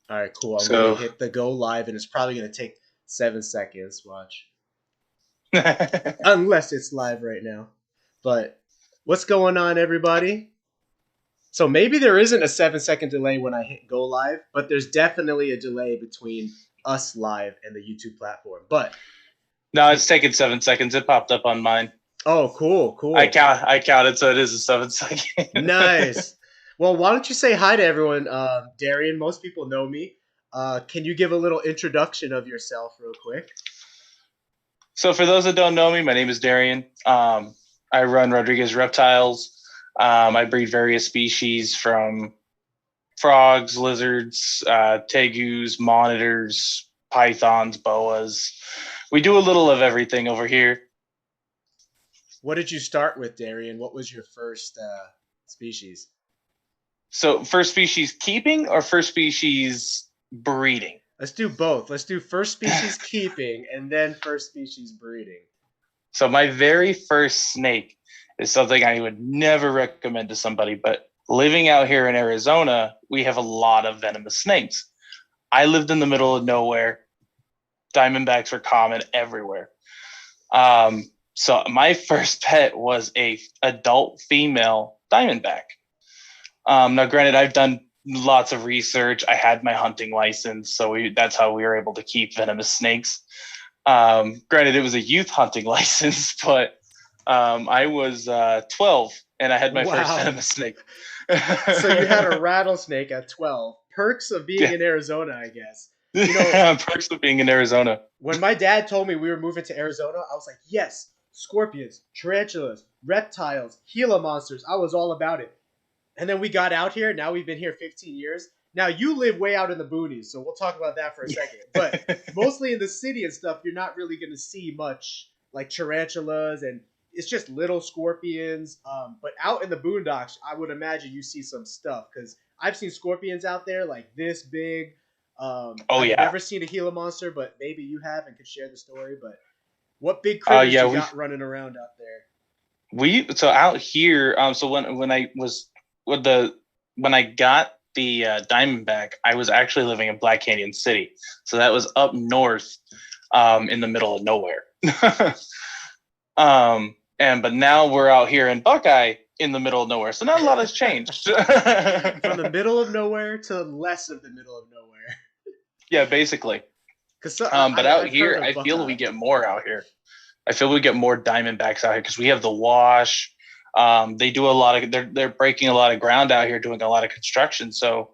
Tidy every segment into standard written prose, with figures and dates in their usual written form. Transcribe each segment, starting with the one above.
All right, cool. I'm gonna So, hit the go live, and it's probably gonna take 7 seconds. Watch, unless it's live right now. But what's going on, everybody? So maybe there isn't a 7 second delay when I hit go live, but there's definitely a delay between us live and the YouTube platform. But no, it's taking 7 seconds. It popped up on mine. oh, cool, cool, I counted, so it is a 7 second. nice. Well, why don't you say hi to everyone, Darian? Most people know me. Can you give a little introduction of yourself, real quick? So, for those that don't know me, my name is Darian. I run Rodriguez Reptiles. I breed various species from frogs, lizards, tegus, monitors, pythons, boas. We do a little of everything over here. What did you start with, Darian? What was your first species? So, first species keeping or first species breeding? Let's do both. Let's do first species keeping and then first species breeding. So, my very first snake is something I would never recommend to somebody, but living out here in Arizona, we have a lot of venomous snakes. I lived in the middle of nowhere. Diamondbacks are common everywhere. So my first pet was a adult female diamondback. Now, granted, I've done lots of research. I had my hunting license, so that's how we were able to keep venomous snakes. Granted, it was a youth hunting license, but I was 12 and I had my first Wow. venomous snake. So you had a rattlesnake at 12. Perks of being Yeah. in Arizona, I guess. You know, Perks of being in Arizona. when my dad told me we were moving to Arizona, I was like, yes, scorpions, tarantulas, reptiles, Gila monsters. I was all about it. And then we got out here. Now we've been here 15 years. Now you live way out in the boonies, so we'll talk about that for a second. But mostly in the city and stuff, you're not really going to see much like tarantulas, and it's just little scorpions. But out in the boondocks, I would imagine you see some stuff because I've seen scorpions out there like this big. Oh I've yeah. never seen a Gila monster, but maybe you have and could share the story. But what big critters Yeah, you we got running around out there? we so out here, so when I was with the when I got the Diamondback, I was actually living in Black Canyon City, so that was up north, in the middle of nowhere. And but now we're out here in Buckeye in the middle of nowhere, so not a lot has changed. From the middle of nowhere to less of the middle of nowhere. Yeah, basically. Because But out I've heard here, of I feel we Buckeye. get more out here. I feel we get more Diamondbacks out here because we have the wash. They do a lot of they're breaking a lot of ground out here, doing a lot of construction. So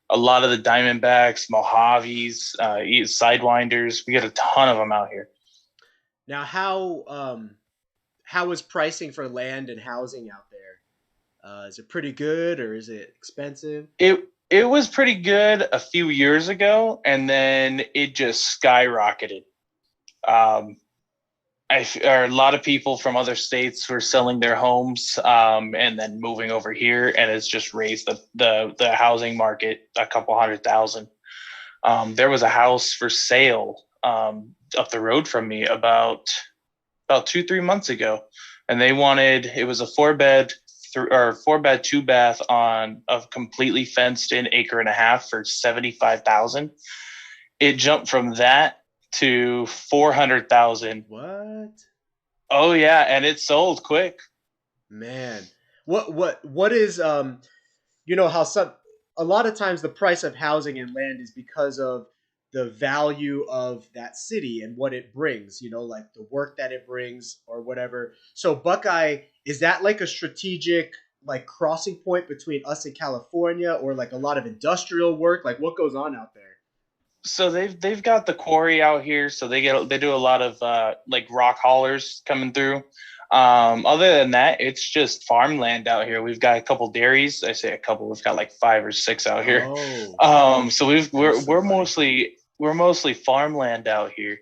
a lot of the Diamondbacks, Mojaves, Sidewinders, we get a ton of them out here. Now, how is pricing for land and housing out there? Is it pretty good or is it expensive? It was pretty good a few years ago, and then it just skyrocketed. Um, or a lot of people from other states were selling their homes, and then moving over here, and it's just raised the housing market a couple 100,000. There was a house for sale, up the road from me about 2 3 months ago, and they wanted it was a four bed 2 bath on a completely fenced in acre and a half for 75,000. It jumped from that to 400,000. What? Oh yeah, and it sold quick. Man. What is you know how some a lot of times the price of housing and land is because of the value of that city and what it brings, like the work that it brings or whatever. So Buckeye, is that like a strategic like crossing point between us and California, or like a lot of industrial work? Like what goes on out there? So they've got the quarry out here, so they do a lot of like rock haulers coming through. Other than that, it's just farmland out here. We've got a couple dairies. I say a couple. We've got like 5 or 6 out here. Oh, So that is so funny. we're mostly farmland out here.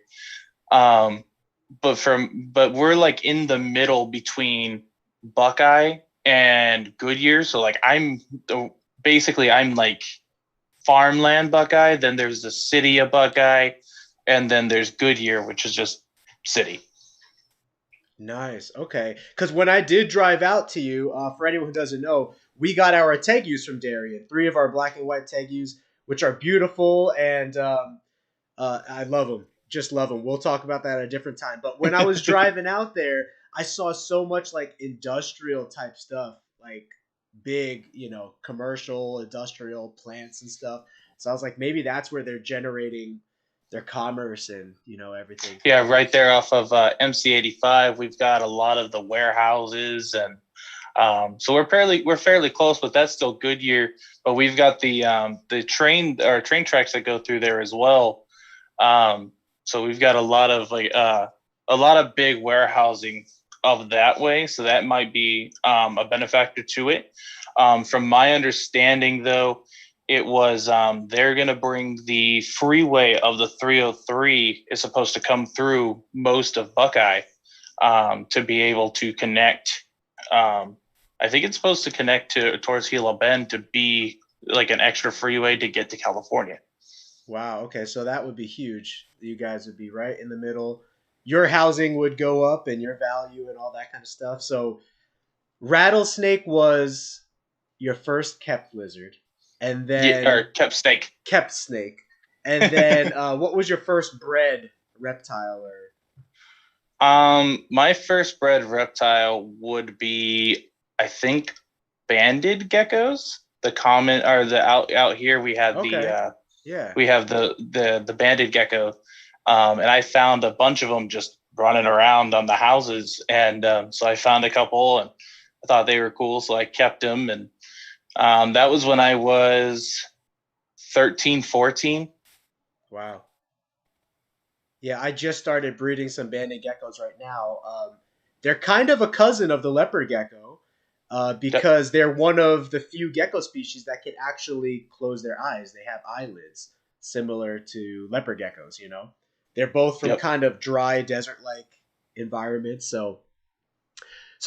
Um, but we're like in the middle between Buckeye and Goodyear. So like I'm like farmland Buckeye. Then there's the city of Buckeye, and then there's Goodyear, which is just city. Nice. Okay. Because when I did drive out to you, for anyone who doesn't know, we got our tegus from Darian. Three of our black and white tegus. which are beautiful, and I love them. Just love them. We'll talk about that at a different time. But when I was driving out there, I saw so much like industrial type stuff, like big, commercial industrial plants and stuff. So I was like, maybe that's where they're generating their commerce and everything. Yeah, right there off of MC 85, we've got a lot of the warehouses, and so we're fairly close, but that's still Goodyear. But we've got the train tracks that go through there as well. So we've got a lot of big warehousing of that way. So that might be a benefactor to it. From my understanding, though, it was they're going to bring the freeway of the 303 is supposed to come through most of Buckeye to be able to connect. I think it's supposed to connect towards Gila Bend to be like an extra freeway to get to California. Wow. Okay. So that would be huge. You guys would be right in the middle. Your housing would go up and your value and all that kind of stuff. So rattlesnake was your first kept lizard. And then or kept snake. Kept snake. And then what was your first bred reptile or my first bred reptile would be, I think, banded geckos. The common or the out here we had we have the banded gecko, and I found a bunch of them just running around on the houses, and so I found a couple and I thought they were cool, so I kept them, and that was when I was 13, 14. Wow. Yeah, I just started breeding some banded geckos right now. They're kind of a cousin of the leopard gecko because they're one of the few gecko species that can actually close their eyes. They have eyelids similar to leopard geckos, They're both from kind of dry desert-like environments. So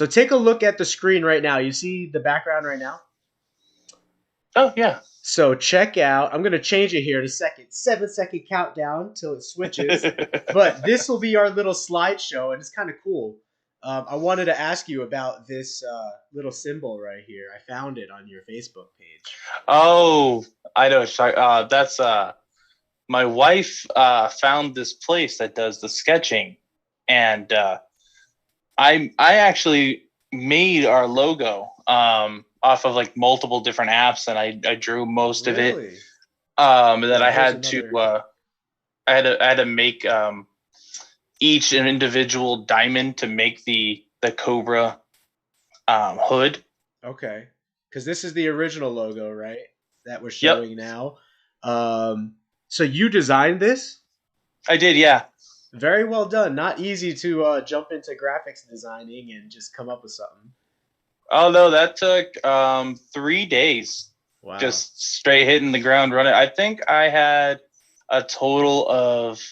take a look at the screen right now. You see the background right now? Oh, yeah. So check out, I'm going to change it here in a second, 7-second countdown till it switches. But this will be our little slideshow, and it's kind of cool. I wanted to ask you about this little symbol right here. I found it on your Facebook page. Oh, I know. That's my wife found this place that does the sketching, and I actually made our logo off of like multiple different apps, and I drew most of it. And then I had to make each an individual diamond to make the Cobra hood. Okay, because this is the original logo, right? That we're showing now. So you designed this? I did, yeah. Very well done. Not easy to jump into graphics designing and just come up with something. Oh, no, that took 3 days. Wow. Just straight hitting the ground running. I think I had a total of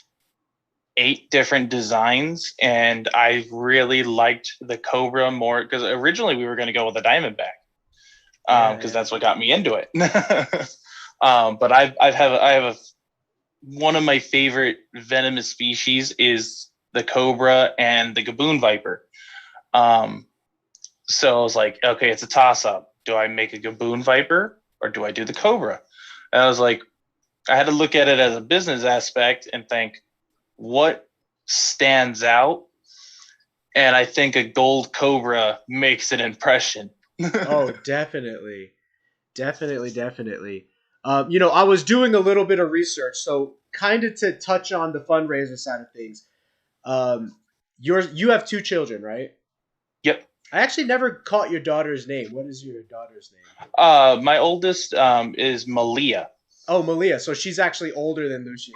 8 different designs, and I really liked the Cobra more because originally we were going to go with the Diamondback because that's what got me into it. But I have one of my favorite venomous species is the Cobra and the Gaboon Viper. So I was like, okay, it's a toss-up. Do I make a Gaboon Viper or do I do the Cobra? And I was like, I had to look at it as a business aspect and think, what stands out? And I think a gold Cobra makes an impression. Oh, definitely. Definitely. I was doing a little bit of research, so kind of to touch on the fundraiser side of things. You have 2 children, right? Yep. I actually never caught your daughter's name. What is your daughter's name? My oldest is Malia. Oh, Malia. So she's actually older than Lucian.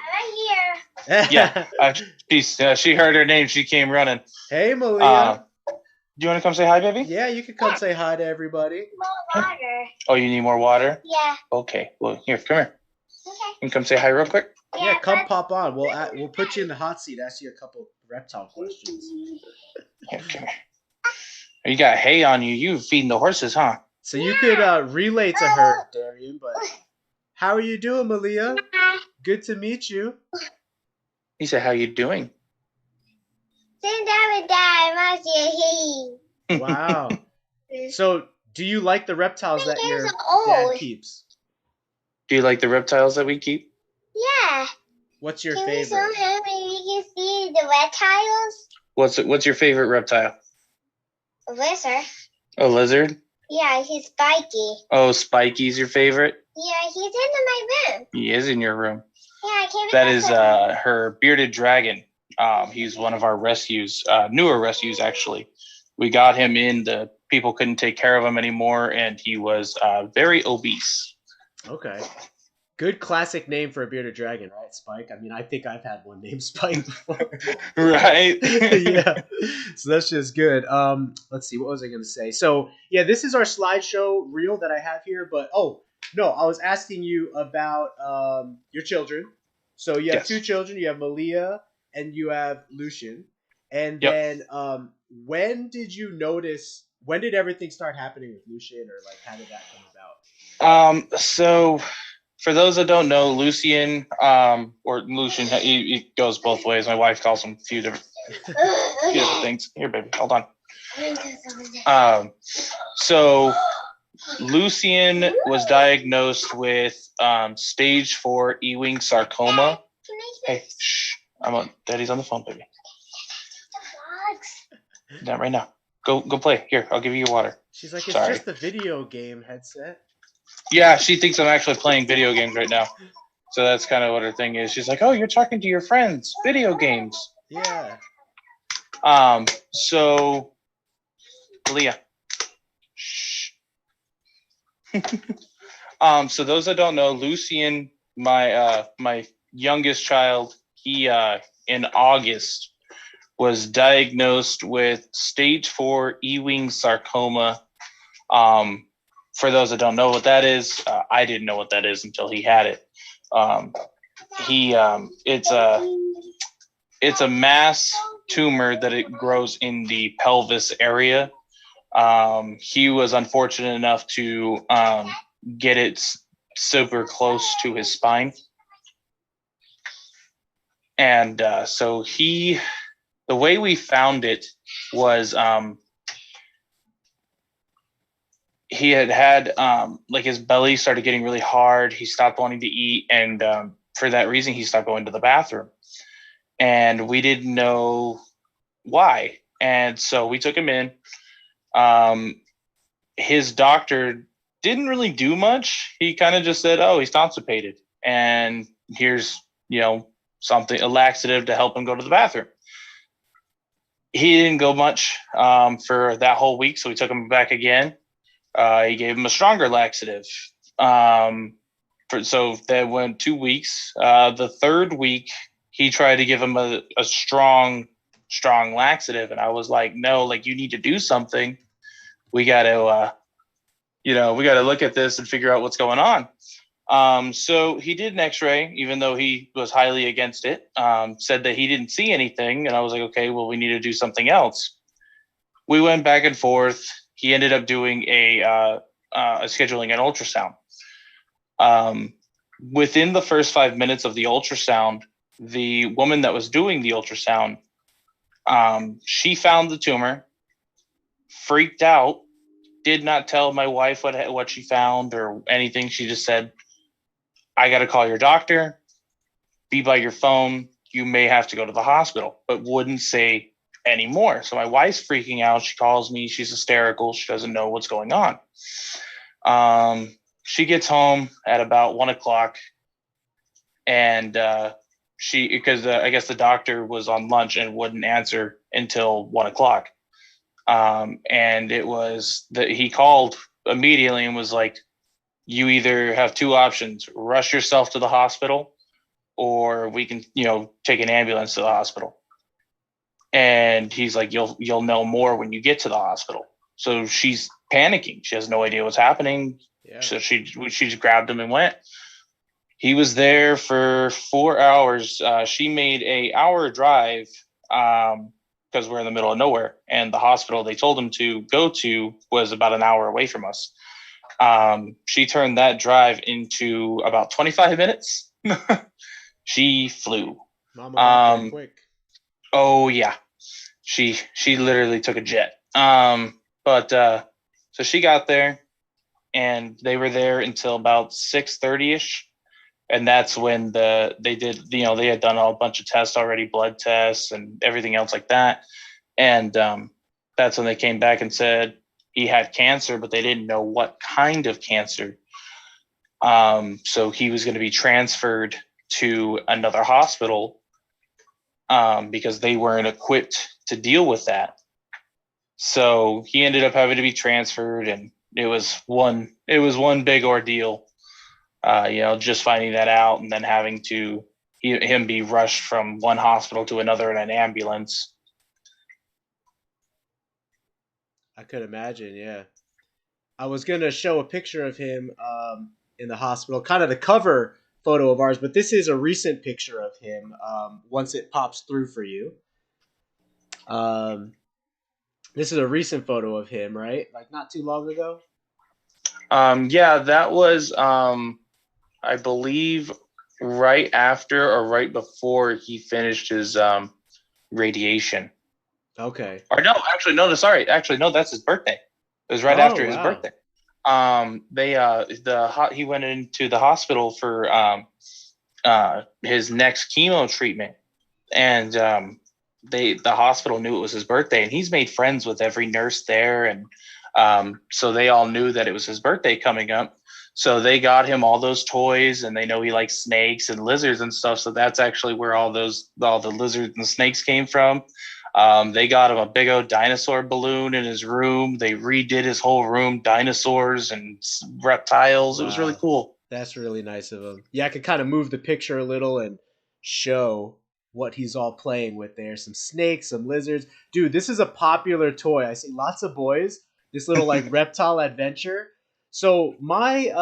I'm here. Yeah. She heard her name. She came running. Hey, Malia. Do you want to come say hi, baby? Yeah, you can come say hi to everybody. More water. Oh, you need more water? Yeah. Okay. Well, here, come here. Okay. You can come say hi real quick. Yeah, come pop on. We'll put you in the hot seat. Ask you a couple reptile questions. Here, come here. You got hay on you. You feeding the horses, huh? So you could relay to her, Darian. But how are you doing, Malia? Good to meet you. He said, "How you doing?" Wow. So, do you like the reptiles that your dad keeps? Do you like the reptiles that we keep? Yeah. What's your Can we favorite? show him and we can see the reptiles? What's your favorite reptile? A lizard. A lizard? Yeah, he's spiky. Oh, Spiky's your favorite? Yeah, he's in my room. He is in your room. Yeah, I came That is her bearded dragon. He's one of our rescues, newer rescues actually. We got him in. The people couldn't take care of him anymore, and he was very obese. Okay. Good classic name for a bearded dragon, right? Spike. I mean, I think I've had one named Spike before. Right? Yeah. So that's just good. Let's see. What was I going to say? So, yeah, this is our slideshow reel that I have here. But, oh, no, I was asking you about your children. So you have Yes. two children. You have Malia and you have Lucian. And Yep. then when did everything start happening with Lucian, or like how did that come about? So for those that don't know, Lucian, or Lucian, he goes both ways. My wife calls him a few different things. Here, baby, hold on. So Lucian was diagnosed with stage 4 Ewing sarcoma. Hey, shh! Daddy's on the phone, baby. Not right now. Go play. Here, I'll give you your water. She's like, it's Sorry. just the video game headset. Yeah, she thinks I'm actually playing video games right now. So that's kind of what her thing is. She's like, oh, you're talking to your friends. Video games. Yeah. So, Leah. Shh. So those that don't know, Lucian, my youngest child, he in August was diagnosed with stage 4 Ewing sarcoma. For those that don't know what that is, I didn't know what that is until he had it. It's a mass tumor that it grows in the pelvis area. He was unfortunate enough to get it super close to his spine. And so the way we found it was he had like his belly started getting really hard. He stopped wanting to eat. And for that reason, he stopped going to the bathroom. And we didn't know why. And so we took him in. His doctor didn't really do much. He kind of just said, oh, he's constipated. And here's, something, a laxative to help him go to the bathroom. He didn't go much for that whole week. So we took him back again. He gave him a stronger laxative. So that went 2 weeks. The third week, he tried to give him a strong laxative. And I was like, no, like you need to do something. We got to, we got to look at this and figure out what's going on. So he did an x-ray, even though he was highly against it, said that he didn't see anything. And I was like, okay, well, we need to do something else. We went back and forth. He ended up doing scheduling an ultrasound. Within the first 5 minutes of the ultrasound, the woman that was doing the ultrasound, she found the tumor, freaked out, did not tell my wife what she found or anything. She just said, I got to call your doctor, be by your phone. You may have to go to the hospital, but wouldn't say anymore. So my wife's freaking out. She calls me. She's hysterical. She doesn't know what's going on. She gets home at about 1:00, and because I guess the doctor was on lunch and wouldn't answer until 1:00. And it was that he called immediately and was like, you either have two options: rush yourself to the hospital, or we can, take an ambulance to the hospital. And he's like, you'll know more when you get to the hospital. So she's panicking. She has no idea what's happening. Yeah. So she just grabbed him and went. He was there for 4 hours. She made an hour drive because we're in the middle of nowhere, and the hospital they told him to go to was about an hour away from us. She turned that drive into about 25 minutes. She flew. Mama, quick. Oh yeah, she literally took a jet. So she got there, and they were there until about 6:30ish. And that's when they had done a bunch of tests already, blood tests and everything else like that. And that's when they came back and said he had cancer, but they didn't know what kind of cancer. So he was going to be transferred to another hospital because they weren't equipped to deal with that. So he ended up having to be transferred, and it was one big ordeal. Just finding that out and then having to him be rushed from one hospital to another in an ambulance. I could imagine, yeah. I was going to show a picture of him in the hospital, kind of the cover photo of ours, but this is a recent picture of him once it pops through for you. This is a recent photo of him, right? Like not too long ago? Yeah, that was, I believe, right after or right before he finished his radiation. Okay. Or no, actually, no, sorry. Actually, no, that's his birthday. It was right after his birthday. He went into the hospital for his next chemo treatment, and the hospital knew it was his birthday, and he's made friends with every nurse there, and so they all knew that it was his birthday coming up. So they got him all those toys, and they know he likes snakes and lizards and stuff. So that's actually where all the lizards and snakes came from. They got him a big old dinosaur balloon in his room. They redid his whole room, dinosaurs and reptiles. Wow. It was really cool. That's really nice of him. Yeah, I could kind of move the picture a little and show what he's all playing with there. Some snakes, some lizards. Dude, this is a popular toy. I see lots of boys. This little like reptile adventure. So my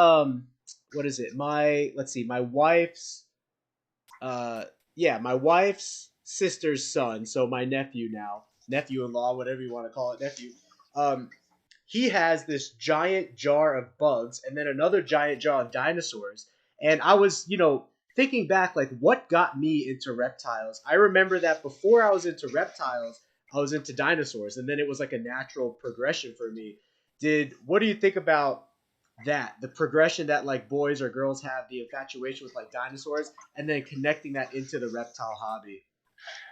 my wife's sister's son, so my nephew-in-law, whatever you want to call it, nephew, he has this giant jar of bugs and then another giant jar of dinosaurs. And I was, thinking back, like, what got me into reptiles? I remember that before I was into reptiles, I was into dinosaurs, and then it was like a natural progression for me. What do you think about that, the progression that like boys or girls have, the infatuation with like dinosaurs, and then connecting that into the reptile hobby?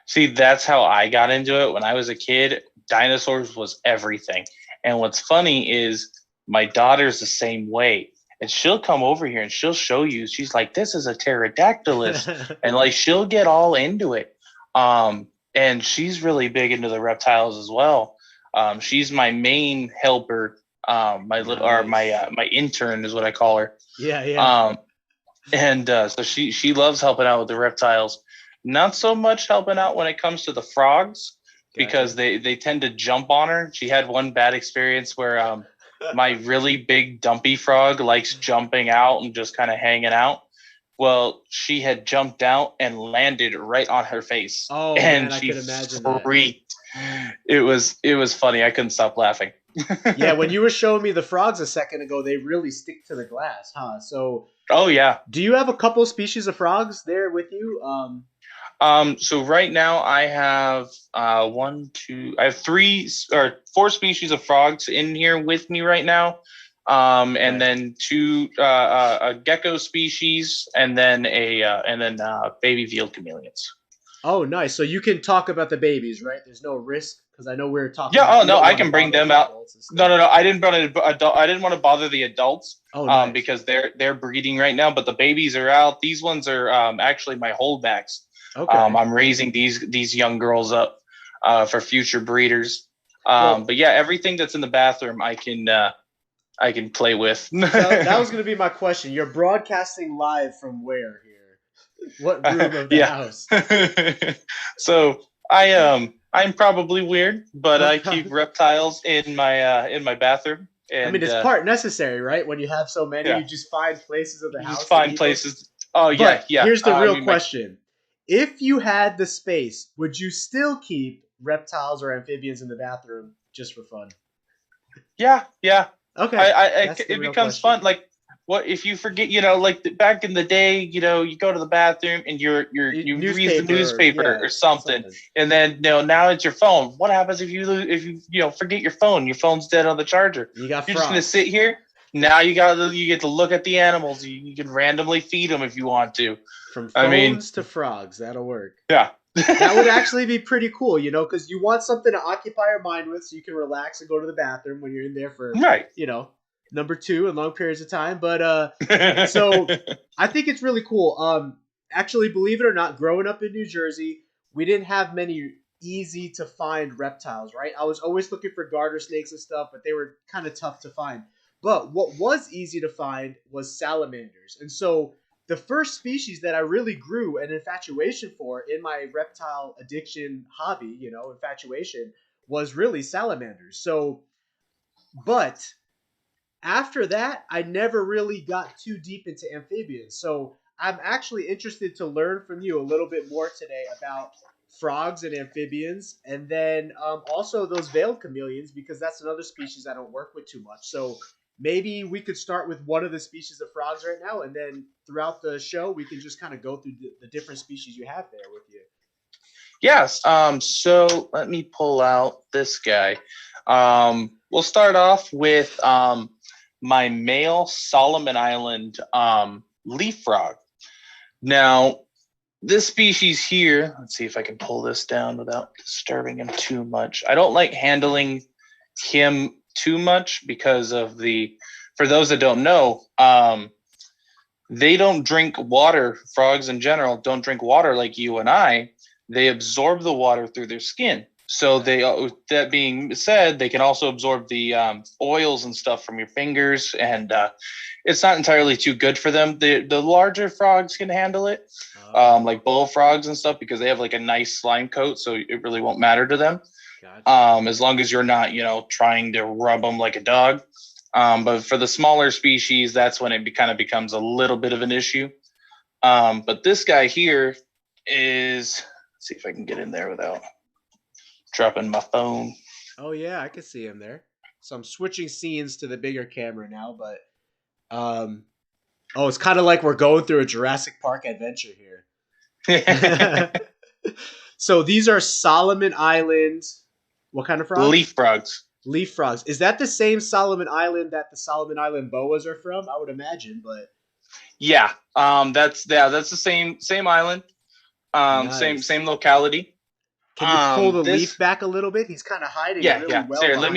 See, that's how I got into it. When I was a kid, dinosaurs was everything. And what's funny is my daughter's the same way. And she'll come over here and she'll show you. She's like, this is a pterodactylus. And like, she'll get all into it. And she's really big into the reptiles as well. She's my main helper. My intern is what I call her. Yeah. So she loves helping out with the reptiles. Not so much helping out when it comes to the frogs, because they tend to jump on her. She had one bad experience where my really big dumpy frog likes jumping out and just kind of hanging out. Well, she had jumped out and landed right on her face. Oh, and man, she I could imagine freaked. It was funny. I couldn't stop laughing. Yeah, when you were showing me the frogs a second ago, they really stick to the glass, huh? So, oh yeah. Do you have a couple species of frogs there with you? So right now I have I have 3 or 4 species of frogs in here with me right now. And then 2 a gecko species, and then baby veiled chameleons. Oh, nice. So you can talk about the babies, right? There's no risk, because I know we're talking. Yeah. Oh no, I can bring them out. No. I didn't want to bother the adults. Oh, nice. Because they're breeding right now, but the babies are out. These ones are actually my holdbacks. Okay. I'm raising these young girls up for future breeders. But yeah, everything that's in the bathroom, I can play with. That was going to be my question. You're broadcasting live from where here? What room of the house? So I'm probably weird, but I keep reptiles in my bathroom. And, I mean, it's part necessary, right? When you have so many, you just find places of the house. Just find places. Oh yeah, but here's the real question. If you had the space, would you still keep reptiles or amphibians in the bathroom just for fun? Yeah. Okay. It becomes fun. Like, what if you forget? Like back in the day, you go to the bathroom and you read the newspaper or something, and then now it's your phone. What happens if you forget your phone? Your phone's dead on the charger. You're just gonna sit here. Now you get to look at the animals. You can randomly feed them if you want to. From I mean, phones to frogs, that'll work. yeah. That would actually be pretty cool, you know, because you want something to occupy your mind with so you can relax and go to the bathroom when you're in there for, Right. you know, number 2 in long periods of time. But so I think it's really cool. Actually, believe it or not, growing up in New Jersey, we didn't have many easy to find reptiles, right? I was always looking for garter snakes and stuff, but they were kind of tough to find. But what was easy to find was salamanders. And so the first species that I really grew an infatuation for in my reptile addiction hobby, you know, infatuation, was really salamanders. So, but after that, I never really got too deep into amphibians. So I'm actually interested to learn from you a little bit more today about frogs and amphibians, and then also those veiled chameleons, because that's another species I don't work with too much. So maybe we could start with one of the species of frogs right now, and then throughout the show, we can just kind of go through the different species you have there with you. Yes. So let me pull out this guy. We'll start off with my male Solomon Island leaf frog. Now, this species here, let's see if I can pull this down without disturbing him too much. I don't like handling him too much because of for those that don't know, they don't drink water. Frogs in general don't drink water like you and I. They absorb the water through their skin. So that being said, they can also absorb the oils and stuff from your fingers, and it's not entirely too good for them. The larger frogs can handle it, like bullfrogs and stuff, because they have like a nice slime coat, so it really won't matter to them. Gotcha. As long as you're not, trying to rub them like a dog. But for the smaller species, that's when it kind of becomes a little bit of an issue. But this guy here is, let's see if I can get in there without dropping my phone. Oh yeah, I can see him there. So I'm switching scenes to the bigger camera now, but it's kind of like we're going through a Jurassic Park adventure here. So these are Solomon Island. What kind of frogs? Leaf frogs. Leaf frogs. Is that the same Solomon Island that the Solomon Island boas are from? I would imagine, but yeah, that's the same island, nice. same locality. Can you pull the leaf back a little bit? He's kind of hiding. Yeah, really yeah. well. Here, let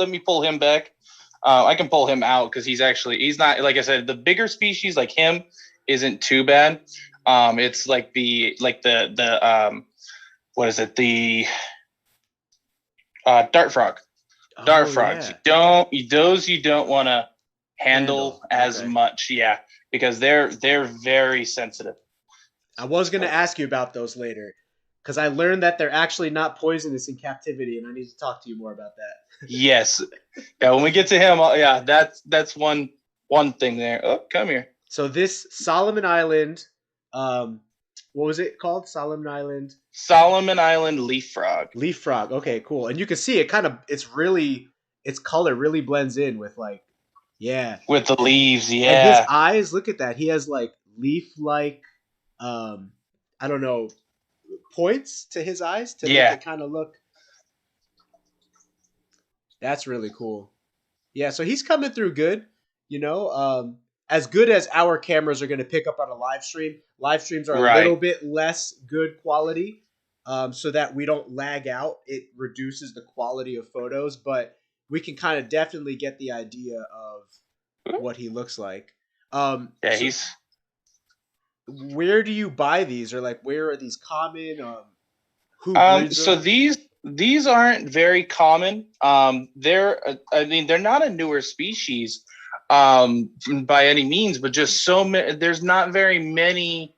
me pull him back. I can pull him out because he's not, like I said, the bigger species like him isn't too bad. It's like the what is it? The dart frog. Dart frogs. Yeah. You don't want to handle as much, yeah, because they're very sensitive. I was going to ask you about those later, because I learned that they're actually not poisonous in captivity, and I need to talk to you more about that. Yes. Yeah, when we get to him, yeah, that's one thing there. Oh, come here. So this Solomon Island, what was it called? Solomon Island leaf frog. Leaf frog. Okay, cool. And you can see it its color really blends in with with the leaves, yeah. And his eyes, look at that. He has like leaf-like, I don't know, points to his eyes to make it kind of look. That's really cool. Yeah, so he's coming through good, as good as our cameras are going to pick up on a live stream. Live streams are a little bit less good quality, so that we don't lag out. It reduces the quality of photos, but we can kind of definitely get the idea of what he looks like. Where do you buy these, or like where are these common? Who breeds so them? these aren't very common. They're not a newer species by any means, but just so many. There's not very many.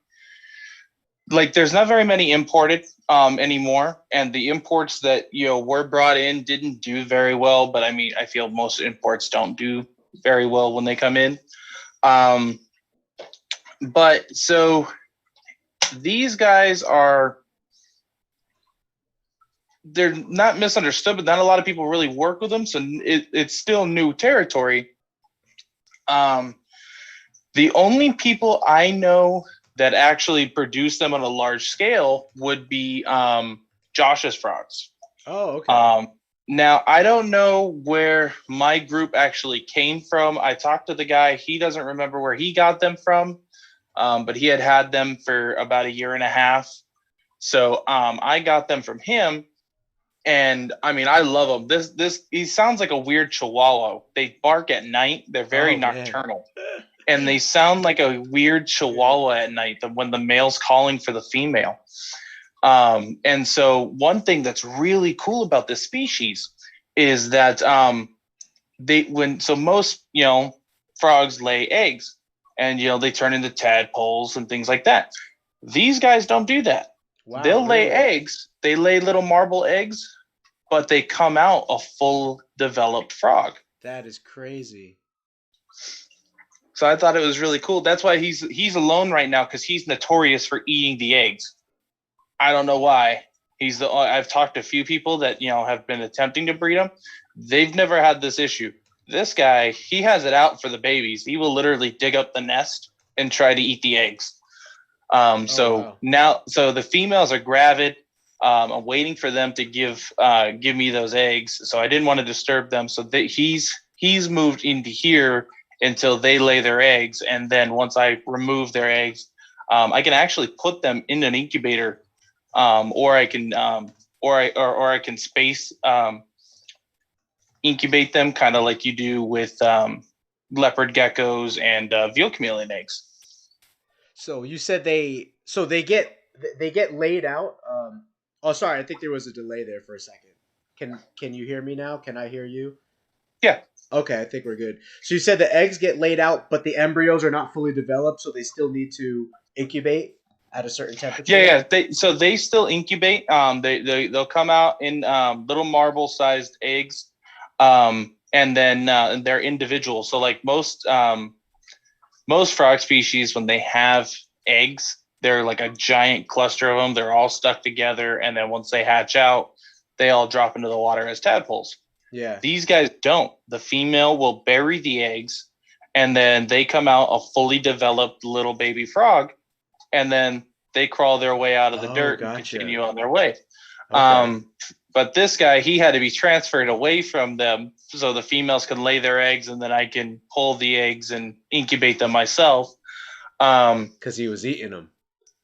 Like there's not very many imported anymore, and the imports that were brought in didn't do very well. But I mean, I feel most imports don't do very well when they come in. But so these guys they're not misunderstood, but not a lot of people really work with them. So it's still new territory. The only people I know that actually produce them on a large scale would be Josh's frogs. Oh, okay. Now, I don't know where my group actually came from. I talked to the guy. He doesn't remember where he got them from, but he had them for about a year and a half. So I got them from him. And I mean, I love them. He sounds like a weird chihuahua. They bark at night. They're very nocturnal. And they sound like a weird chihuahua at night when the male's calling for the female. And so one thing that's really cool about this species is that most, frogs lay eggs and, they turn into tadpoles and things like that. These guys don't do that. Wow, They'll lay really? eggs. They lay little marble eggs, but they come out a full developed frog. That is crazy. So I thought it was really cool. That's why he's alone right now, because he's notorious for eating the eggs. I don't know why. I've talked to a few people that have been attempting to breed him. They've never had this issue. This guy, he has it out for the babies. He will literally dig up the nest and try to eat the eggs. Wow. So the females are gravid. I'm waiting for them to give me those eggs. So I didn't want to disturb them. So he's moved into here until they lay their eggs, and then once I remove their eggs, I can actually put them in an incubator, or I can I can space incubate them, kind of like you do with leopard geckos and veal chameleon eggs. So you said they get laid out. Oh, sorry, I think there was a delay there for a second. Can you hear me now? Can I hear you? Yeah. Okay, I think we're good. So you said the eggs get laid out, but the embryos are not fully developed, so they still need to incubate at a certain temperature. Yeah. They still incubate. They'll come out in little marble-sized eggs, and then they're individual. So like most frog species, when they have eggs, they're like a giant cluster of them. They're all stuck together, and then once they hatch out, they all drop into the water as tadpoles. Yeah. These guys don't. The female will bury the eggs, and then they come out a fully developed little baby frog, and then they crawl their way out of the dirt and continue on their way. Okay. But this guy, he had to be transferred away from them so the females can lay their eggs, and then I can pull the eggs and incubate them myself. Because he was eating them.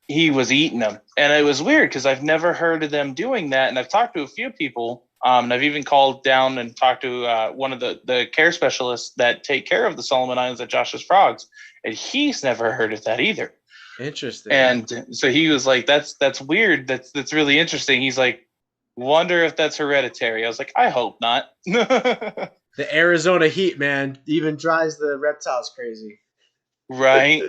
He was eating them. And it was weird because I've never heard of them doing that. And I've talked to a few people. And I've even called down and talked to one of the care specialists that take care of the Solomon Islands at Josh's Frogs. And he's never heard of that either. Interesting. And so he was like, that's weird. That's really interesting. He's like, wonder if that's hereditary. I was like, I hope not. The Arizona heat, man, even drives the reptiles crazy. Right.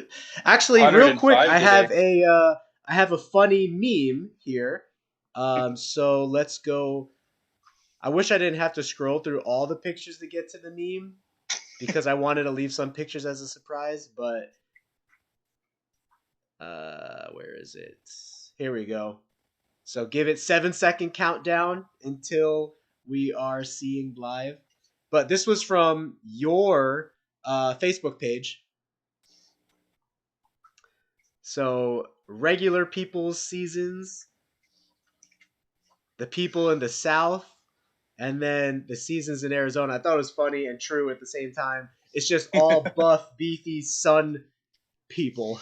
Actually, real quick, I have a funny meme here. So let's go. I wish I didn't have to scroll through all the pictures to get to the meme, because I wanted to leave some pictures as a surprise, but where is it? Here we go. So give it 7-second countdown until we are seeing live. But this was from your Facebook page. So regular people's seasons, the people in the South, and then the seasons in Arizona. I thought it was funny and true at the same time. It's just all buff, beefy sun people.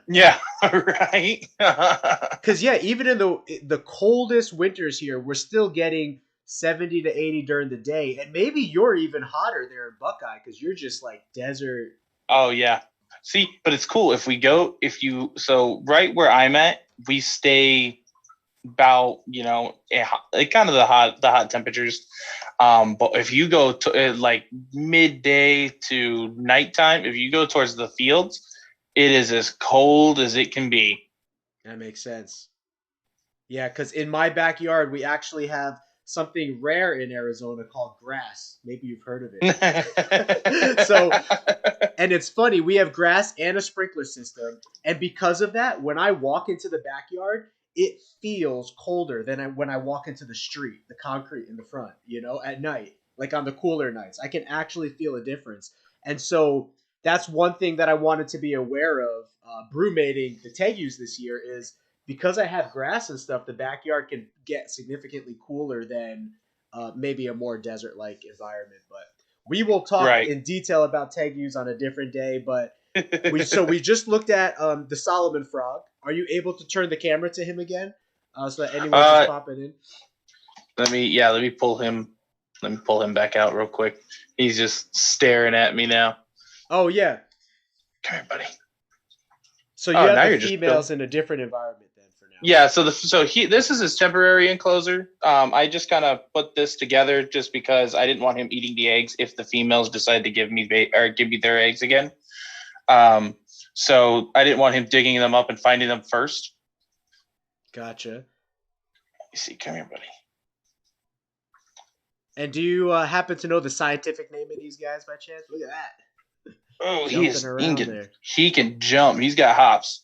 Yeah, right. Because even in the coldest winters here, we're still getting 70 to 80 during the day, and maybe you're even hotter there in Buckeye because you're just like desert. Oh yeah. See, but it's cool so right where I'm at, we stay about kind of the hot temperatures. But if you go to like midday to nighttime, if you go towards the fields, it is as cold as it can be. That makes sense. Yeah, because in my backyard, we actually have something rare in Arizona called grass. Maybe you've heard of it. So, and it's funny, we have grass and a sprinkler system. And because of that, when I walk into the backyard, it feels colder than when I walk into the street, the concrete in the front, at night, like on the cooler nights. I can actually feel a difference. And so that's one thing that I wanted to be aware of brewmating the tegus this year is because I have grass and stuff, the backyard can get significantly cooler than maybe a more desert-like environment. But we will talk Right. in detail about tegus on a different day. But we just looked at the Solomon frog. Are you able to turn the camera to him again, so that anyone just popping in? Let me pull him. Let me pull him back out real quick. He's just staring at me now. Oh yeah. Come here, buddy. So you have the females in a different environment then for now. Yeah. This is his temporary enclosure. I just kind of put this together just because I didn't want him eating the eggs if the females decide to give me their eggs again. So I didn't want him digging them up and finding them first. Gotcha. Let me see. Come here, buddy. And do you happen to know the scientific name of these guys by chance? Look at that. Oh, he can jump. He's got hops.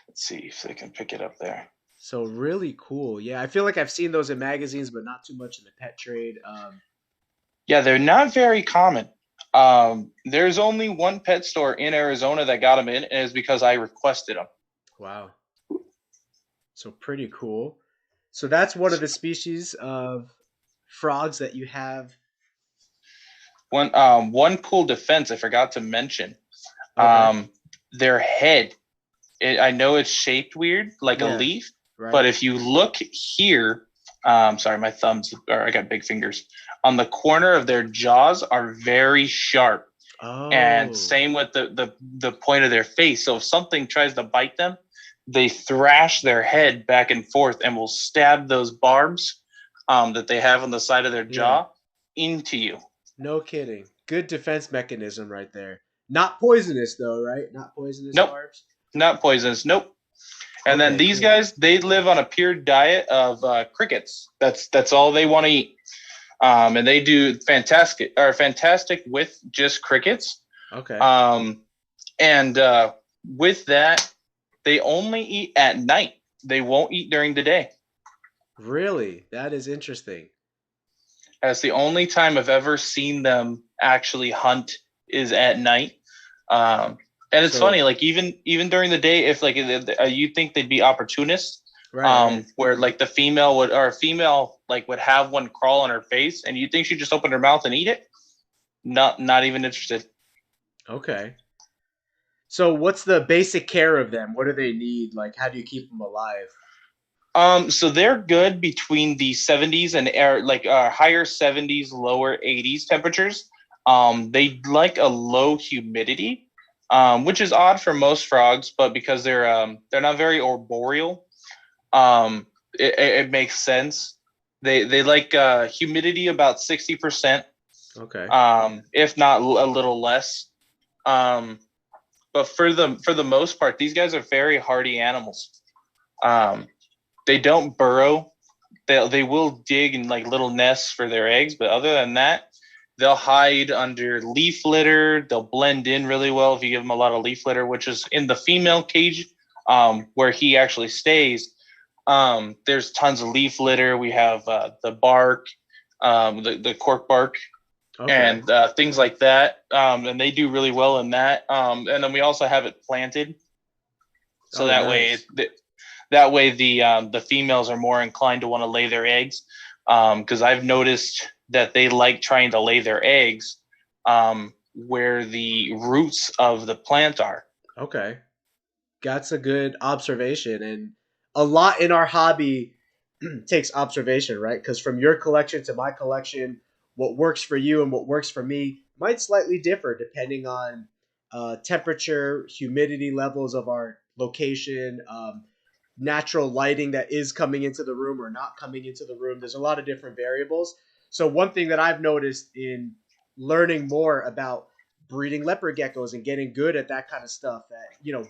Let's see if they can pick it up there. So really cool. Yeah, I feel like I've seen those in magazines, but not too much in the pet trade. Yeah, they're not very common. There's only one pet store in Arizona that got them in, and it's because I requested them. Wow. So pretty cool. So that's one of the species of frogs that you have. One cool defense I forgot to mention. Okay. Their head. I know it's shaped weird, like a leaf, right. But if you look here, sorry, my thumbs, or I got big fingers. On the corner of their jaws are very sharp. Oh. And same with the point of their face. So if something tries to bite them, they thrash their head back and forth and will stab those barbs that they have on the side of their jaw into you. No kidding. Good defense mechanism right there. Not poisonous though, right? Not poisonous barbs? Not poisonous. Nope. And then these guys, they live on a pure diet of crickets. That's all they want to eat. And they do fantastic with just crickets. Okay. And with that, they only eat at night. They won't eat during the day. Really? That is interesting. That's the only time I've ever seen them actually hunt is at night. And it's funny, like even during the day, if like you think they'd be opportunists, right. Where like the female would have one crawl on her face, and you think she'd just open her mouth and eat it. Not even interested. Okay. So what's the basic care of them? What do they need? Like, how do you keep them alive? So they're good between the 70s and higher 70s, lower 80s temperatures. They like a low humidity, which is odd for most frogs, but because they're not very arboreal, it makes sense. They like humidity about 60%. Okay. If not a little less. But for the most part, these guys are very hardy animals. They don't burrow. They will dig in like little nests for their eggs, but other than that, they'll hide under leaf litter. They'll blend in really well if you give them a lot of leaf litter, which is in the female cage, where he actually stays. There's tons of leaf litter. We have the bark, the cork bark, and things like that. And they do really well in that. And then we also have it planted, so that way the females are more inclined to want to lay their eggs, because I've noticed that they like trying to lay their eggs where the roots of the plant are. Okay. That's a good observation. And a lot in our hobby takes observation, right? Because from your collection to my collection, what works for you and what works for me might slightly differ depending on temperature, humidity levels of our location, natural lighting that is coming into the room or not coming into the room. There's a lot of different variables. So one thing that I've noticed in learning more about breeding leopard geckos and getting good at that kind of stuff,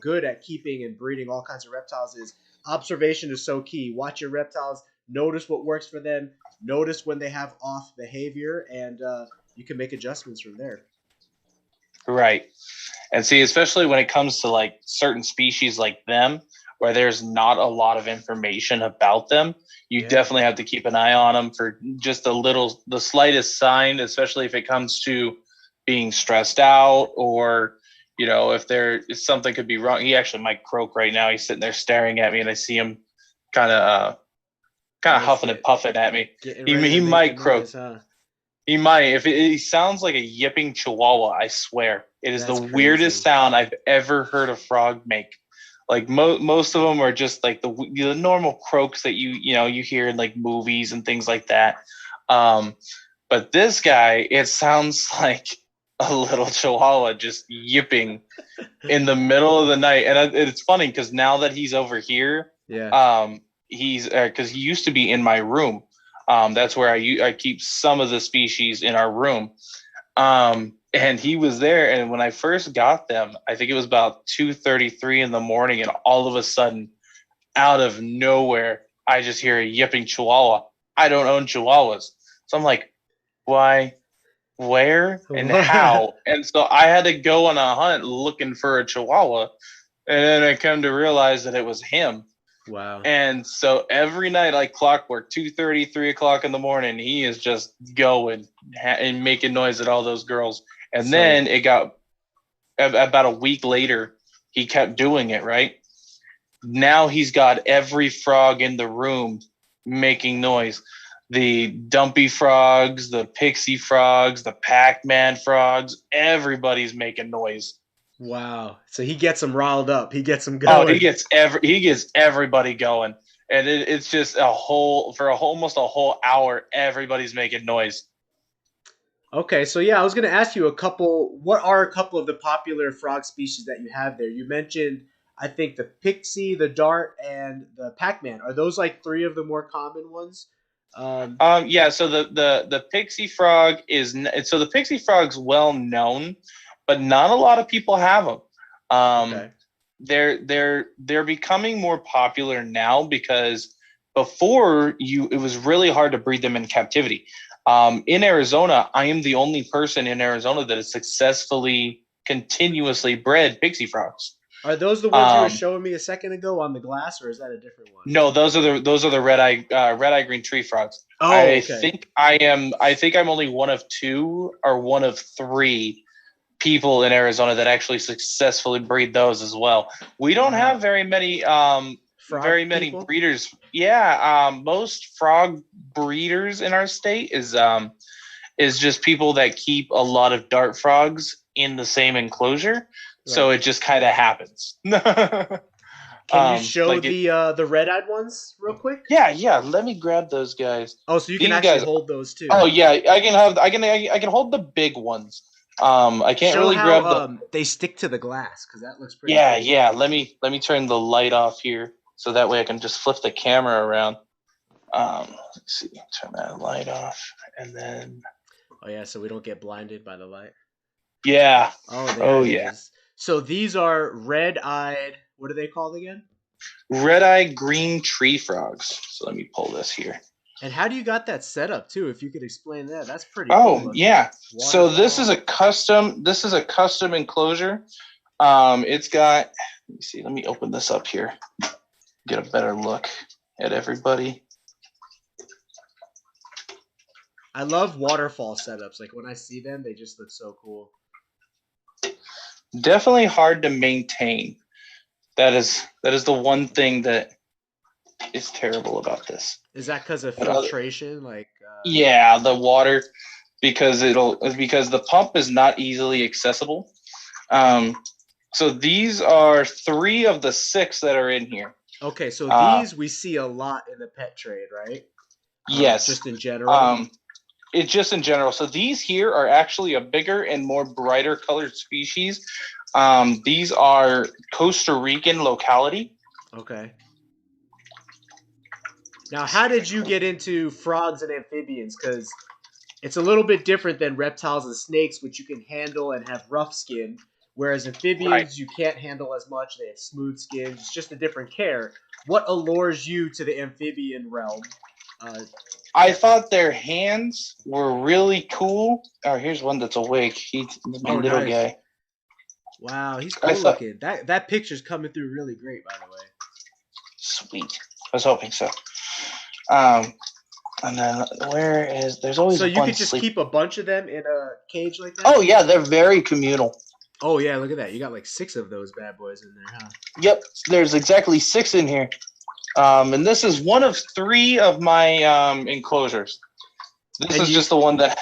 good at keeping and breeding all kinds of reptiles, is observation is so key. Watch your reptiles, notice what works for them, notice when they have off behavior, and you can make adjustments from there. Right. And see, especially when it comes to like certain species like them, where there's not a lot of information about them, you definitely have to keep an eye on them for just the slightest sign, especially if it comes to being stressed out, or, if something could be wrong. He actually might croak right now. He's sitting there staring at me, and I see him kind of kind of Nice, huffing and puffing at me. getting He ready to make might a croak. noise, huh? He might. If he sounds like a yipping chihuahua, I swear. It is That's the weirdest crazy. sound I've ever heard a frog make. Like most of them are just like the normal croaks that you hear in like movies and things like that. But this guy, it sounds like a little chihuahua just yipping in the middle of the night. And it's funny because now that he's over here, Yeah. he's because he used to be in my room. That's where I keep some of the species in our room. And he was there. And when I first got them, I think it was about 2:33 in the morning. And all of a sudden, out of nowhere, I just hear a yipping chihuahua. I don't own chihuahuas. So I'm like, why, where, and how? And so I had to go on a hunt looking for a chihuahua. And then I come to realize that it was him. Wow. And so every night, like clockwork, 2:30, 3 o'clock in the morning, he is just going and making noise at all those girls. And then it got about a week later, he kept doing it, right? Now he's got every frog in the room making noise. The dumpy frogs, the pixie frogs, the Pac-Man frogs, everybody's making noise. Wow. So he gets them riled up. He gets them Oh, going. he gets everybody going. And it's just almost a whole hour, everybody's making noise. Okay, so yeah, I was gonna ask you what are a couple of the popular frog species that you have there? You mentioned, I think, the pixie, the dart, and the Pac-Man. Are those like three of the more common ones? Yeah, so the pixie frog the pixie frog's well known, but not a lot of people have them. Okay. They're becoming more popular now because before it was really hard to breed them in captivity. In Arizona, I am the only person in Arizona that has successfully continuously bred pixie frogs. Are those the ones you were showing me a second ago on the glass, or is that a different one? No, those are the red eye green tree frogs. Oh, I okay. think I'm only one of two or one of three people in Arizona that actually successfully breed those as well. We don't have very many many breeders. Yeah, most frog breeders in our state is just people that keep a lot of dart frogs in the same enclosure. Right. So it just kind of happens. Can you show the red-eyed ones real quick? Yeah. Let me grab those guys. Oh, so you can actually hold those too. Oh yeah, I can hold the big ones. I can't really grab them. They stick to the glass because that looks pretty. Yeah, cool. yeah. Let me turn the light off here so that way I can just flip the camera around. Let's see, turn that light off, and then. Oh yeah, so we don't get blinded by the light. Yeah. Oh yeah. So these are red-eyed. What are they called again? Red-eye green tree frogs. So let me pull this here. And how do you got that set up too? If you could explain that, that's pretty. Cool yeah. So this is a custom enclosure. It's got. Let me see. Let me open this up here. Get a better look at everybody. I love waterfall setups. Like when I see them, they just look so cool. Definitely hard to maintain. That is the one thing that is terrible about this. Is that because of filtration? Yeah, the water, because the pump is not easily accessible. So these are 3 of the 6 that are in here. Okay, so these we see a lot in the pet trade, right? Yes. Just in general. It's just in general. So these here are actually a bigger and more brighter colored species. These are Costa Rican locality. Okay. Now, how did you get into frogs and amphibians? Because it's a little bit different than reptiles and snakes, which you can handle and have rough skin. Whereas amphibians, you can't handle as much. They have smooth skin. It's just a different care. What allures you to the amphibian realm? I thought their hands were really cool. Oh, here's one that's awake. He's my little guy. Wow, he's cool looking. That picture's coming through really great, by the way. Sweet. I was hoping so. And then there's always so you could just keep a bunch of them in a cage like that? Oh yeah, they're very communal. Oh yeah, look at that. You got like 6 of those bad boys in there, huh? Yep, there's exactly 6 in here. And this is one of 3 of my enclosures. This is just the one that.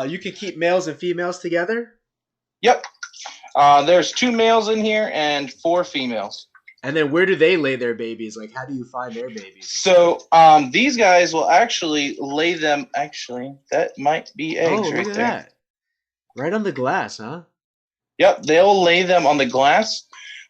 You can keep males and females together. Yep. There's 2 males in here and 4 females. And then where do they lay their babies? Like, how do you find their babies? So these guys will actually lay them. Actually, that might be eggs right look at there. that. Right on the glass, huh? Yep, they'll lay them on the glass,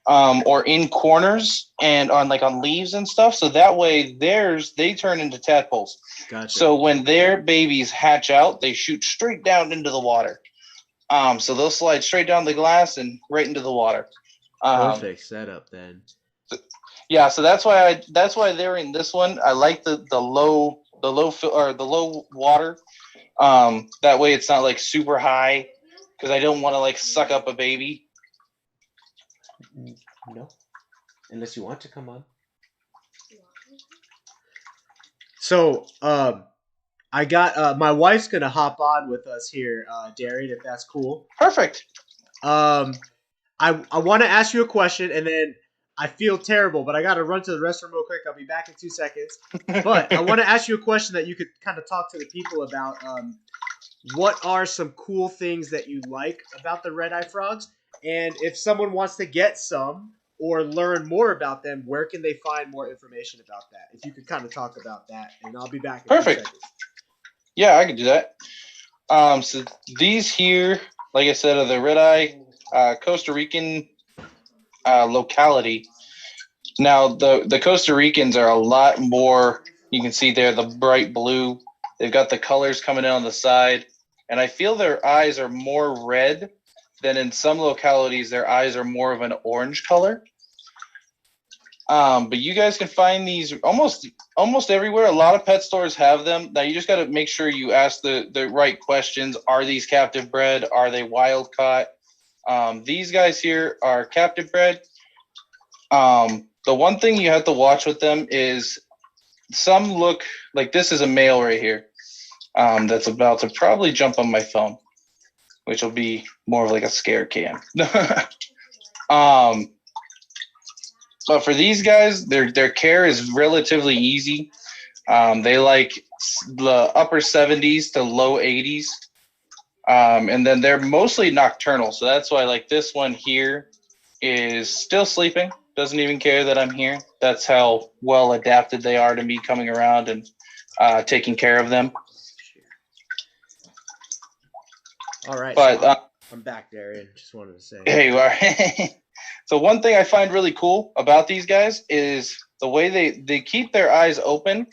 or in corners and on leaves and stuff. So that way, they turn into tadpoles. Gotcha. So when their babies hatch out, they shoot straight down into the water. So they'll slide straight down the glass and right into the water. Perfect setup then. Yeah, so that's why they're in this one. I like the low water. That way it's not like super high, because I don't want to like suck up a baby. No, unless you want to come on. So I got my wife's gonna hop on with us here, Darian, if that's cool. Perfect. I want to ask you a question, and then I feel terrible, but I got to run to the restroom real quick. I'll be back in 2 seconds. But I want to ask you a question that you could kind of talk to the people about. What are some cool things that you like about the red-eye frogs? And if someone wants to get some or learn more about them, where can they find more information about that? If you could kind of talk about that, and I'll be back in 2 seconds. Yeah, I can do that. So these here, like I said, are the red-eye Costa Rican locality. Now, the Costa Ricans are a lot more, you can see there, the bright blue. They've got the colors coming in on the side. And I feel their eyes are more red than in some localities, their eyes are more of an orange color. But you guys can find these almost everywhere. A lot of pet stores have them. Now, you just got to make sure you ask the right questions. Are these captive bred? Are they wild caught? These guys here are captive bred. The one thing you have to watch with them is some look like this is a male right here. That's about to probably jump on my phone, which will be more of like a scare cam. But for these guys, their care is relatively easy. They like the upper 70s to low 80s. And then they're mostly nocturnal. So that's why like this one here is still sleeping. Doesn't even care that I'm here. That's how well adapted they are to me coming around and taking care of them. All right. But I'm back, Darian. Just wanted to say. Hey, you are. So one thing I find really cool about these guys is the way they keep their eyes open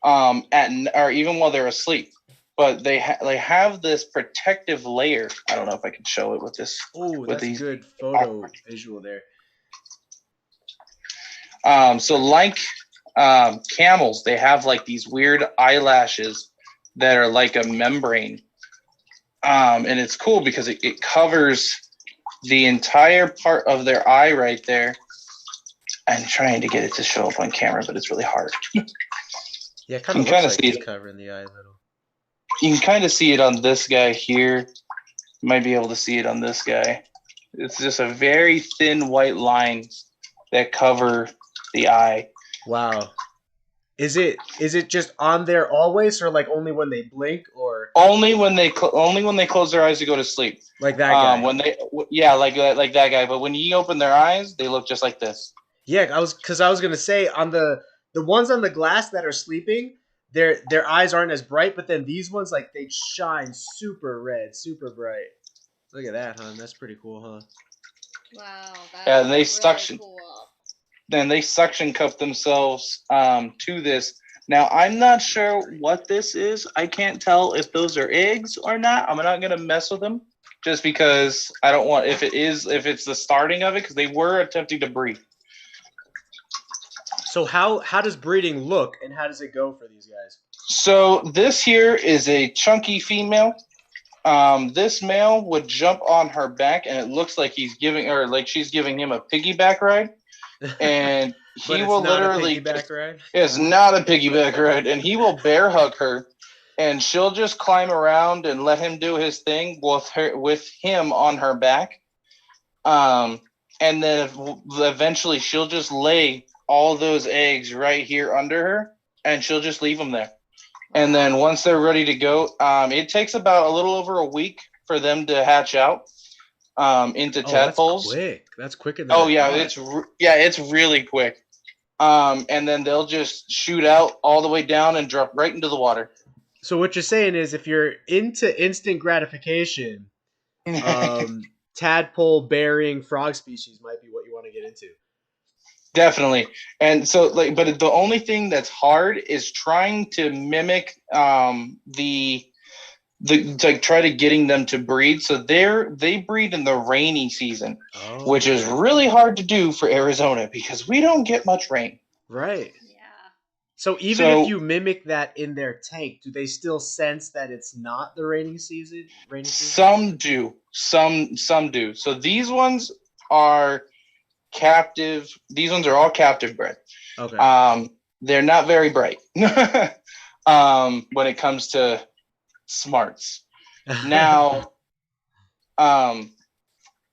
or even while they're asleep. But they have this protective layer. I don't know if I can show it with this. Oh, that's a good photo visual there. So like camels, they have like these weird eyelashes that are like a membrane. And it's cool because it covers the entire part of their eye right there. I'm trying to get it to show up on camera, but it's really hard. Yeah, it kind of looks like it's covering the eye a little. You can kind of see it on this guy here. You might be able to see it on this guy. It's just a very thin white line that cover the eye. Wow. Is it just on there always, or like only when they blink, or only when they close their eyes to go to sleep? Like that guy. Like that guy. But when you open their eyes, they look just like this. Yeah, I was gonna say on the ones on the glass that are sleeping, their eyes aren't as bright, but then these ones, like, they shine super red, super bright. Look at that, huh? That's pretty cool, huh? Wow. Yeah, and they suction. Cool. Then they suction cup themselves to this. Now, I'm not sure what this is. I can't tell if those are eggs or not. I'm not going to mess with them just because I don't want, if it's the starting of it, because they were attempting to breed. So how does breeding look, and how does it go for these guys? So this here is a chunky female. This male would jump on her back, and it looks like she's giving him a piggyback ride. And he will literally it's not a piggyback ride, and he will bear hug her, and she'll just climb around and let him do his thing with him on her back. And then eventually she'll just lay all those eggs right here under her, and she'll just leave them there. And then once they're ready to go, it takes about a little over a week for them to hatch out into tadpoles. That's quick. That's quicker than Oh I yeah, thought. it's really quick. And then they'll just shoot out all the way down and drop right into the water. So what you're saying is, if you're into instant gratification, tadpole bearing frog species might be what you want to get into. Definitely. And so but the only thing that's hard is trying to mimic the try to getting them to breed. So they breed in the rainy season, which is really hard to do for Arizona because we don't get much rain. Right. Yeah. So if you mimic that in their tank, do they still sense that it's not the rainy season? Some do. Some do. So these ones are captive. These ones are all captive bred. Okay. They're not very bright when it comes to smarts. Now,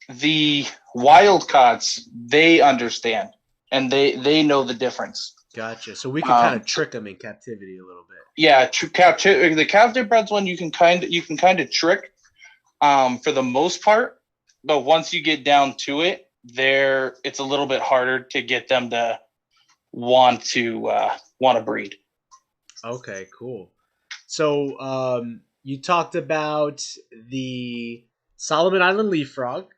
the wild caughts, they understand and they know the difference. Gotcha. So we can kind of trick them in captivity a little bit. Yeah, the captive breds one you can kind of trick for the most part, but once you get down to it, it's a little bit harder to get them to want to breed. Okay, cool. So you talked about the Solomon Island leaf frog,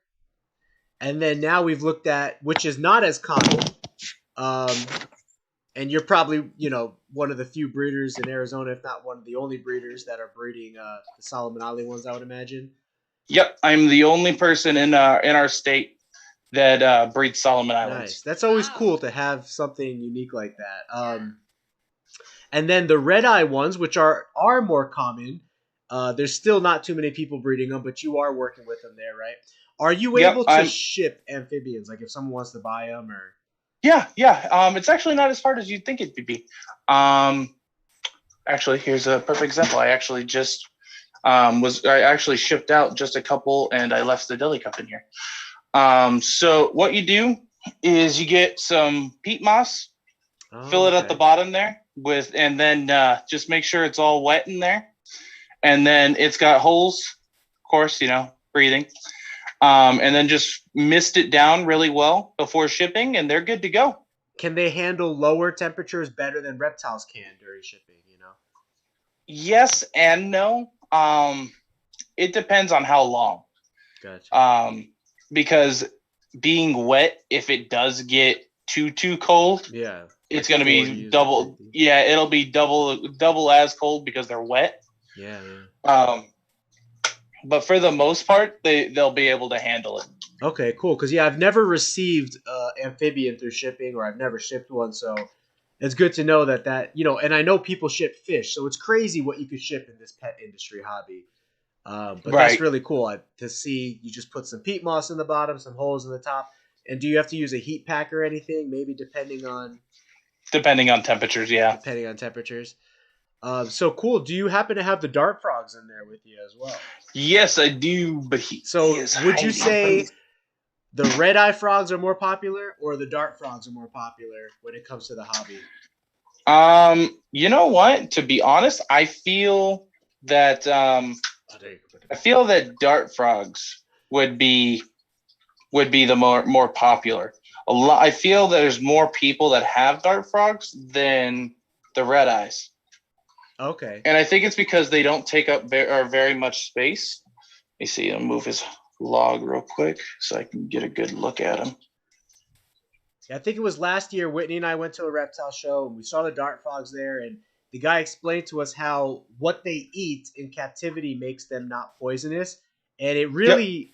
and then now we've looked at, which is not as common, and you're probably one of the few breeders in Arizona, if not one of the only breeders that are breeding the Solomon Island ones, I would imagine. Yep, I'm the only person in our state that breeds Solomon Islands. Nice. That's always cool to have something unique like that. And then the red eye ones, which are more common, there's still not too many people breeding them, but you are working with them there, right? Are you able to ship amphibians? Like if someone wants to buy them, or? Yeah. It's actually not as hard as you'd think it would be. Actually, here's a perfect example. I actually just shipped out just a couple, and I left the deli cup in here. So what you do is you get some peat moss, fill it at the bottom there and then just make sure it's all wet in there. And then it's got holes, of course, breathing. And then just mist it down really well before shipping, and they're good to go. Can they handle lower temperatures better than reptiles can during shipping, Yes and no. It depends on how long. Gotcha. Because being wet, if it does get too cold, it's going to be double. Yeah, it'll be double as cold because they're wet. Yeah. But for the most part, they'll be able to handle it. Okay, cool. Because I've never received amphibian through shipping, or I've never shipped one, so it's good to know that and I know people ship fish, so it's crazy what you could ship in this pet industry hobby. But that's really cool to see. You just put some peat moss in the bottom, some holes in the top. And do you have to use a heat pack or anything? Maybe depending on temperatures, yeah. Depending on temperatures. So cool. Do you happen to have the dart frogs in there with you as well? Yes, I do. But would you say the red eye frogs are more popular, or the dart frogs are more popular when it comes to the hobby? You know what? To be honest, I feel that dart frogs would be the more popular. I feel there's more people that have dart frogs than the red eyes. Okay. And I think it's because they don't take up very much space. Let me see. I'll move his log real quick so I can get a good look at him. Yeah, I think it was last year, Whitney and I went to a reptile show, and we saw the dart frogs there, and the guy explained to us how what they eat in captivity makes them not poisonous. And it really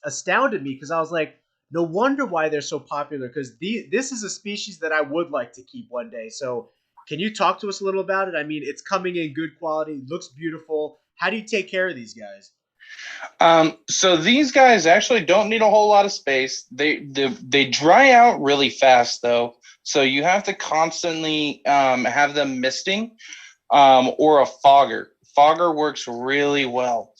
astounded me, because I was like, no wonder why they're so popular, because this is a species that I would like to keep one day. So can you talk to us a little about it? I mean, it's coming in good quality, looks beautiful. How do you take care of these guys? So these guys actually don't need a whole lot of space. They dry out really fast, though. So you have to constantly have them misting or a fogger. Fogger works really well.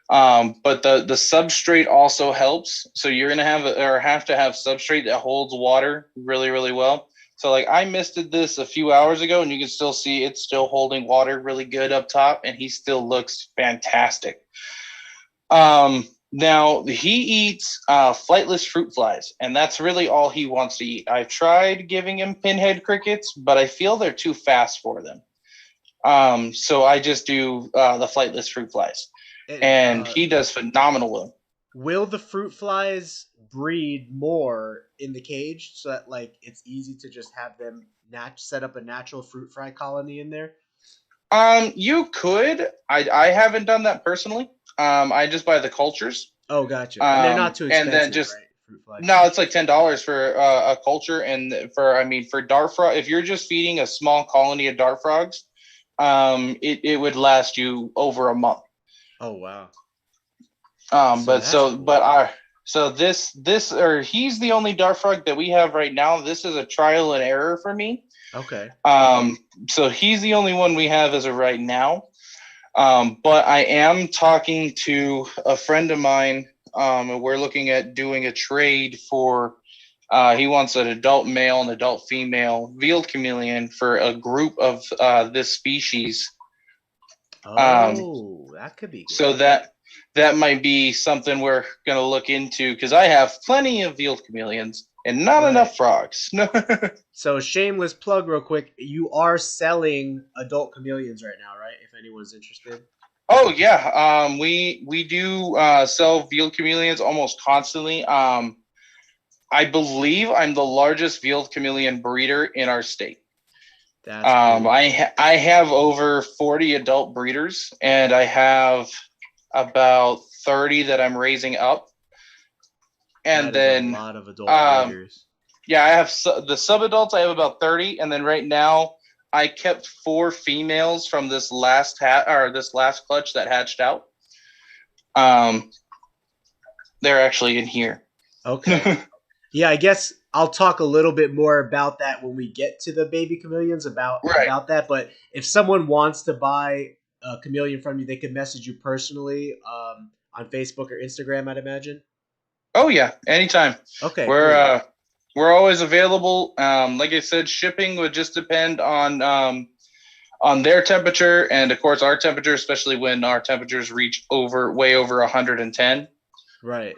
But the substrate also helps. So you're going to have to have substrate that holds water really, really well. So like I misted this a few hours ago, and you can still see it's still holding water really good up top, and he still looks fantastic. Now he eats flightless fruit flies, and that's really all he wants to eat. I've tried giving him pinhead crickets, but I feel they're too fast for them. So I just do the flightless fruit flies, and he does phenomenal with them. Will the fruit flies breed more in the cage so that like it's easy to just have them set up a natural fruit fly colony in there? You could. I haven't done that personally. I just buy the cultures. Oh, gotcha. And they're not too expensive, and then just right? Fruit flies. No, it's like $10 for a culture, and for dart frog, if you're just feeding a small colony of dart frogs, it would last you over a month. Oh wow. He's the only dart frog that we have right now. This is a trial and error for me. Okay. So he's the only one we have as of right now. But I am talking to a friend of mine. And we're looking at doing a trade for. He wants an adult male and adult female veiled chameleon for a group of this species. Oh, that could be good. So that might be something we're going to look into, because I have plenty of veiled chameleons and not enough frogs. So shameless plug real quick. You are selling adult chameleons right now, right? If anyone's interested. Oh, yeah. We do sell veiled chameleons almost constantly. I believe I'm the largest veiled chameleon breeder in our state. That's cool. I have over 40 adult breeders, and I have about 30 that I'm raising up. And then a lot of adult breeders. Yeah, I have the sub-adults. I have about 30, and then right now I kept 4 females from this last clutch that hatched out. They're actually in here. Okay. Yeah, I guess I'll talk a little bit more about that when we get to the baby chameleons about that. But if someone wants to buy a chameleon from you, they can message you personally on Facebook or Instagram, I'd imagine. Oh yeah, anytime. Okay. We're always available. Like I said, shipping would just depend on their temperature, and of course our temperature, especially when our temperatures reach way over 110. Right.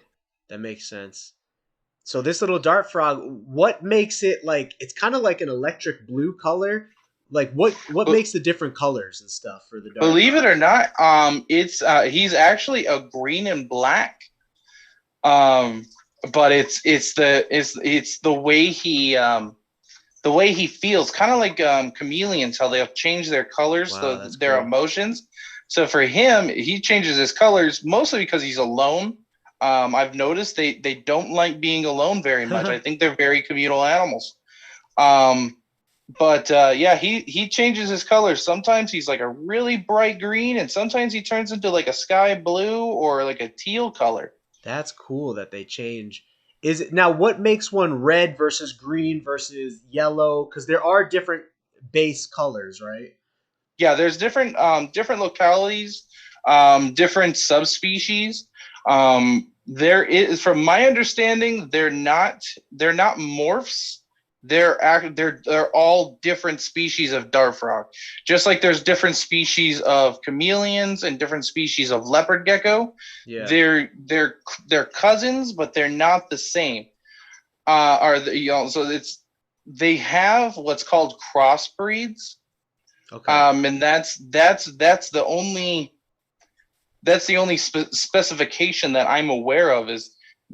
That makes sense. So this little dart frog, what makes it like? It's kind of like an electric blue color. Like what makes the different colors and stuff for the dart Believe frog? it or not, he's actually a green and black. But it's the way he feels, kind of like chameleons, how they have changed their colors, their emotions. So for him, he changes his colors mostly because he's alone. I've noticed they don't like being alone very much. I think they're very communal animals. Yeah, he changes his colors. Sometimes he's like a really bright green, and sometimes he turns into like a sky blue or like a teal color. That's cool that they change. Is it now? What makes one red versus green versus yellow? Because there are different base colors, right? Yeah, there's different localities, different subspecies. There is, from my understanding, they're not morphs. They're all different species of dart frog. Just like there's different species of chameleons and different species of leopard gecko. Yeah. They're cousins, but they're not the same. They have what's called crossbreeds. Okay. And that's the only specification that I'm aware of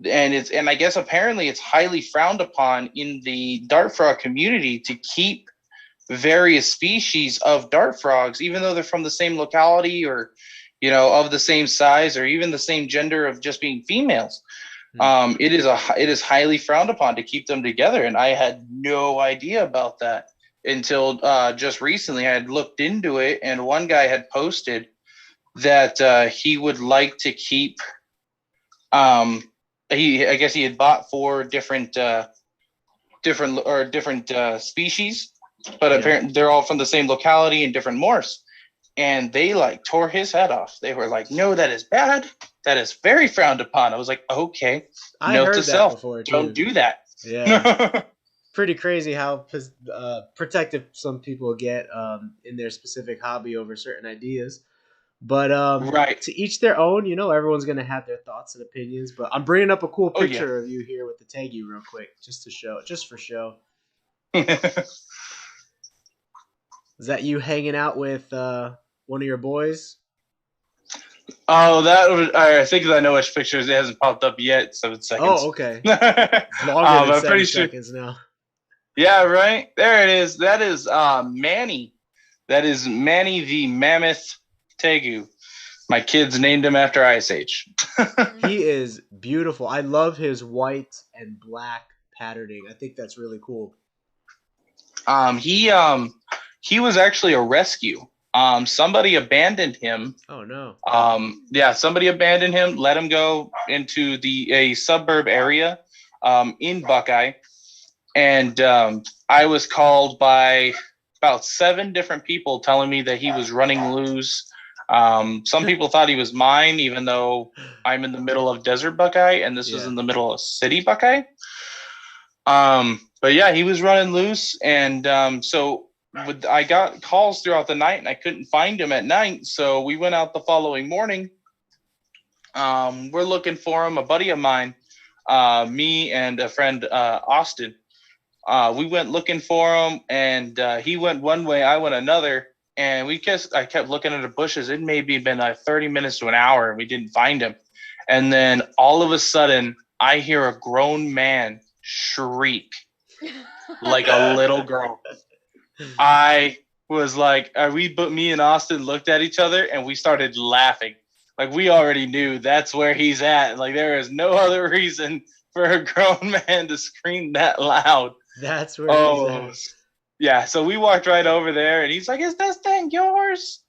and I guess apparently it's highly frowned upon in the dart frog community to keep various species of dart frogs, even though they're from the same locality or, of the same size or even the same gender of just being females. It is highly frowned upon to keep them together. And I had no idea about that until just recently. I had looked into it, and one guy had posted that he would like to keep I guess he had bought 4 different species, but apparently they're all from the same locality and different morphs, and they like tore his head off. They were like, "No, that is bad. That is very frowned upon." I was like, "Okay, note to self, don't do that." Yeah. pretty crazy how protective some people get in their specific hobby over certain ideas. But Right. to each their own, everyone's gonna have their thoughts and opinions. But I'm bringing up a cool Oh yeah. picture of you here with the Taggy real quick, just for show. Is that you hanging out with one of your boys? Oh, I think I know which pictures. It hasn't popped up yet. 7 seconds. Oh, okay. It's longer than I'm 7 seconds now. Yeah, right. There it is. That is Manny. That is Manny the Mammoth Tegu. My kids named him after Ice Age. He is beautiful. I love his white and black patterning. I think that's really cool. He was actually a rescue. Somebody abandoned him. Oh no. Yeah, somebody abandoned him, let him go into a suburb area in Buckeye. And I was called by about 7 different people telling me that he was running loose. Some people thought he was mine, even though I'm in the middle of desert Buckeye and this was in the middle of city Buckeye. But yeah, he was running loose. And I got calls throughout the night and I couldn't find him at night. So we went out the following morning. We're looking for him. A buddy of mine, me and a friend, Austin, we went looking for him, and he went one way, I went another, and I kept looking at the bushes. It maybe been 30 minutes to an hour, and we didn't find him. And then all of a sudden, I hear a grown man shriek like a little girl. I was like, me and Austin looked at each other, and we started laughing. Like, we already knew that's where he's at. Like, there is no other reason for a grown man to scream that loud. That's where he's at. Yeah, so we walked right over there, and he's like, "Is this thing yours?"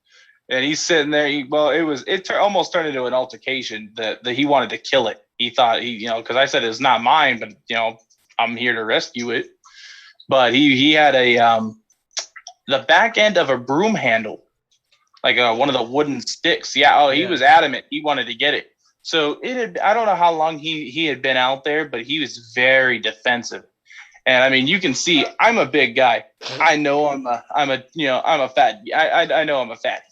And he's sitting there. It almost turned into an altercation that he wanted to kill it. He thought because I said it's not mine, but I'm here to rescue it. But he had the back end of a broom handle, like one of the wooden sticks. Yeah. He was adamant. He wanted to get it. So I don't know how long he had been out there, but he was very defensive. And I mean, you can see I'm a big guy. I know I'm a fat. I know I'm a fatty.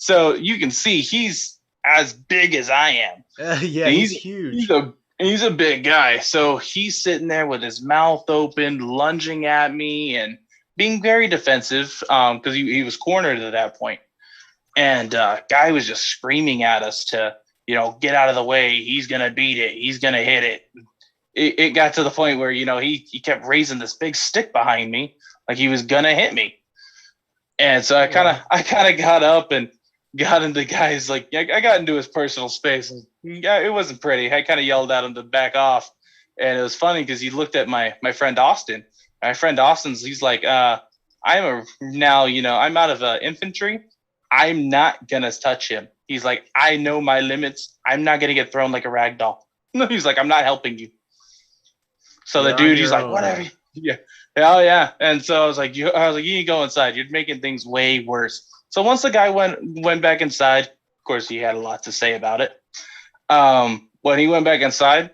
So you can see he's as big as I am. Yeah, he's huge. He's a big guy. So he's sitting there with his mouth open, lunging at me and being very defensive because he was cornered at that point. And guy was just screaming at us to, get out of the way. He's going to beat it. He's going to hit it. It got to the point where, he kept raising this big stick behind me like he was going to hit me. And so I kind of got up and got into guys I got into his personal space. And it wasn't pretty. I kind of yelled at him to back off. And it was funny because he looked at my friend Austin. My friend Austin's, he's like, I'm out of infantry. I'm not going to touch him. He's like, I know my limits. I'm not going to get thrown like a rag doll. He's like, I'm not helping you. So the dude, he's like, whatever. Yeah. Oh, yeah. And so I was like, you need to go inside. You're making things way worse. So once the guy went back inside, of course, he had a lot to say about it. When he went back inside,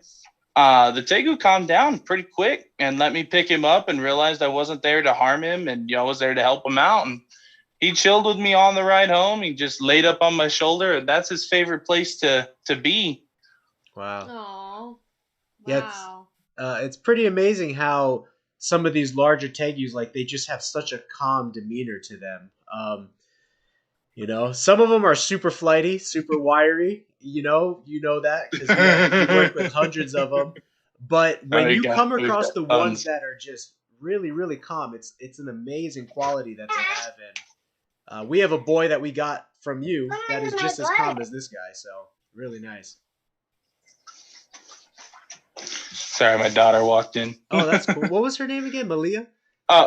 the Tegu calmed down pretty quick and let me pick him up and realized I wasn't there to harm him and I was there to help him out. And he chilled with me on the ride home. He just laid up on my shoulder. And that's his favorite place to be. Wow. Aww. Wow. Yeah, it's pretty amazing how some of these larger Tegus, they just have such a calm demeanor to them. Some of them are super flighty, super wiry. You know that because we work with hundreds of them. But when you come across the ones that are just really, really calm, it's an amazing quality that they have. And we have a boy that we got from you that is just as calm as this guy. So really nice. Sorry, my daughter walked in. Oh, that's cool. What was her name again? Malia?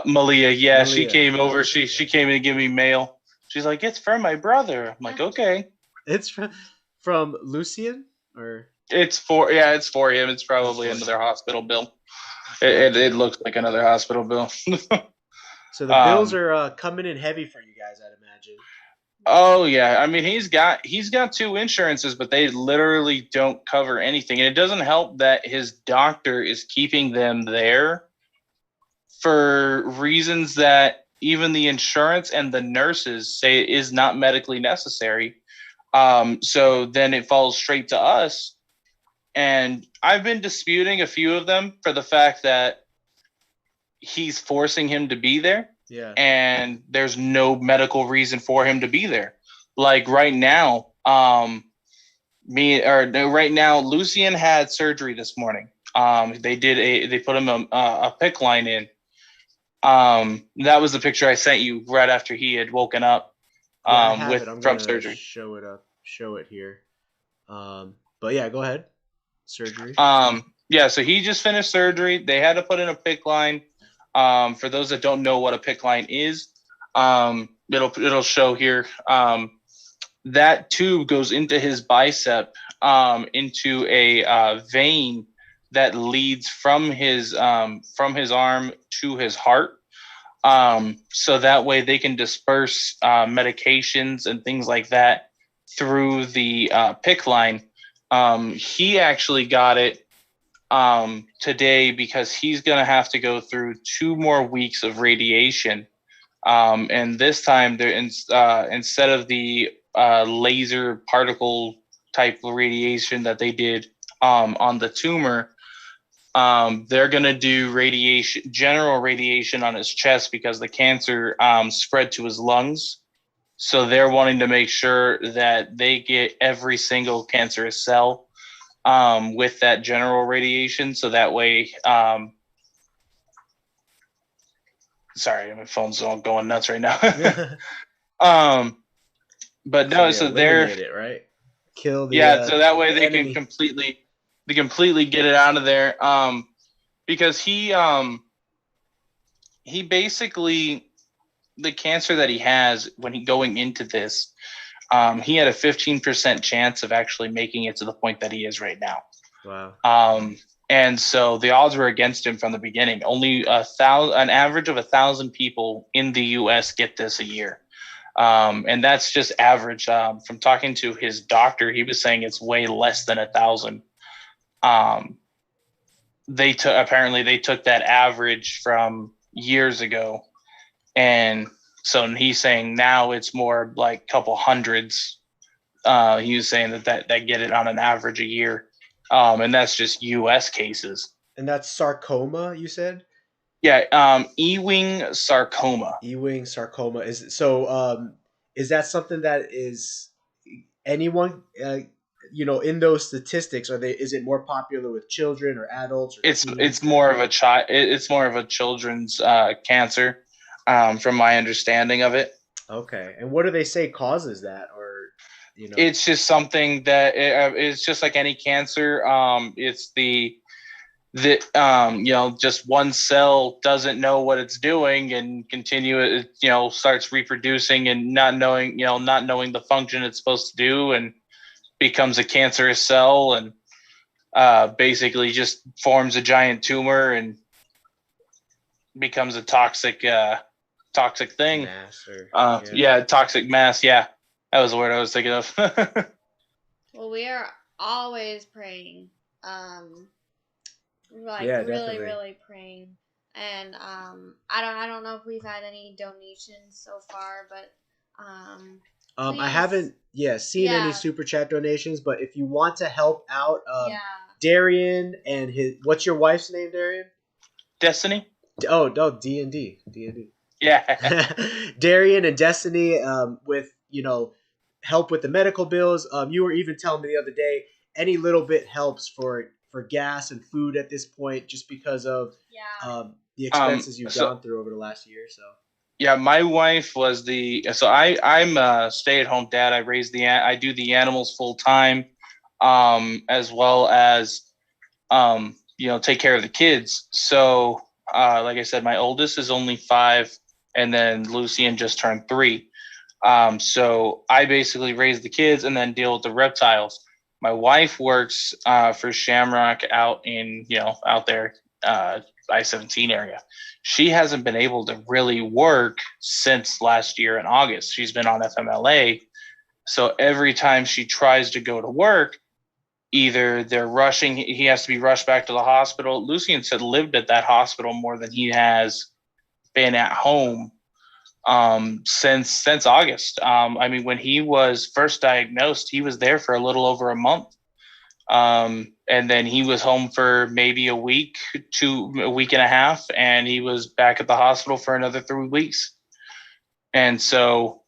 Malia. Yeah, Malia. She came over. She came in to give me mail. She's like, it's for my brother. I'm like, okay. It's from Lucian, or it's for him. It's probably another hospital bill. It looks like another hospital bill. So the bills are coming in heavy for you guys, I'd imagine. Oh yeah, I mean he's got 2 insurances, but they literally don't cover anything, and it doesn't help that his doctor is keeping them there for reasons that even the insurance and the nurses say is not medically necessary. So then it falls straight to us. And I've been disputing a few of them for the fact that he's forcing him to be there. Yeah. And there's no medical reason for him to be there. Like right now, Lucian had surgery this morning. They put him a PICC line in. That was the picture I sent you right after he had woken up. I have it. I'm from gonna surgery. Show it here. But yeah, go ahead. Surgery. Yeah, so he just finished surgery. They had to put in a PICC line. For those that don't know what a PICC line is, it'll show here. That tube goes into his bicep, into a vein that leads from his arm to his heart. So that way they can disperse medications and things like that through the PICC line. He actually got it today because he's going to have to go through 2 more weeks of radiation. And this time, instead of the laser particle type of radiation that they did on the tumor, they're going to do general radiation on his chest because the cancer spread to his lungs. So they're wanting to make sure that they get every single cancerous cell with that general radiation. So that way, sorry, my phone's all going nuts right now. But no, so they're it, right? Kill the so that way they enemy. can completely get it out of there. Because he basically, the cancer that he has when he going into this, he had a 15% chance of actually making it to the point that he is right now. Wow. And so the odds were against him from the beginning. Only an average of 1,000 people in the U.S. get this a year. And that's just average. From talking to his doctor, he was saying it's way less than 1,000. They took that average from years ago. And so he's saying now it's more like a couple hundreds. He was saying that get it on an average a year. And that's just U.S. cases. And that's sarcoma, you said? Yeah, Ewing sarcoma. Ewing sarcoma. Is that something that is anyone in those statistics? Is it more popular with children or adults? Or it's more of a it's more of a children's cancer, from my understanding of it. Okay, and what do they say causes that, or It's just something that it's just like any cancer. It's just one cell doesn't know what it's doing and starts reproducing and not knowing the function it's supposed to do, and becomes a cancerous cell and basically just forms a giant tumor and becomes a toxic thing. Mass Toxic mass. Yeah, that was the word I was thinking of. Well, we are always praying. Really, definitely. really praying. And I don't know if we've had any donations so far, but I haven't seen any super chat donations, but if you want to help out Darian and what's your wife's name, Darian? Destiny. Oh no, D&D. Yeah. Darian and Destiny with help with the medical bills. You were even telling me the other day any little bit helps for gas and food at this point, just because of the expenses you've gone through over the last year. So yeah, my wife was I'm a stay-at-home dad. I do the animals full time, as well as take care of the kids. So like I said, my oldest is only 5, and then Lucian just turned 3. So I basically raise the kids and then deal with the reptiles. My wife works for Shamrock out there, I-17 area. She hasn't been able to really work since last year in August. She's been on FMLA. So every time she tries to go to work, either they're rushing, he has to be rushed back to the hospital. Lucian had lived at that hospital more than he has been at home since August. I mean, when he was first diagnosed, he was there for a little over a month. And then he was home for maybe a week and a half, and he was back at the hospital for another 3 weeks. And so,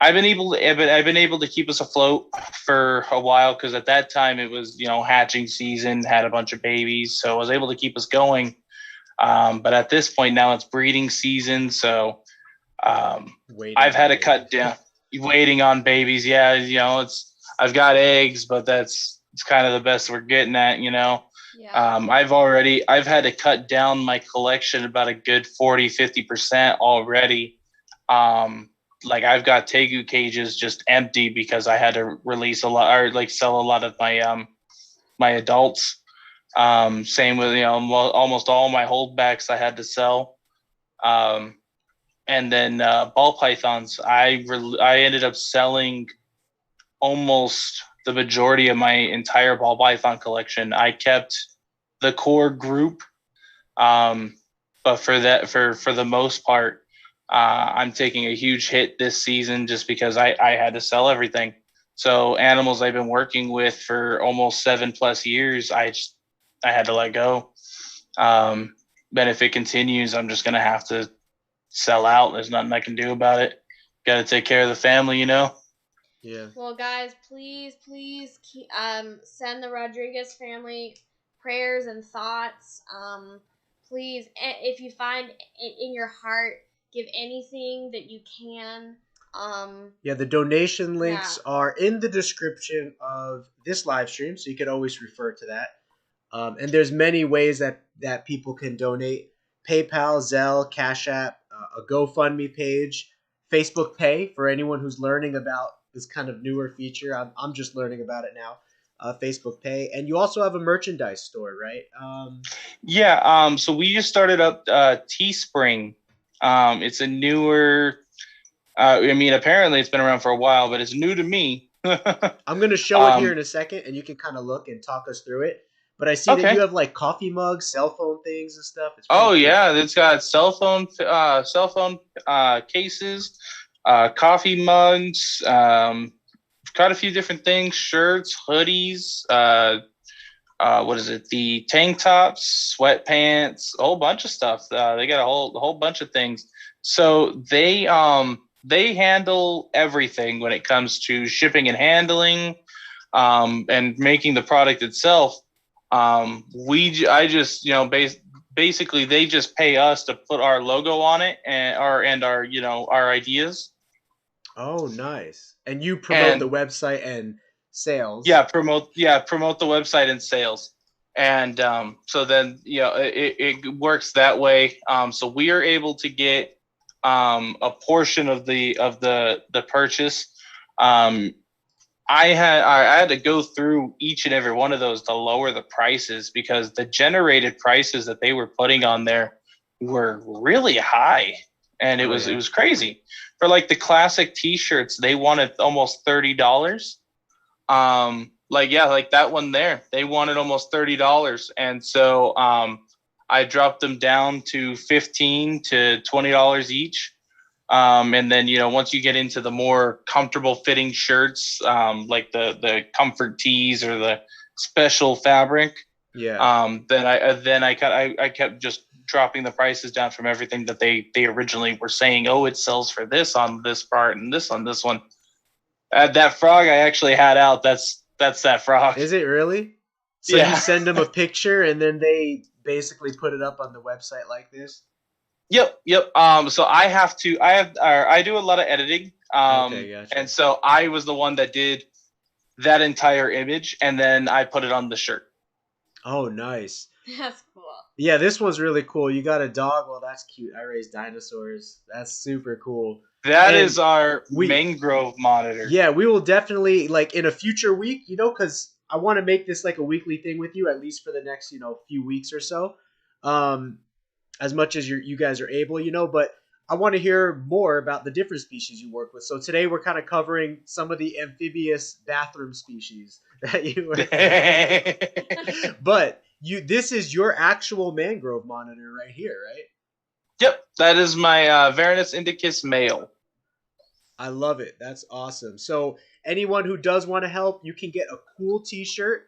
I've been able to keep us afloat for a while, because at that time it was, hatching season, had a bunch of babies, so I was able to keep us going. But at this point now it's breeding season, so I've had to cut down waiting on babies. Yeah, I've got eggs, but it's kind of the best we're getting at, Yeah. I've had to cut down my collection about a good 40-50% already. Like I've got tegu cages just empty because I had to release a lot, or sell a lot of my my adults. Same with almost all my holdbacks I had to sell. And then ball pythons, I ended up selling almost the majority of my entire ball python collection. I kept the core group, but for the most part, I'm taking a huge hit this season just because I had to sell everything. So animals I've been working with for almost 7+ years, I had to let go. But if it continues, I'm just gonna have to sell out. There's nothing I can do about it. Got to take care of the family, Yeah. Well, guys, please keep, send the Rodriguez family prayers and thoughts. Please, if you find it in your heart, give anything that you can. Yeah, the donation links are in the description of this live stream, so you can always refer to that. And there's many ways that people can donate: PayPal, Zelle, Cashapp, a GoFundMe page, Facebook Pay for anyone who's learning about this kind of newer feature. I'm just learning about it now. Facebook Pay, and you also have a merchandise store, right? Yeah. So we just started up Teespring. It's a newer. I mean, apparently it's been around for a while, but it's new to me. I'm gonna show it here in a second, and you can kind of look and talk us through it. But I see that you have coffee mugs, cell phone things, and stuff. It's cool. Yeah, it's got cell phone cases, coffee mugs, got a few different things: shirts, hoodies. What is it? The tank tops, sweatpants, a whole bunch of stuff. They got a whole bunch of things. So they handle everything when it comes to shipping and handling, and making the product itself. Basically they just pay us to put our logo on it and our ideas. Oh, nice. And you promote the website and sales. Yeah, promote the website and sales. And so then it works that way. So we are able to get a portion of the purchase. I had to go through each and every one of those to lower the prices, because the generated prices that they were putting on there were really high, and it was crazy. For like the classic T-shirts, they wanted almost $30. Like that one there, they wanted almost $30, and so I dropped them down to $15 to $20 each. And then, once you get into the more comfortable fitting shirts, like the comfort tees or the special fabric, then I kept just dropping the prices down from everything that they originally were saying. Oh, it sells for this on this part and this on this one. That frog I actually had out. That's that frog. Is it really? So you send them a picture and then they basically put it up on the website like this? Yep. So I do a lot of editing. Gotcha. And so I was the one that did that entire image, and then I put it on the shirt. Oh, nice. That's cool. Yeah, this one's really cool. You got a dog. Well, that's cute. I raise dinosaurs. That's super cool. That is our mangrove monitor. Yeah, we will definitely, in a future week, because I want to make this like a weekly thing with you, at least for the next, few weeks or so. As much as you guys are able, but I want to hear more about the different species you work with. So today we're kind of covering some of the amphibious bathroom species that you work with. But this is your actual mangrove monitor right here, right? Yep, that is my Varanus indicus male. I love it. That's awesome. So anyone who does want to help, you can get a cool t-shirt.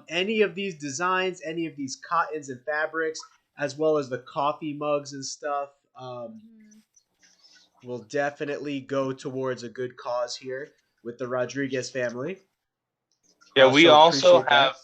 Any of these designs, any of these cottons and fabrics, as well as the coffee mugs and stuff, will definitely go towards a good cause here with the Rodriguez family. Yeah, we also appreciate have that.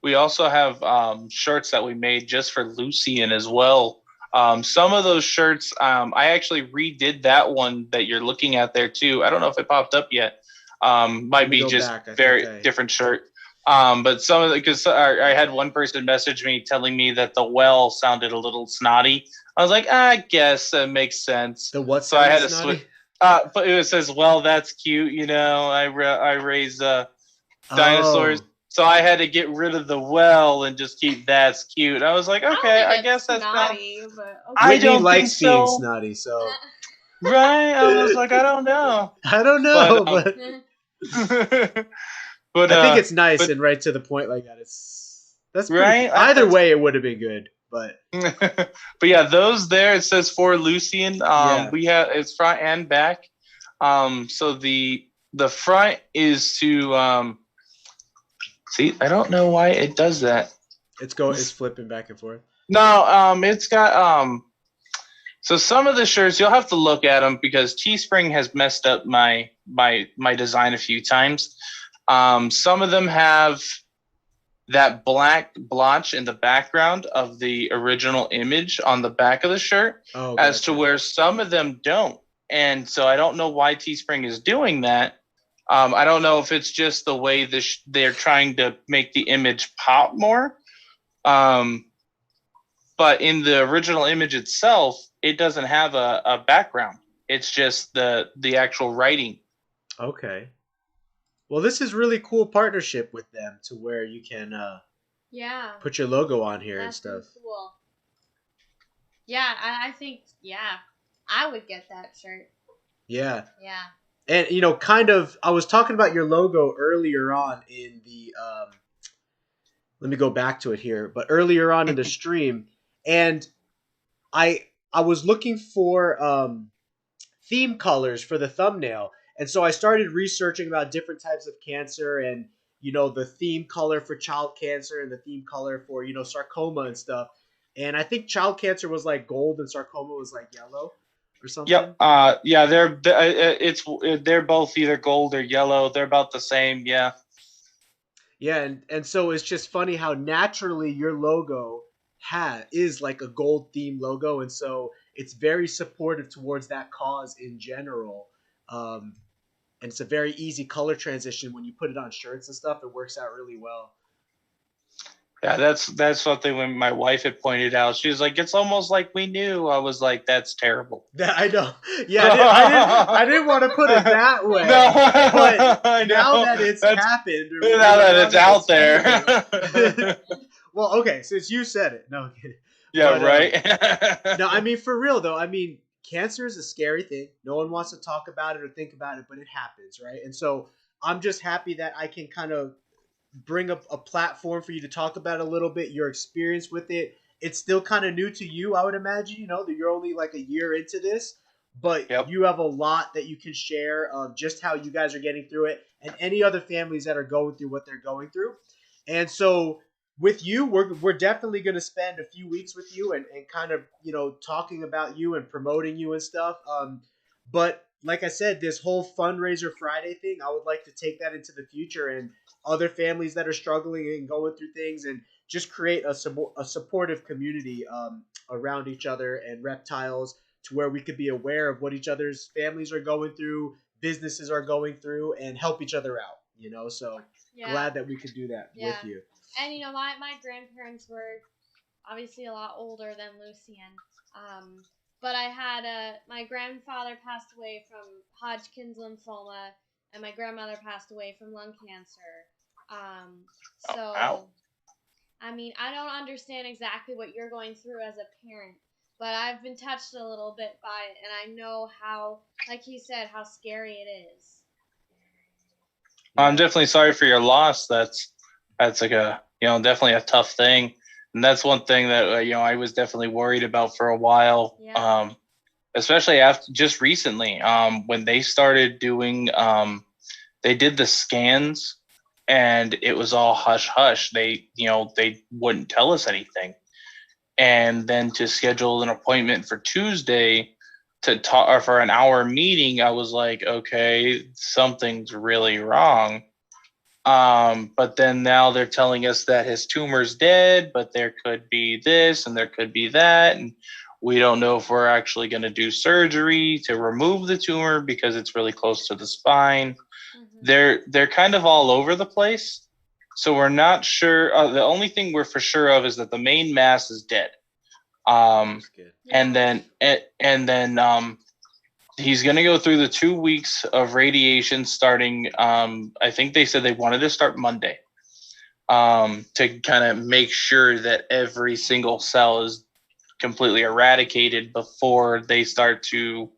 we also have shirts that we made just for Lucian as well. Some of those shirts, I actually redid that one that you're looking at there too. I don't know if it popped up yet. Might be just very different shirt. But some of the, because I had one person message me telling me that the well sounded a little snotty. I was like, I guess that makes sense. The what? So I had to switch. But it says, well, that's cute. You know, I raise dinosaurs. Oh. So I had to get rid of the well and just keep that's cute. I was like, okay, I guess that's snotty, but okay. I don't like think being so. snotty, so right. I was like, I don't know. I don't know, but but I think it's nice and right to the point like that. That's pretty right. Cool. Either way, it would have been good, but but yeah, those there it says for Lucian. We have it's front and back. So the front is to see. I don't know why it does that. It's flipping back and forth. No, it's got So some of the shirts you'll have to look at them because Teespring has messed up my design a few times. Some of them have that black blotch in the background of the original image on the back of the shirt, as to where some of them don't. And so I don't know why Teespring is doing that. I don't know if it's just the way they're trying to make the image pop more. But in the original image itself, it doesn't have a background. It's just the actual writing. Okay. Well, this is really cool partnership with them to where you can put your logo on here and stuff. Cool. Yeah, I think I would get that shirt. Yeah. Yeah. And kind of I was talking about your logo earlier on in the let me go back to it here, but earlier on in the stream, and I was looking for theme colors for the thumbnail. And so I started researching about different types of cancer and, the theme color for child cancer and the theme color for, sarcoma and stuff. And I think child cancer was like gold and sarcoma was like yellow or something. Yep. Yeah, they're both either gold or yellow. They're about the same. Yeah. Yeah. And so it's just funny how naturally your logo is like a gold theme logo. And so it's very supportive towards that cause in general. And it's a very easy color transition when you put it on shirts and stuff. It works out really well. Yeah, that's something when my wife had pointed out. She was like, "It's almost like we knew." I was like, "That's terrible." I know. Yeah, I didn't want to put it that way. No, but now that it's happened, now that it's out there. Well, okay, since you said it, no. Yeah, but, right. No, I mean for real though. I mean, cancer is a scary thing. No one wants to talk about it or think about it, but it happens, right? And so I'm just happy that I can kind of bring up a platform for you to talk about a little bit, your experience with it. It's still kind of new to you, I would imagine, that you're only like a year into this, but you have a lot that you can share of just how you guys are getting through it and any other families that are going through what they're going through. And so with you, we're definitely going to spend a few weeks with you and kind of, talking about you and promoting you and stuff. But like I said, this whole fundraiser Friday thing, I would like to take that into the future and other families that are struggling and going through things and just create a supportive community around each other and reptiles to where we could be aware of what each other's families are going through, businesses are going through, and help each other out, So glad that we could do that with you. And, my grandparents were obviously a lot older than Lucian. But I had my grandfather passed away from Hodgkin's lymphoma, and my grandmother passed away from lung cancer. So, I mean, I don't understand exactly what you're going through as a parent, but I've been touched a little bit by it, and I know how, like he said, how scary it is. I'm definitely sorry for your loss. That's like a, definitely a tough thing. And that's one thing that, I was definitely worried about for a while. Yeah. Especially after just recently, when they started doing, they did the scans and it was all hush hush. They wouldn't tell us anything. And then to schedule an appointment for Tuesday to talk, or for an hour meeting, I was like, okay, something's really wrong. But then now they're telling us that his tumor's dead, but there could be this and there could be that. And we don't know if we're actually going to do surgery to remove the tumor because it's really close to the spine. Mm-hmm. They're kind of all over the place. So we're not sure. The only thing we're for sure of is that the main mass is dead. That's good. And then he's going to go through the 2 weeks of radiation starting. I think they said they wanted to start Monday, to kind of make sure that every single cell is completely eradicated before they start to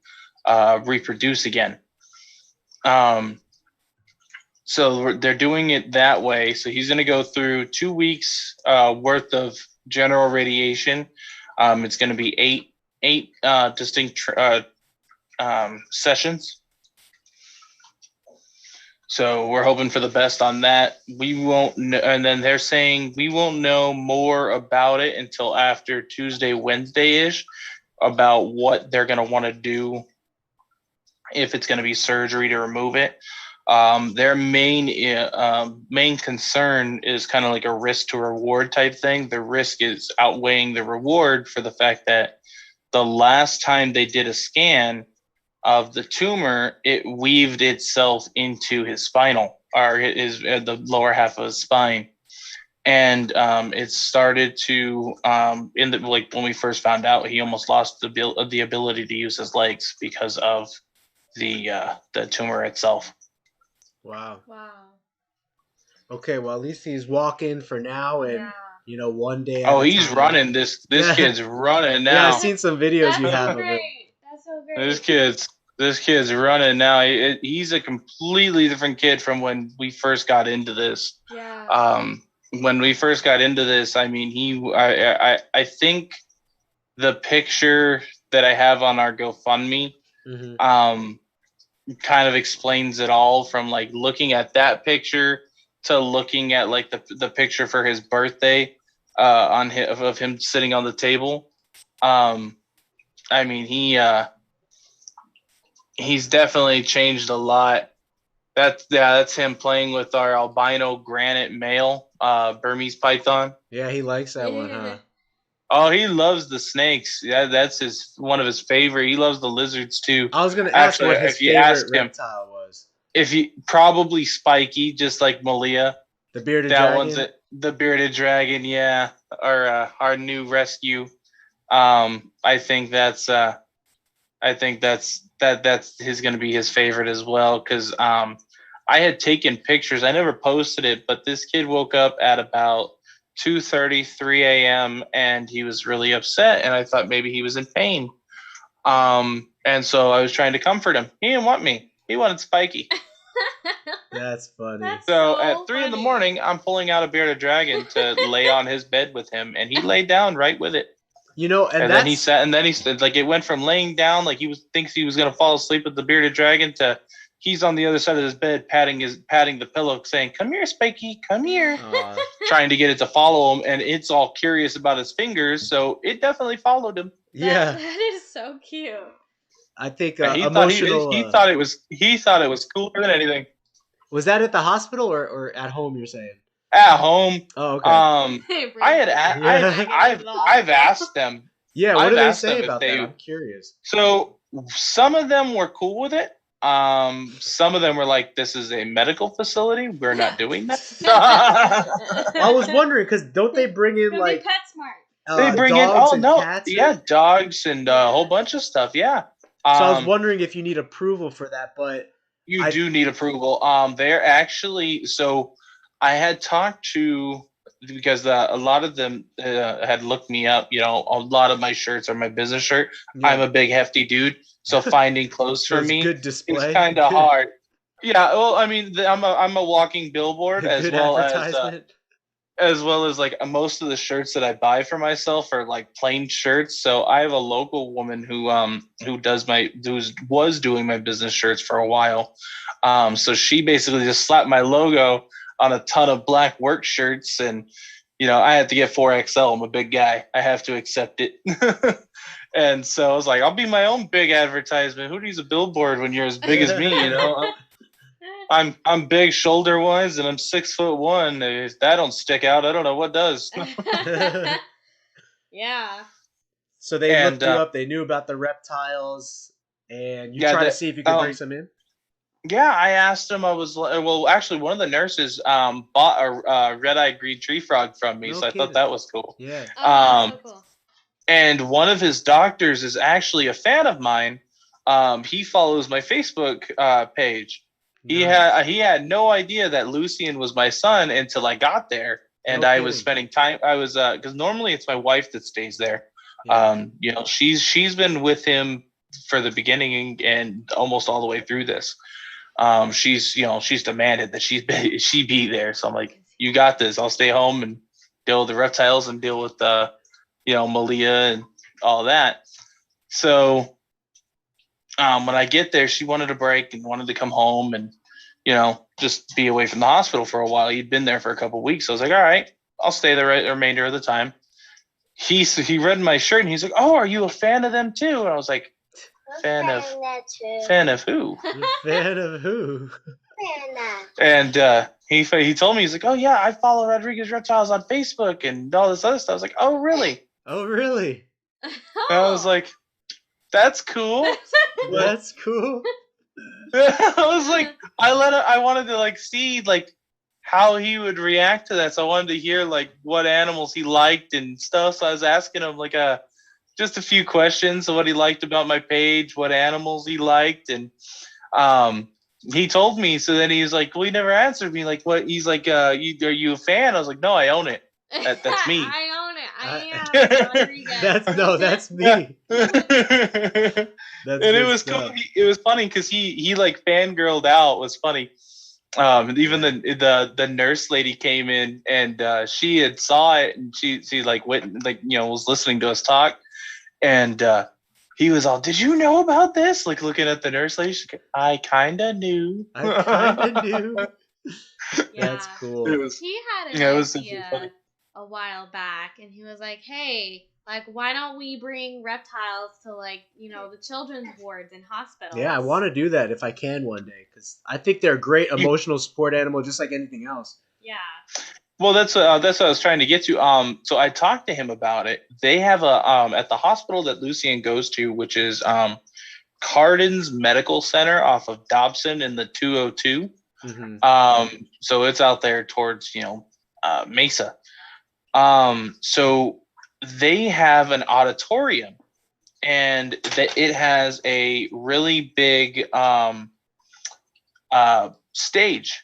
reproduce again. So they're doing it that way. So he's going to go through 2 weeks worth of general radiation. It's going to be eight distinct sessions. So we're hoping for the best on that. We won't know, and then they're saying we won't know more about it until after Tuesday, Wednesday-ish, about what they're going to want to do, if it's going to be surgery to remove it. Their main concern is kind of like a risk to reward type thing. The risk is outweighing the reward for the fact that the last time they did a scan of the tumor, it weaved itself into his spinal, or the lower half of his spine. And it started to, when we first found out, he almost lost the ability to use his legs because of the tumor itself. Wow. Okay, well, at least he's walking for now, and one day. He's running. This kid's running now. Yeah, I've seen some videos you have of it. That's so great. This kid's running now. He's a completely different kid from when we first got into this. Yeah. When we first got into this, I mean, I think the picture that I have on our GoFundMe, kind of explains it all, from like looking at that picture to looking at like the picture for his birthday of him sitting on the table. I mean, he's definitely changed a lot. That's him playing with our albino granite male Burmese python. Yeah, he likes that one, huh? Oh, he loves the snakes. Yeah, that's one of his favorite. He loves the lizards too. I was going to ask what his favorite reptile was. If he probably Spiky, just like Malia. The bearded dragon. One's the bearded dragon, yeah. Our new rescue. I think that's his going to be his favorite as well, because I had taken pictures. I never posted it, but this kid woke up at about 2:30, 3 a.m. and he was really upset, and I thought maybe he was in pain. And so I was trying to comfort him. He didn't want me. He wanted Spiky. That's funny. So at 3 in the morning, I'm pulling out a bearded dragon to lay on his bed with him, and he laid down right with it. And then he sat, and then he said, like, it went from laying down, like thinks he was gonna fall asleep with the bearded dragon, to he's on the other side of his bed, patting the pillow, saying, "Come here, Spiky, come here," trying to get it to follow him, and it's all curious about his fingers, so it definitely followed him. That is so cute. I think he thought it was cooler than anything. Was that at the hospital or at home? You're saying at home. Oh, okay. I've asked them. Yeah, what do they say about that? I'm curious. So some of them were cool with it. Some of them were like, "This is a medical facility. We're not doing that." I was wondering, because don't they bring in like PetSmart? They bring in cats, dogs and a whole bunch of stuff. Yeah. So I was wondering if you need approval for that, but you do need approval. They're actually, so I had talked to because a lot of them had looked me up. You know, a lot of my shirts are my business shirt. Yeah. I'm a big hefty dude, so finding clothes So for it's me good is display. kind of hard. Yeah, well, I mean, I'm a walking billboard as Good well advertisement. as like most of the shirts that I buy for myself are like plain shirts. So I have a local woman who was doing my business shirts for a while. So she basically just slapped my logo on a ton of black work shirts, and you know, I had to get 4XL. I'm a big guy. I have to accept it. And so I was like, I'll be my own big advertisement. Who needs a billboard when you're as big as me, you know? I'm big shoulder wise, and I'm 6'1". If that don't stick out, I don't know what does. Yeah. So they And, looked you up. They knew about the reptiles, and you Yeah, tried to the- see if you could bring some in. Yeah, I asked him. I was well, actually, one of the nurses bought a red-eyed green tree frog from me, No so I kidding. thought that was cool. Yeah. Oh, that's so cool. And one of his doctors is actually a fan of mine. He follows my Facebook page. Nice. He had no idea that Lucian was my son until I got there, and No I was kidding. spending time. I was because normally it's my wife that stays there. Yeah. You know, she's been with him for the beginning and almost all the way through this. She's demanded that she be there. So I'm like, you got this. I'll stay home and deal with the reptiles and deal with Malia and all that. So when I get there, she wanted a break and wanted to come home and just be away from the hospital for a while. He'd been there for a couple of weeks. So I was like, all right, I'll stay the remainder of the time. He read my shirt and he's like, oh, are you a fan of them too? And I was like, fan of who? Fan of who? And he told me, he's like, oh yeah, I follow Rodriguez Reptiles on Facebook and all this other stuff. I was like, oh really? Oh really? And I was like, that's cool. That's cool. I was like, I wanted to like see like how he would react to that. So I wanted to hear like what animals he liked and stuff. So I was asking him like just a few questions of what he liked about my page, what animals he liked, and he told me. So then he was like, well, he never answered me. Like, what? He's like, are you a fan? I was like, no, I own it. That's me. I own it. I am Rodriguez. That's me. And it was cool. It was funny because he like fangirled out. It was funny. Even the nurse lady came in and she had saw it and she like went like was listening to us talk, and he was all, did you know about this? Like looking at the nurse lady, she's like, I kind of knew. Yeah. That's cool. He had an idea a while back, and he was like, hey, like, why don't we bring reptiles to, like, the children's wards and hospitals? Yeah, I want to do that if I can one day, because I think they're a great emotional support animal, just like anything else. Yeah. Well, that's what I was trying to get to. So I talked to him about it. They have at the hospital that Lucian goes to, which is Cardin's Medical Center off of Dobson in the 202. Mm-hmm. So it's out there towards Mesa. So they have an auditorium, and it has a really big stage.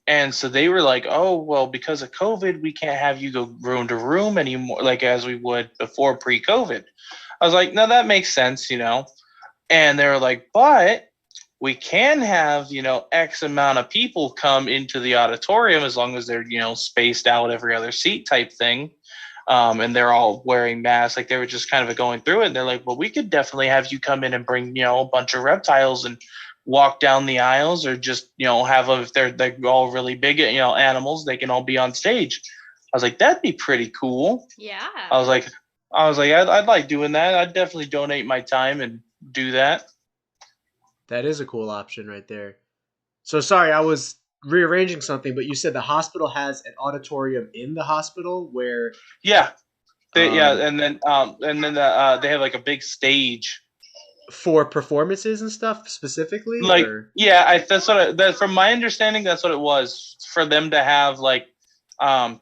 And so they were like, oh, well, because of COVID, we can't have you go room to room anymore, like as we would before pre-COVID. I was like, no, that makes sense, And they were like, but we can have, X amount of people come into the auditorium as long as they're, spaced out every other seat type thing. And they're all wearing masks. Like they were just kind of going through it. And they're like, well, we could definitely have you come in and bring, a bunch of reptiles and walk down the aisles, or just, have them, if they're all really big, animals, they can all be on stage. I was like, that'd be pretty cool. Yeah. I was like, I'd like doing that. I'd definitely donate my time and do that. That is a cool option right there. So sorry, I was rearranging something, but you said the hospital has an auditorium in the hospital where and then they have like a big stage for performances and stuff specifically. Like, or? yeah, from my understanding, that's what it was, for them to have like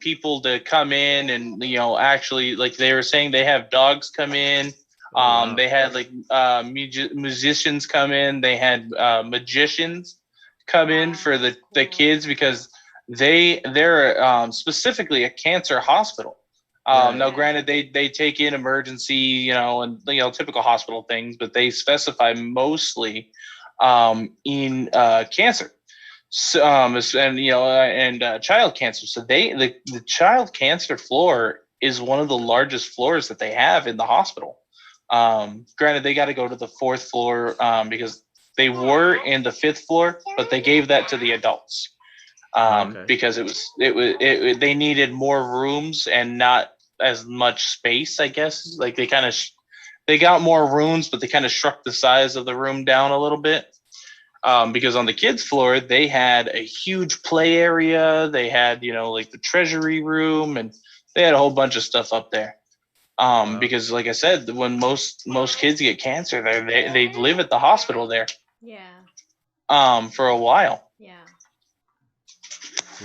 people to come in and actually, like they were saying, they have dogs come in. Wow. They had like musicians come in. They had magicians come in for the kids, because they're specifically a cancer hospital. Right. Now, granted, they take in emergency, and typical hospital things, but they specify mostly in cancer, so, and child cancer. So the child cancer floor is one of the largest floors that they have in the hospital. Granted, they got to go to the 4th floor because they were in the 5th floor, but they gave that to the adults. Because they needed more rooms and not as much space, I guess. Like they got more rooms, but they kind of shrunk the size of the room down a little bit. Because on the kids' floor, they had a huge play area. They had, like the treasury room, and they had a whole bunch of stuff up there. Because, like I said, when most kids get cancer, they live at the hospital there. Yeah. For a while. Yeah.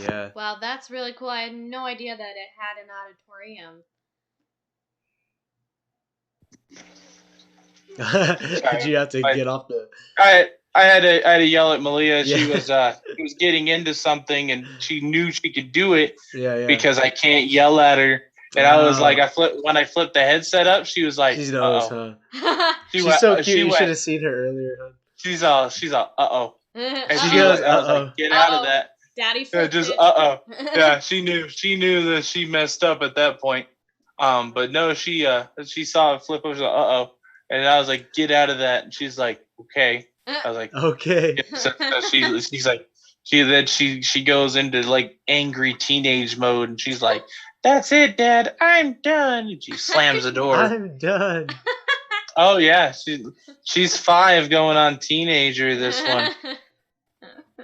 Yeah. Wow, that's really cool. I had no idea that it had an auditorium. Did you have to get off the? I had to yell at Malia. Yeah. She was getting into something, and she knew she could do it. Yeah. Because I can't yell at her. And I was like, when I flipped the headset up, she was like, She knows, uh-oh. huh? She's so cute. You should have seen her earlier, huh? She's all, uh-oh. And She goes, I was like, get out of that. Daddy flipped Just, it. Yeah, she knew that she messed up at that point. But no, she saw it flip over. She was like, uh-oh. And I was like, get out of that. And she's like, okay. I was like, okay. Yeah, so she's like, she goes into like angry teenage mode, and she's like, that's it, Dad, I'm done. And she slams the door. I'm done. Oh yeah, she's 5 going on teenager this one.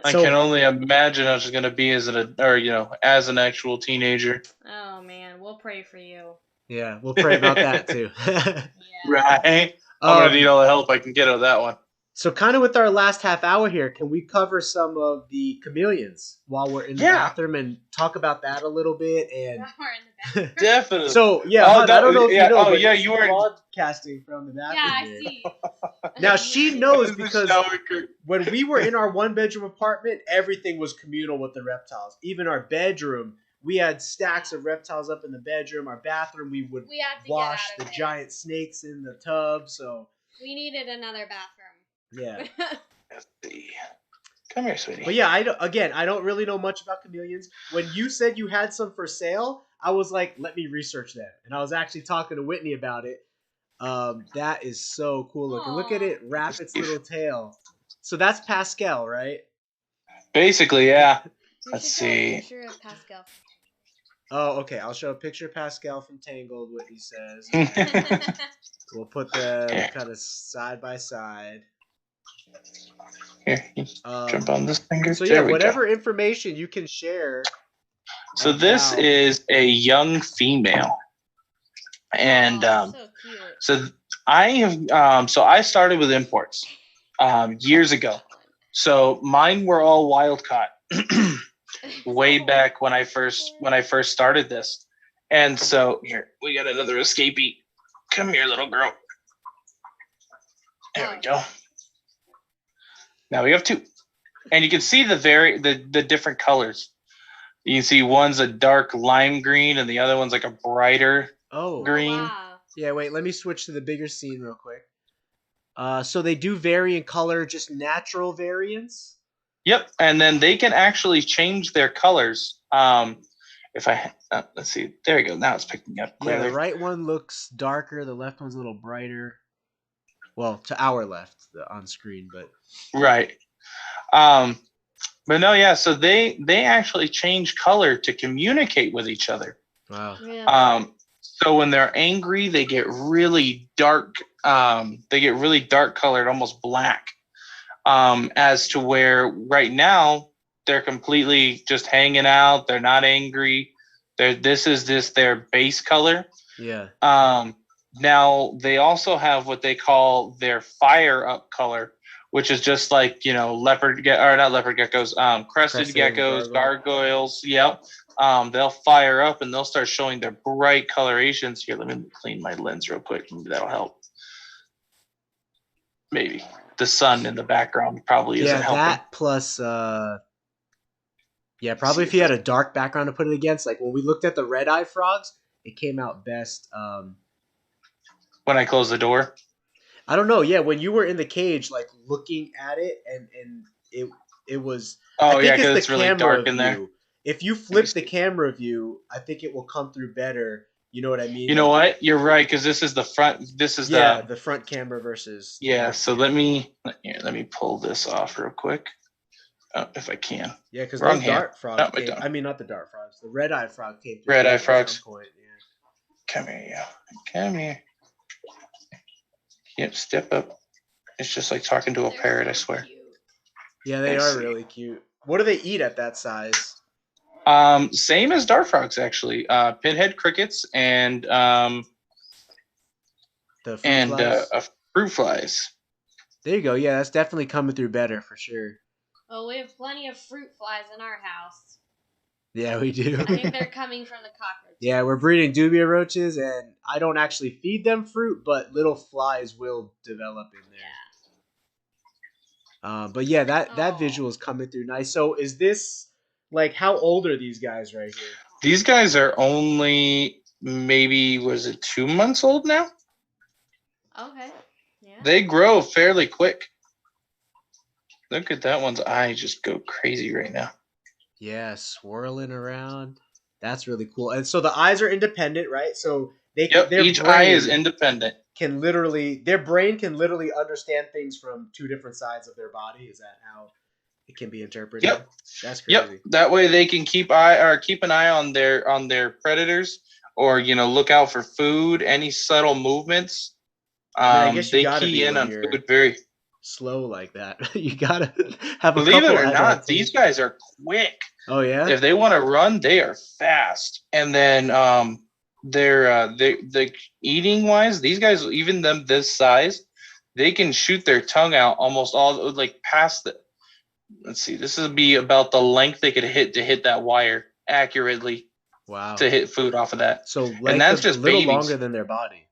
I can only imagine how she's gonna be as an actual teenager. Oh man, we'll pray for you. Yeah, we'll pray about that too. Yeah. Right. I'm gonna need all the help I can get on that one. So kind of with our last half hour here, can we cover some of the chameleons while we're in the bathroom and talk about that a little bit? And definitely. So yeah, I don't know if you know. Oh yeah, you were broadcasting from the bathroom. Yeah, I here. see. Now she knows because when we were in our 1-bedroom apartment, everything was communal with the reptiles. Even our bedroom, we had stacks of reptiles up in the bedroom. Our bathroom, we would wash the giant snakes in the tub. So we needed another bathroom. Yeah. Let's see. Come here, sweetie. But yeah, I don't really know much about chameleons. When you said you had some for sale, I was like, let me research that. And I was actually talking to Whitney about it. That is so cool looking. Look at it wrap its little tail. So that's Pascal, right? Basically, yeah. Let's see. Picture of Pascal. Oh, okay. I'll show a picture of Pascal from Tangled, Whitney says. We'll put them kind of side by side. Here, jump on this finger. So yeah, whatever information you can share. So this is a young female, and so cute. so I have I started with imports years ago. So mine were all wild caught way back when I first started this, and so here we got another escapee. Come here, little girl. There we go. Now we have 2, and you can see the different colors. You can see one's a dark lime green, and the other one's like a brighter green. Wow. Yeah, wait. Let me switch to the bigger scene real quick. So they do vary in color, just natural variants. Yep, and then they can actually change their colors. If I let's see, there we go. Now it's picking up clearly. Yeah, the right one looks darker. The left one's a little brighter. Well, to our left on screen, but right. But no, yeah. So they actually change color to communicate with each other. Wow. Yeah. So when they're angry, they get really dark. They get really dark colored, almost black. As to where right now they're completely just hanging out. They're not angry. This is their base color. Yeah. Now they also have what they call their fire up color, which is just like, not leopard geckos, crested geckos, gargoyles. Yep. They'll fire up and they'll start showing their bright colorations. Here, let me clean my lens real quick. Maybe that'll help. Maybe the sun in the background probably isn't helping. That plus Yeah, probably if you had a dark background to put it against. Like when we looked at the red-eye frogs, it came out best. When I close the door. I don't know. Yeah, when you were in the cage, like looking at it, and it was. I Oh yeah, think it's because the it's really camera dark in there. view. If you Let me flip the see. camera view, I think it will come through better. You know what I mean? You know what? You're right, because this is the front. This is Yeah, the the front camera versus. yeah. So let me pull this off real quick, if I can. Yeah, because Wrong those hand. dart frogs Not my came. tongue. I mean, not the dart frogs. The red-eye frog came through Red-eye better at frogs. some point. Yeah. Come here, yeah. Come here. Yep, step up. It's just like talking to a They're parrot, so I swear. cute. Yeah, they Let's are see. really cute. What do they eat at that size? Same as dart frogs, actually. Pinhead crickets and The fruit flies. fruit flies. There you go. Yeah, that's definitely coming through better for sure. Oh, we have plenty of fruit flies in our house. Yeah, we do. I think they're coming from the cockroach. Yeah, we're breeding dubia roaches, and I don't actually feed them fruit, but little flies will develop in there. But yeah, that visual is coming through nice. So is this like how old are these guys right here? These guys are only maybe, was it 2 months old now? Okay. Yeah. They grow fairly quick. Look at that one's eye just go crazy right now. Yeah, swirling around. That's really cool. And so the eyes are independent, right? So they Yep, their each brain eye is independent. can literally their brain can literally understand things from two different sides of their body. Is that how it can be interpreted? Yep. That's crazy. Yep. That way they can keep an eye on their predators, or look out for food, any subtle movements. I guess you They gotta key be in when on you're food very. slow like that. You gotta have a Believe couple it or not, adaptations. these guys are quick. Oh yeah. If they want to run, they are fast. And then they eating wise, these guys, even them this size, they can shoot their tongue out almost all like past the. Let's see, this would be about the length they could hit to hit that wire accurately. Wow. To hit food off of that. So and that's just just a little babies. longer than their body.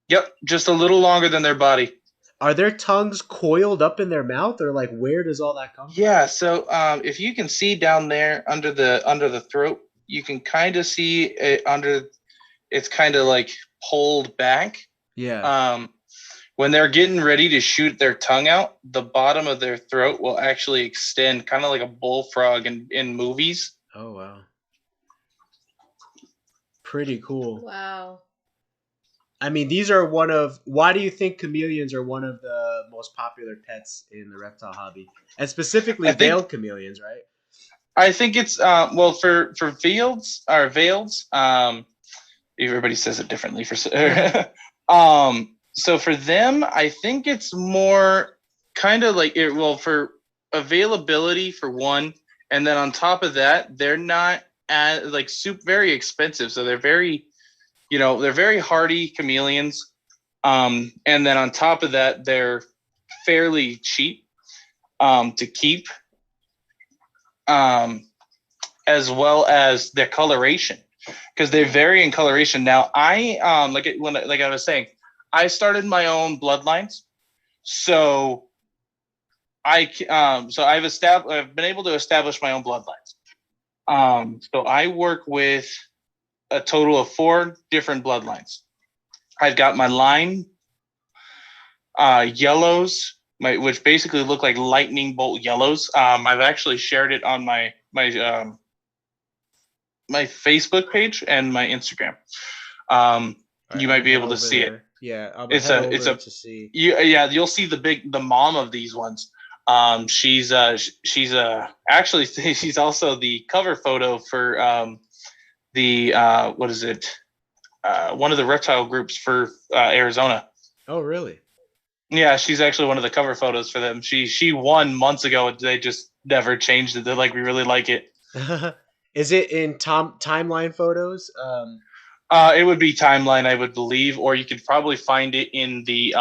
Yep, just a little longer than their body. Are their tongues coiled up in their mouth, or like where does all that come from? Yeah, so if you can see down there under the throat, you can kind of see it under. It's kind of like pulled back. Yeah. When they're getting ready to shoot their tongue out, the bottom of their throat will actually extend, kind of like a bullfrog in movies. Oh wow. Pretty cool. Wow. I mean, these are one of. Why do you think chameleons are one of the most popular pets in the reptile hobby, and specifically veiled chameleons, right? I think it's well for veils or veils. Everybody says it differently for. So for them, I think it's more kind of like it. Well, for availability for one, and then on top of that, they're not as like very expensive, so they're very. They're very hardy chameleons. And then on top of that, they're fairly cheap to keep, as well as their coloration, because they vary in coloration. Now, I like I was saying, I started my own bloodlines, so I've been able to establish my own bloodlines. So I work with a total of 4 different bloodlines. I've got my lime yellows, which basically look like lightning bolt yellows. I've actually shared it on my Facebook page and my Instagram. You might be able to see it. Yeah, it's a to see. You'll see the mom of these ones. She's actually she's also the cover photo for the what is it? One of the reptile groups for Arizona. Oh, really? Yeah, she's actually one of the cover photos for them. She won months ago. They just never changed it. They're like, we really like it. Is it in timeline photos? It would be timeline, I would believe, or you could probably find it in the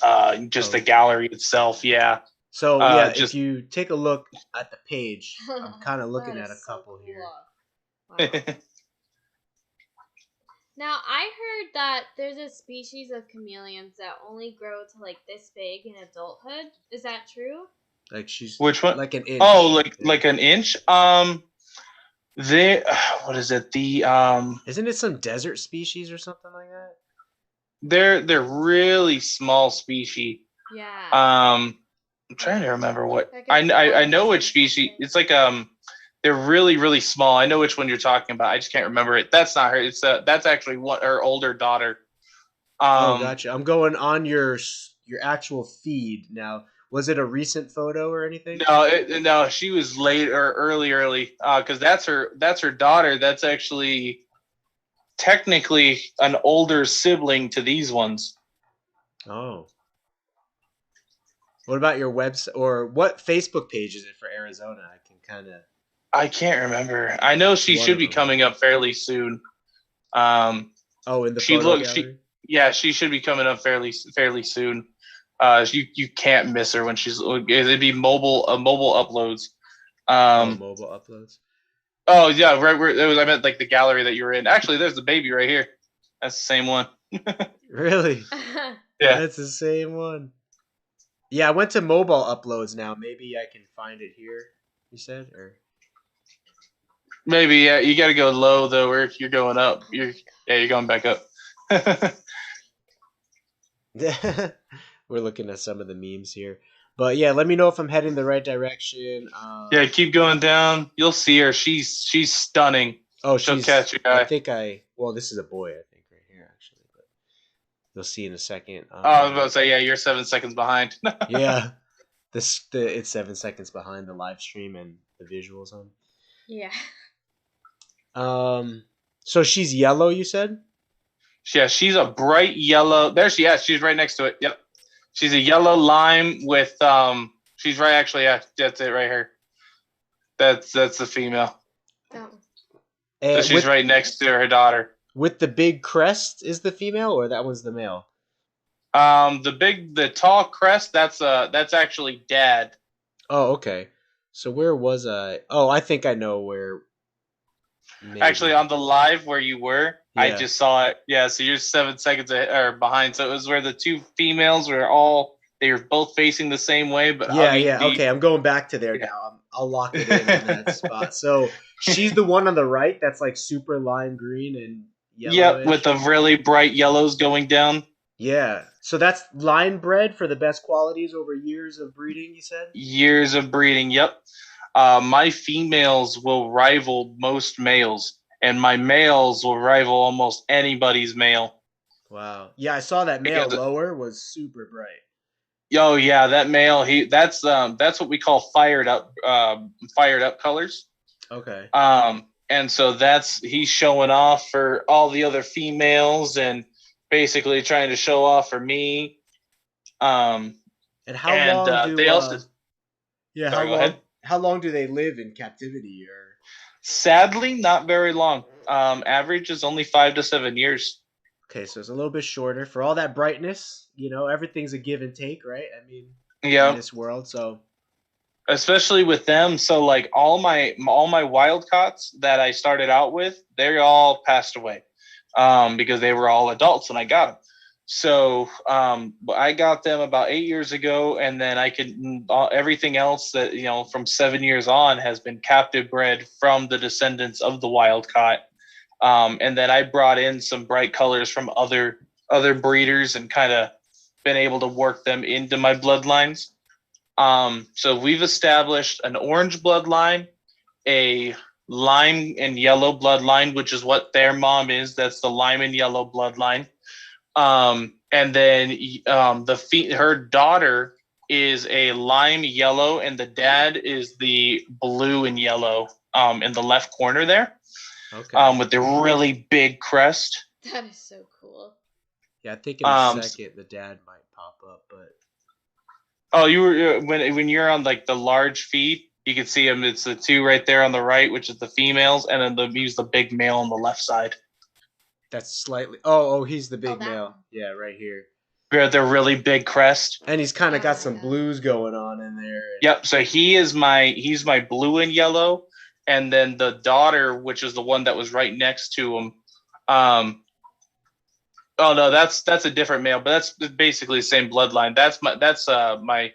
the gallery itself. Yeah. So if you take a look at the page, I'm kind of looking at a couple so cool. here. Wow. Now, I heard that there's a species of chameleons that only grow to like this big in adulthood. Is that true? Like she's Which one? like an inch. Oh, like an inch. They what is it? Isn't it some desert species or something like that? They're really small species. Yeah. I'm trying to remember what Like I know which something. species. It's like they're really small. I know which one you're talking about. I just can't remember it. That's not her. It's that's actually what her older daughter. Oh, gotcha. I'm going on your actual feed now. Was it a recent photo or anything? No, she was late or early, because that's her daughter. That's actually technically an older sibling to these ones. Oh. What about your website or what Facebook page is it for Arizona? I can kind of. I can't remember. I know she One should of be them. coming up fairly soon. Oh, in the she photo looked. gallery? She should be coming up fairly soon. You can't miss her when she's. It'd be mobile uploads. Mobile uploads. Oh yeah, right. Where it was, I meant like the gallery that you were in. Actually, there's the baby right here. That's the same one. Really? Yeah. That's the same one. Yeah, I went to mobile uploads now. Maybe I can find it here. You said, or Maybe you got to go low though, or if you're going up, you're going back up. we're looking at some of the memes here. But yeah, let me know if I'm heading the right direction. Yeah, keep going down. You'll see her. She's stunning. Oh, She'll catch your eye. Well, this is a boy, I think, right here actually. But you'll see in a second. I was about to say, yeah, you're 7 seconds behind. Yeah, it's 7 seconds behind the live stream and the visuals on. Yeah. So she's yellow, you said? Yeah, she's a bright yellow. There she is. She's right next to it. Yep. She's a yellow lime with she's right actually, yeah, that's it right here. That's the female. Oh. So she's right next to her daughter. With the big crest is the female, or that one's the male? The tall crest, that's actually dad. Oh, okay. So where was I? Oh, I think I know where. Maybe. Actually, on the live where you were, Yeah. I just saw it. Yeah, so you're 7 seconds or behind. So it was where the two females they were both facing the same way. But Okay, I'm going back to there now. I'll lock it in that spot. So she's the one on the right that's like super lime green and yellow. Yep, with the really bright yellows going down. Yeah. So that's line bred for the best qualities over years of breeding, you said? Years of breeding, yep. My females will rival most males, and my males will rival almost anybody's male. Wow. Yeah, I saw that male lower was super bright. Oh yeah, that male, that's what we call fired up colors. Okay. And so he's showing off for all the other females and basically trying to show off for me. And how long do they also? Yeah, sorry, go ahead. How long do they live in captivity? Or sadly, not very long. Average is only 5 to 7 years. Okay, so it's a little bit shorter. For all that brightness, everything's a give and take, right? I mean, yeah, in this world, so especially with them. So like all my wild caughts that I started out with, they all passed away because they were all adults when I got them. So I got them about 8 years ago, and then everything else that from 7 years on has been captive bred from the descendants of the wild caught. And then I brought in some bright colors from other breeders and kind of been able to work them into my bloodlines. So we've established an orange bloodline, a lime and yellow bloodline, which is what their mom is. That's the lime and yellow bloodline. And then her daughter is a lime yellow, and the dad is the blue and yellow in the left corner there. Okay. With the really big crest. That is so cool. Yeah, I think in a second the dad might pop up, but. Oh, you were when you're on like the large feed, you can see him. It's the two right there on the right, which is the females, and then use the big male on the left side. That's slightly. Oh, he's the big male. One. Yeah, right here. They're really big crest, and he's kind of got some blues going on in there. Yep. So he's my blue and yellow, and then the daughter, which is the one that was right next to him. Oh no, that's a different male, but that's basically the same bloodline. That's my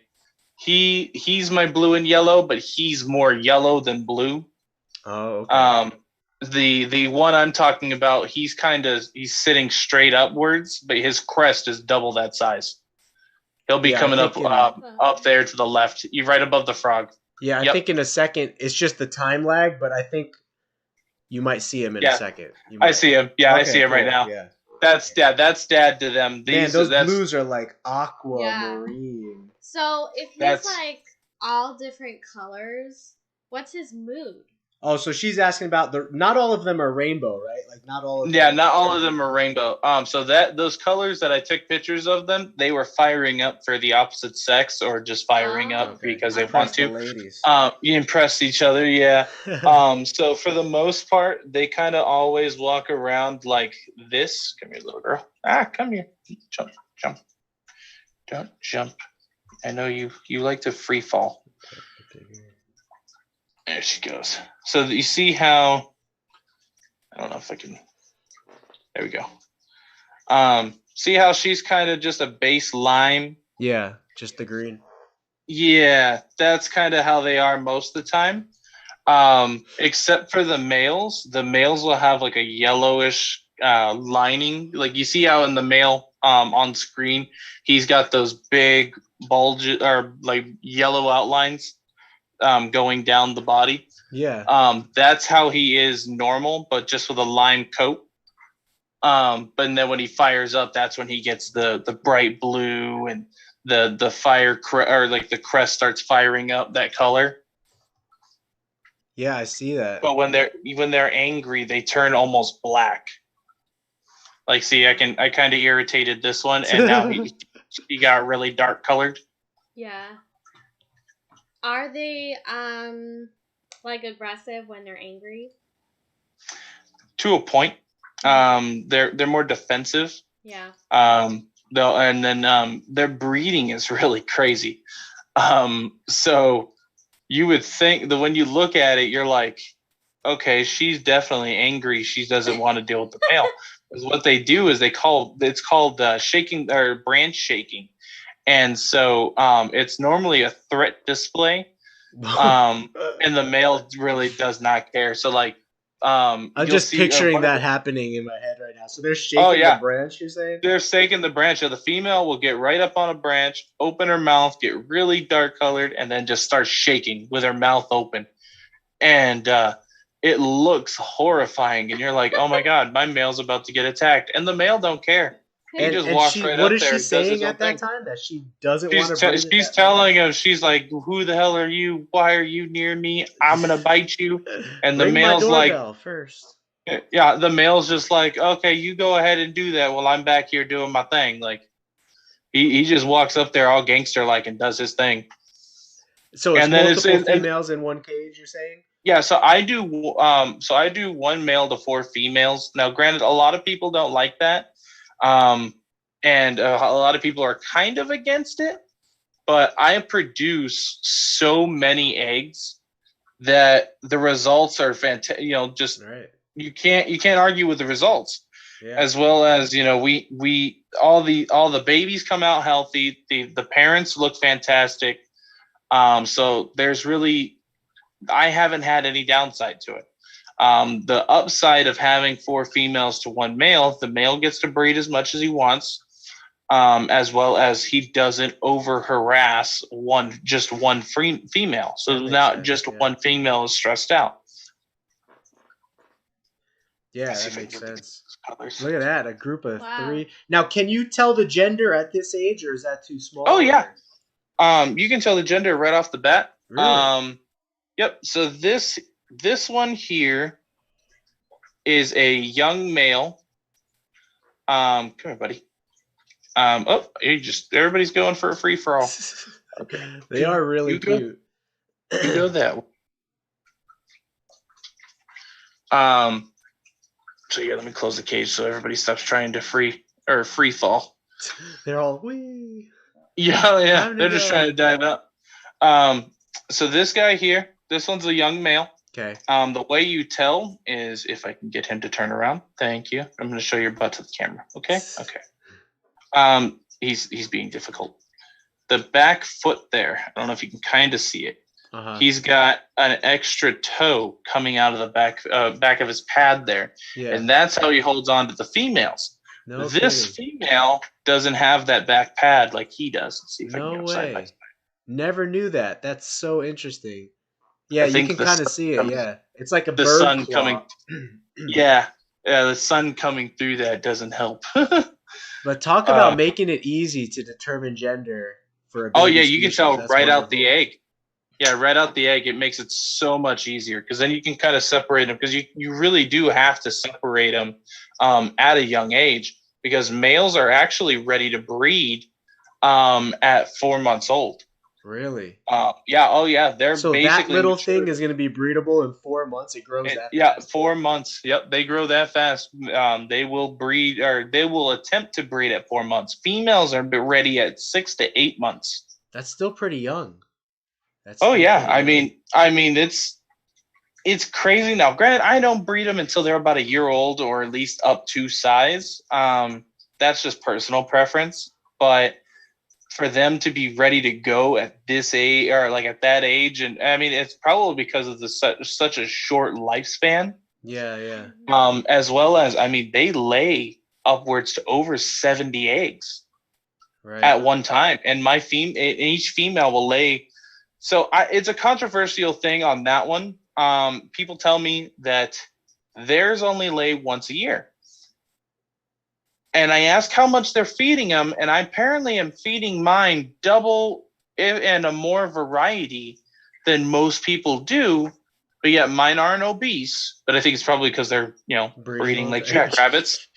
He's my blue and yellow, but he's more yellow than blue. Oh, okay. The one I'm talking about, he's sitting straight upwards, but his crest is double that size. He'll be coming up up there to the left. You're right above the frog. Yeah, I think in a second it's just the time lag, but I think you might see him in a second. I see him. Yeah, I see him right now. Yeah. That's dad to them. Man, those blues are like aquamarine. So if he's like all different colors, what's his mood? Oh, so she's asking about not all of them are rainbow, right? Like not all of them. Yeah, not all of them are rainbow. So those colors that I took pictures of them, they were firing up for the opposite sex or just firing up because they want to. Ladies. You impress each other, yeah. So for the most part, they kind of always walk around like this. Come here, little girl. Come here. Jump. Don't jump. I know you like to free fall. There she goes. So you see how, I don't know if I can, there we go. See how she's kind of just a base lime? Yeah, just the green. Yeah, that's kind of how they are most of the time. Except for the males. The males will have like a yellowish lining. Like you see how in the male on screen, he's got those big bulges or like yellow outlines going down the body. Yeah. That's how he is normal, but just with a lime coat. But then when he fires up, that's when he gets the bright blue and the fire or like the crest starts firing up that color. Yeah, I see that. But when they're angry, they turn almost black. Like, see, I kind of irritated this one, and now he got really dark colored. Yeah. Are they like aggressive when they're angry? To a point. They're more defensive. Yeah. Their breeding is really crazy. So you would think that when you look at it, you're like, okay, she's definitely angry. She doesn't want to deal with the male. Because what they do is it's called shaking or branch shaking. And so it's normally a threat display. And the male really does not care. So like I'm just picturing that happening in my head right now. So they're shaking the branch, you're saying? They're shaking the branch. So the female will get right up on a branch, open her mouth, get really dark colored, and then just start shaking with her mouth open. And it looks horrifying. And you're like, oh my God, my male's about to get attacked. And the male don't care. He just walks right up there. What is she saying at that time? That she doesn't want to breathe? She's telling him, she's like, who the hell are you? Why are you near me? I'm going to bite you. And the male's like, first. Yeah, the male's just like, okay, you go ahead and do that while I'm back here doing my thing. Like, he just walks up there all gangster-like and does his thing. So it's multiple females in one cage, you're saying? Yeah, so I do one male to 4 females. Now, granted, a lot of people don't like that. And a lot of people are kind of against it, but I produce so many eggs that the results are fantastic. You know, just you can't argue with the results. Yeah. As well as, you know, we all the babies come out healthy. The parents look fantastic. So there's really, I haven't had any downside to it. The upside of having 4 females to 1 male, the male gets to breed as much as he wants, as well as he doesn't over harass one female. So now just one female is stressed out. Yeah, that makes sense. Look at that, a group of 3. Now, can you tell the gender at this age, or is that too small? Oh yeah, you can tell the gender right off the bat. Really? Yep. So this one here is a young male. Come here, buddy. Everybody's going for a free for all. Okay. They are really cute. You go that way. So yeah, let me close the cage so everybody stops trying to free fall. They're all wee. Yeah. They're just trying to dive up. So this guy here, this one's a young male. Okay. The way you tell is if I can get him to turn around. Thank you. I'm going to show your butt to the camera. Okay. Okay. He's being difficult. the back foot there. I don't know if you can kind of see it. Uh-huh. He's got an extra toe coming out of the back of his pad there, Yeah. and that's how he holds on to the females. No This kidding. female doesn't have that back pad like he does. Let's see if I can No get him side by way. side. Never knew that. That's so interesting. Yeah, I you think can the kind of sun see it. comes- Yeah, it's like a the bird sun claw. coming. Yeah, the sun coming through that doesn't help. But talk about making it easy to determine gender for a baby Oh yeah, you can species. tell That's right out the wonderful. egg. Yeah, right out the egg, it makes it so much easier because then you can kind of separate them because you really do have to separate them at a young age because males are actually ready to breed at 4 months old. Really? Yeah. Oh yeah, they're So that basically little mature. thing is going to be breedable in 4 months. It grows that Yeah, fast. 4 months. Yep, they grow that fast. They will breed or they will attempt to breed at 4 months. Females are ready at 6 to 8 months. That's still pretty young. That's Oh still yeah, pretty I young. mean it's crazy now. Granted, I don't breed them until they're about a year old or at least up to size. That's just personal preference. But for them to be ready to go at this age or like at that age, and I mean, it's probably because of the such a short lifespan. Yeah, yeah. As well as I mean, they lay upwards to over 70 eggs Right. at one time, and each female will lay. So it's a controversial thing on that one. People tell me that theirs only lay once a year. And I ask how much they're feeding them, and I apparently am feeding mine double and a more variety than most people do. But yet mine aren't obese. But I think it's probably because they're, breeding like jackrabbits.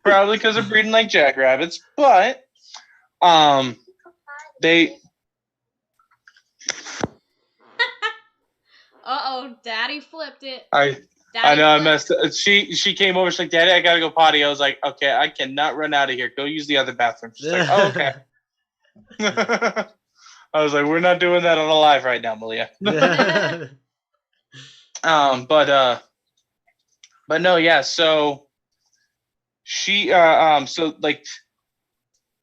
Probably because they're breeding like jackrabbits. But they... Uh-oh, Daddy flipped it. I know I messed up. She came over. She's like, Daddy, I gotta go potty. I was like, okay, I cannot run out of here. Go use the other bathroom. She's like, oh, okay. I was like, we're not doing that on a live right now, Malia. But no, yeah. So so like,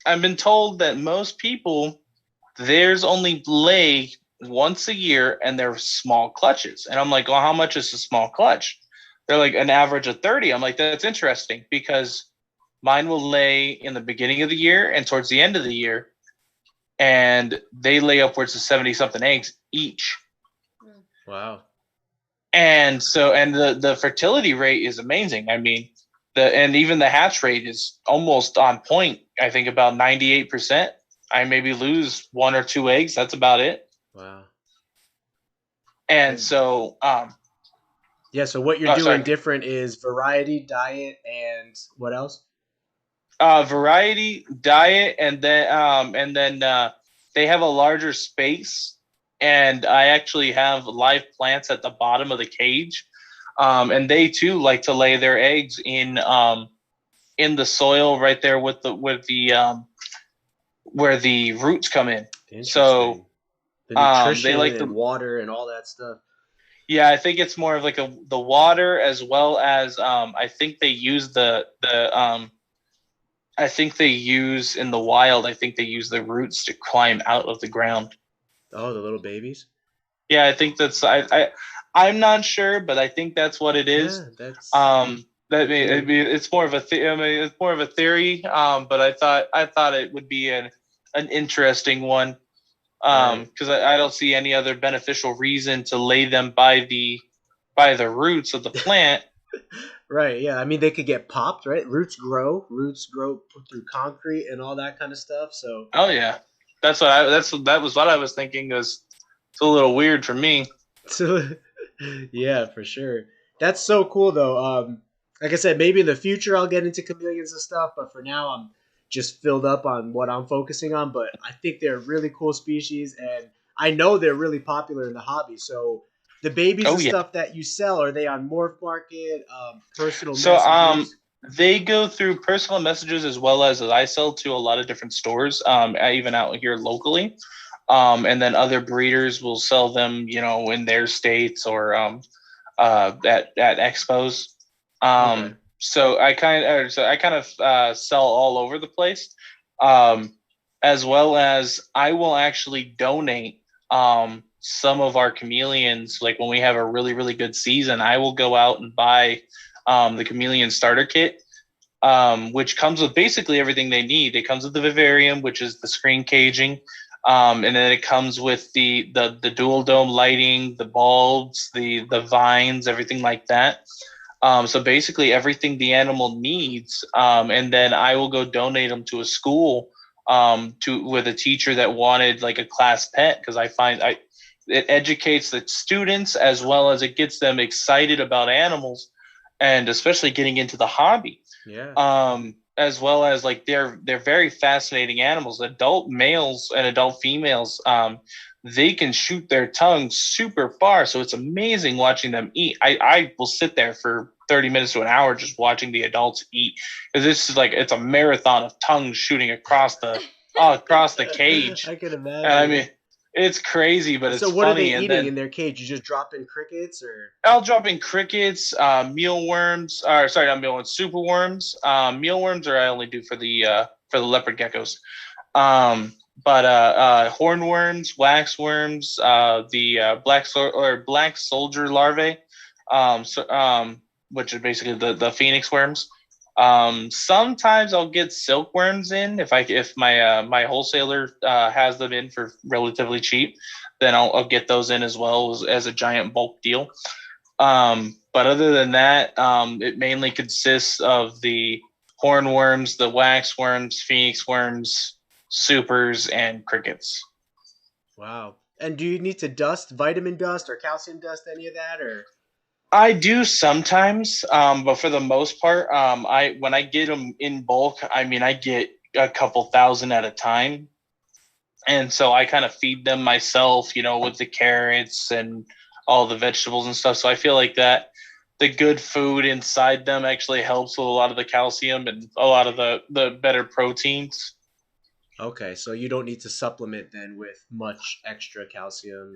I've been told that most people theirs only lay once a year and they're small clutches. And I'm like, well, how much is a small clutch? They're like an average of 30. I'm like, that's interesting because mine will lay in the beginning of the year and towards the end of the year. And they lay upwards of 70 something eggs each. Wow. And so, and the fertility rate is amazing. I mean, and even the hatch rate is almost on point. I think about 98%. I maybe lose 1 or 2 eggs. That's about it. Wow. And so, yeah. So what you're doing different is variety, diet, and what else? Variety, diet, and then they have a larger space. And I actually have live plants at the bottom of the cage, and they too like to lay their eggs in the soil right there with the where the roots come in. So the nutrition they like and water and all that stuff. Yeah, I think it's more of like the water as well as I think they use I think they use in the wild. I think they use the roots to climb out of the ground. Oh, the little babies. Yeah, I think that's I'm not sure, but I think that's what it is. Yeah, that's it's more of a it's more of a theory. But I thought it would be an interesting one. Because I don't see any other beneficial reason to lay them by the roots of the plant. Right. Yeah. I mean, they could get popped. Right. Roots grow through concrete and all that kind of stuff. So. Oh yeah, that was what I was thinking. It's a little weird for me. Yeah, for sure. That's so cool though. Like I said, maybe in the future I'll get into chameleons and stuff, but for now I'm just filled up on what I'm focusing on. But I think they're a really cool species, and I know they're really popular in the hobby. So the babies stuff that you sell, are they on Morph Market, personal messages? They go through personal messages as well as I sell to a lot of different stores, even out here locally. And then other breeders will sell them, in their states or at expos. Okay. So I kind of sell all over the place. as well as I will actually donate some of our chameleons. Like when we have a really, really good season, I will go out and buy the chameleon starter kit, which comes with basically everything they need. It comes with the vivarium, which is the screen caging. And then it comes with the dual dome lighting, the bulbs, the vines, everything like that. So basically everything the animal needs. And then I will go donate them to a school with a teacher that wanted like a class pet, because I find it educates the students as well as it gets them excited about animals, and especially getting into the hobby. Yeah. As well as like they're very fascinating animals. Adult males and adult females, they can shoot their tongues super far, so it's amazing watching them eat. I will sit there for 30 minutes to an hour just watching the adults eat, because this is like it's a marathon of tongues shooting across the cage. I can imagine. And I mean, it's crazy, but it's so what funny. are they And eating then in their cage? You just drop in crickets, or I'll drop in crickets, mealworms, or sorry, not mealworms, superworms. Mealworms, or I only do for the leopard geckos. But hornworms, waxworms, the black soldier larvae, which are basically the phoenix worms. Sometimes I'll get silkworms in if my wholesaler has them in for relatively cheap, then I'll get those in as well as a giant bulk deal. But other than that, it mainly consists of the hornworms, the waxworms, phoenix worms, supers, and crickets. wow. And do you need to dust, vitamin dust or calcium dust, any of that, or? I do sometimes, but for the most part, when I get them in bulk, I mean, I get a couple thousand at a time. And so I kind of feed them myself, with the carrots and all the vegetables and stuff. So I feel like that the good food inside them actually helps with a lot of the calcium and a lot of the better proteins. Okay, so you don't need to supplement then with much extra calcium.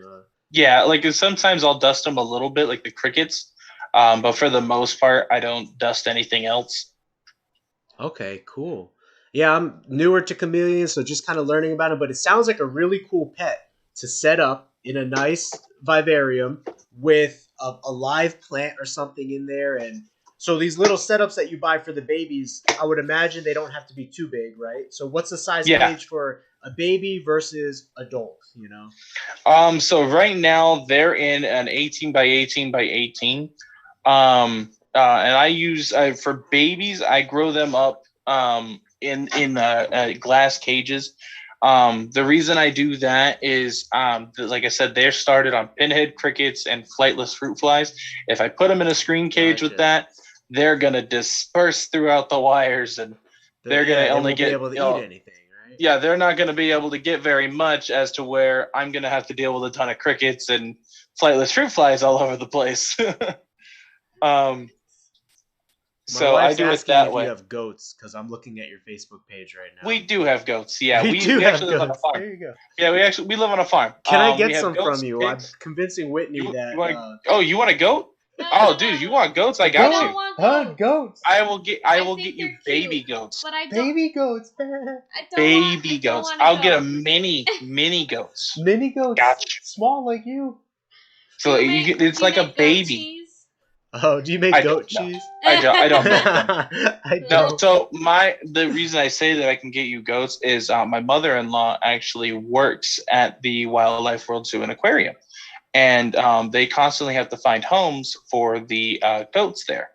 Yeah, like sometimes I'll dust them a little bit, like the crickets. But for the most part, I don't dust anything else. Okay, cool. Yeah, I'm newer to chameleons, so just kind of learning about them. But it sounds like a really cool pet to set up in a nice vivarium with a live plant or something in there. And so these little setups that you buy for the babies, I would imagine they don't have to be too big, right? So what's the size cage for a baby versus adult, So right now they're in an 18 by 18 by 18. And I use for babies, I grow them up in glass cages. The reason I do that is, like I said, they're started on pinhead crickets and flightless fruit flies. If I put them in a screen cage with that, they're gonna disperse throughout the wires, and they're gonna only be able to eat anything, right? Yeah, they're not gonna be able to get very much, as to where I'm gonna have to deal with a ton of crickets and flightless fruit flies all over the place. So I do it that way. You have goats, because I'm looking at your Facebook page right now. We do have goats. Yeah, we actually have live on a farm. There you go. Yeah, we live on a farm. Can I get some goats, from you? pigs. I'm convincing Whitney that. You want a goat? No, dude, you want goats? I got you. Want goats. I will get you baby goats. But I don't. Baby goats. Baby goats. I'll get a mini goats. Mini goats. Gotcha. Small like you. So it's like a baby. Oh, do you make goat cheese? I don't make them. I don't. No, so the reason I say that I can get you goats is my mother-in-law actually works at the Wildlife World Zoo and Aquarium, and they constantly have to find homes for the goats there,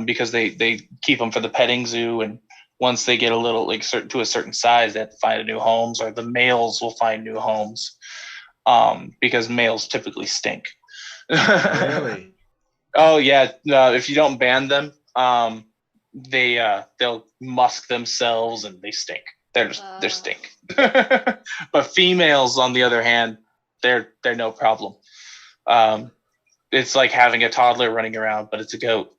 because they keep them for the petting zoo, and once they get a little to a certain size, they have to find a new homes, or the males will find new homes, because males typically stink. Really? Oh yeah, if you don't ban them, they'll musk themselves and they stink. They're stink. But females, on the other hand, they're no problem. It's like having a toddler running around, but it's a goat.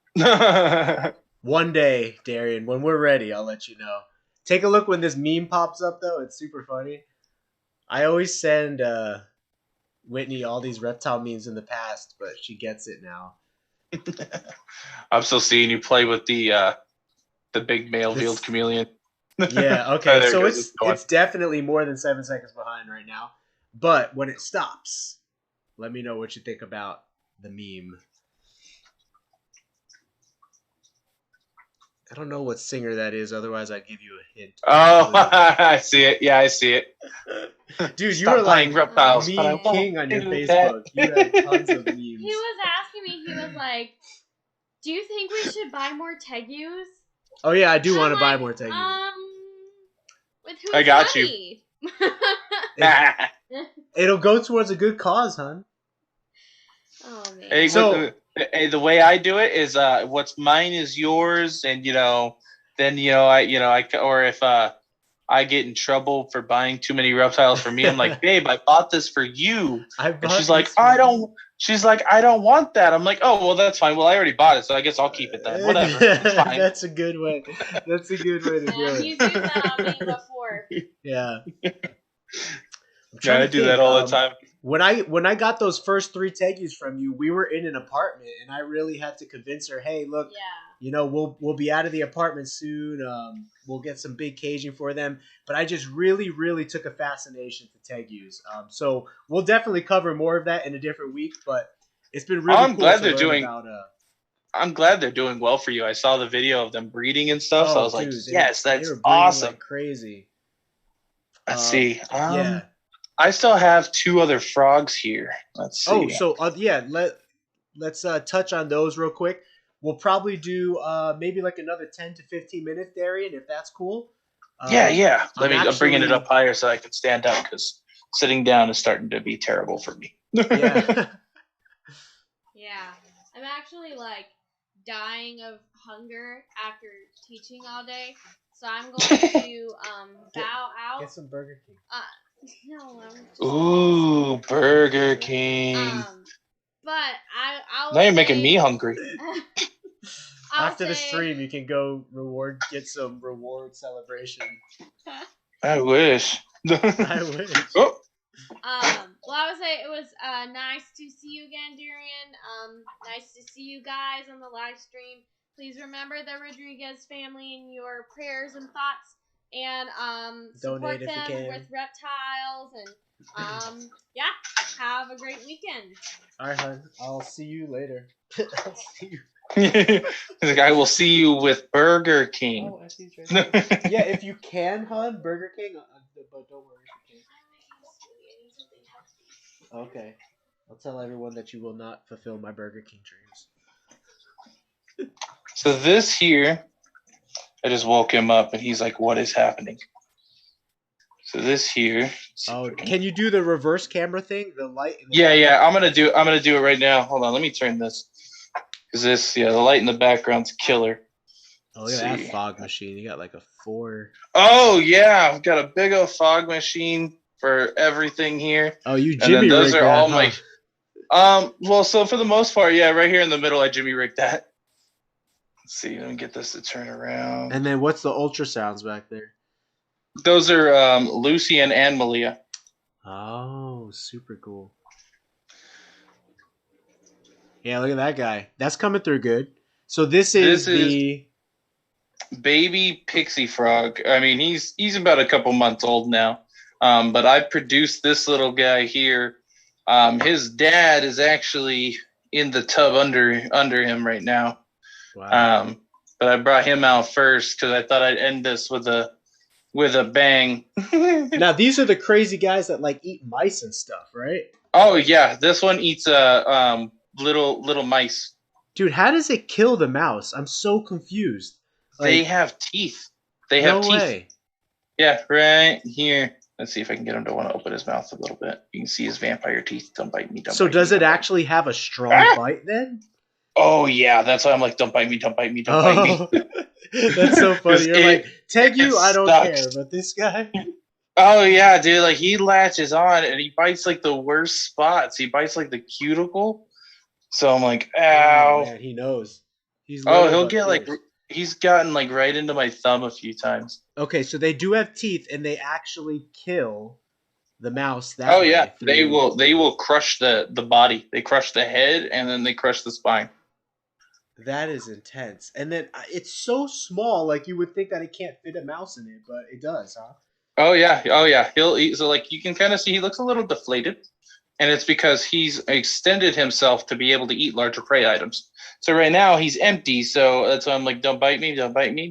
One day, Darian, when we're ready, I'll let you know. Take a look when this meme pops up, though. It's super funny. I always send Whitney all these reptile memes in the past, but she gets it now. I'm still seeing you play with the big male-veiled chameleon. Yeah, okay. Oh, there it So goes. Going. it's definitely more than 7 seconds behind right now. But when it stops, let me know what you think about the meme. I don't know what singer that is, otherwise I'd give you a hint. Oh, I see it. Yeah, I see it. Dude, you Stop were like playing reptiles, but I meme won't king on your do Facebook. that. You had tons of memes. He was asking me, he was like, do you think we should buy more Tegus? Oh yeah, I do want to I'm buy like, more Tegus. With whose I got you. money? It'll go towards a good cause, hon. Oh man. Hey, So- the way I do it is what's mine is yours, and then or if I get in trouble for buying too many reptiles for me, I'm like, babe, I bought this for you, and she's like, I don't want that. I'm like, oh well, that's fine. Well, I already bought it, so I guess I'll keep it then. Whatever, it's fine. That's a good way. That's a good way to do Yeah, it. he's used that on me before. Yeah. Yeah, I do that all the time. When I got those first 3 Tegus from you, we were in an apartment, and I really had to convince her, hey, look, Yeah. we'll be out of the apartment soon. We'll get some big caging for them. But I just really, really took a fascination to Tegus. So we'll definitely cover more of that in a different week. But it's been really I'm cool glad to they're learn doing. about. I'm glad they're doing well for you. I saw the video of them breeding and stuff, so I was like, yes, they that's were breeding awesome. like crazy. Let's see. Yeah. I still have 2 other frogs here. Let's see. Oh, so yeah, let's touch on those real quick. We'll probably do maybe like another 10 to 15 minutes, Darian, if that's cool. Yeah. I'm bringing it actually- up higher so I can stand up because sitting down is starting to be terrible for me. Yeah. Yeah. I'm actually like dying of hunger after teaching all day. So I'm going to bow out. Get some Burger King. No, I'm just Ooh, Burger King. but I'll Now you're making me hungry. After the stream, you can go get some reward celebration. I wish. I wish. Oh. Well, I would say it was nice to see you again, Darian. Nice to see you guys on the live stream. Please remember the Rodriguez family in your prayers and thoughts, and support Donate if you them can. with reptiles, and yeah, have a great weekend. All right, hon. I'll see you later. I'll see you. He's like, I will see you with Burger King. Oh, I see you right there. Yeah, if you can, hon, Burger King, but don't worry if you can't. Okay. I'll tell everyone that you will not fulfill my Burger King dreams. So this here, I just woke him up and he's like, what is happening? So this here. Oh, can you do the reverse camera thing? The light. Yeah. I'm gonna do it right now. Hold on, let me turn this. Cause the light in the background's killer. Oh, look at that fog machine. You got like a 4. Oh yeah, I've got a big old fog machine for everything here. Oh, you And Jimmy then those rigged are that, all huh? my. Well, so for the most part, yeah, right here in the middle, I Jimmy rigged that. Let's see, let me get this to turn around. And then what's the ultrasounds back there? Those are Lucian and Malia. Oh, super cool. Yeah, look at that guy. That's coming through good. So this is the baby pixie frog. I mean, he's about a couple months old now. But I produced this little guy here. His dad is actually in the tub under him right now. Wow. But I brought him out first because I thought I'd end this with a bang. Now these are the crazy guys that like eat mice and stuff, right? Oh yeah, this one eats little mice. Dude, how does it kill the mouse? I'm so confused. They have teeth. They have teeth. Way. Yeah, right here. Let's see if I can get him to want to open his mouth a little bit. You can see his vampire teeth. Don't bite me. So does it actually have a strong bite then? Oh yeah, that's why I'm like, don't bite me, don't bite me, don't bite me. That's so funny. You're like, Tegu, I don't care, but this guy. Oh yeah, dude. Like he latches on and he bites like the worst spots. He bites like the cuticle. So I'm like, ow. Oh, man, he knows. He'll get like he's gotten like right into my thumb a few times. Okay, so they do have teeth and they actually kill the mouse that Oh way yeah, through... they will crush the body. They crush the head and then they crush the spine. That is intense. And then it's so small, like you would think that it can't fit a mouse in it, but it does, huh? Oh yeah. He'll eat. So like you can kind of see he looks a little deflated, and it's because he's extended himself to be able to eat larger prey items. So right now he's empty. So that's why I'm like, don't bite me,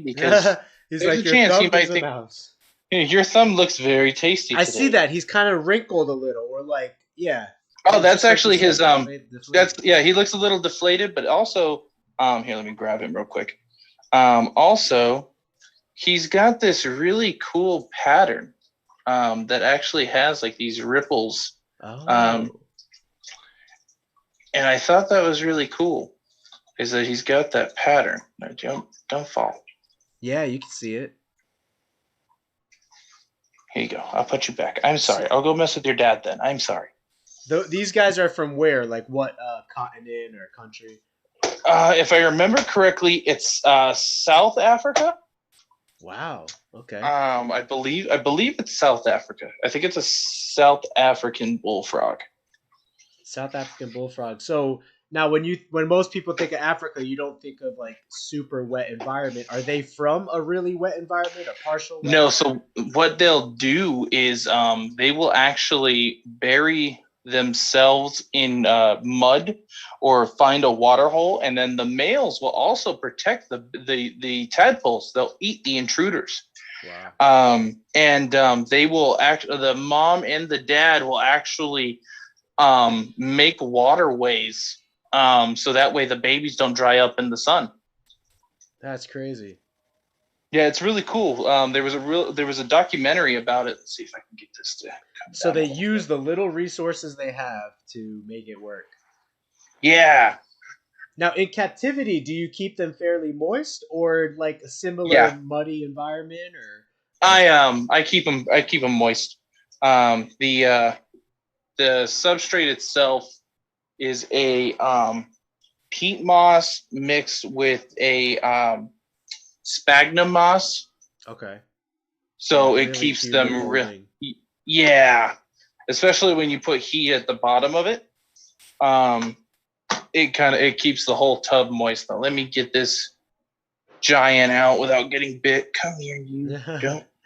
because He's there's like, a your chance thumb he might is a think mouse. your thumb looks very tasty. I today. see that. He's kind of wrinkled a little, or like, yeah. Oh, It's that's just like actually you his said, deflated. That's he looks a little deflated, but also here, let me grab him real quick. Also, he's got this really cool pattern that actually has like these ripples. Oh. And I thought that was really cool, is that he's got that pattern. No, don't fall. Yeah, you can see it. Here you go. I'll put you back. I'm sorry. I'll go mess with your dad then. I'm sorry. These guys are from where? Like what continent or country? If I remember correctly, it's South Africa. Wow. Okay. I believe it's South Africa. I think it's a South African bullfrog. South African bullfrog. So now when most people think of Africa, you don't think of like super wet environment. Are they from a really wet environment, a partial wet No, environment? so what they'll do is they will actually bury themselves in mud or find a water hole, and then the males will also protect the tadpoles. They'll eat the intruders. Wow. They will the mom and the dad will actually make waterways so that way the babies don't dry up in the sun. That's crazy. Yeah, it's really cool. There was a documentary about it. Let's see if I can get this to come So down they use the little resources they have to make it work. Yeah. Now in captivity, do you keep them fairly moist or like a similar muddy environment, or? I keep them moist. The substrate itself is a peat moss mixed with a sphagnum moss. Okay. So Really it keeps cute them molding. yeah, especially when you put heat at the bottom of it. It keeps the whole tub moist. Now let me get this giant out without getting bit. Come here, you.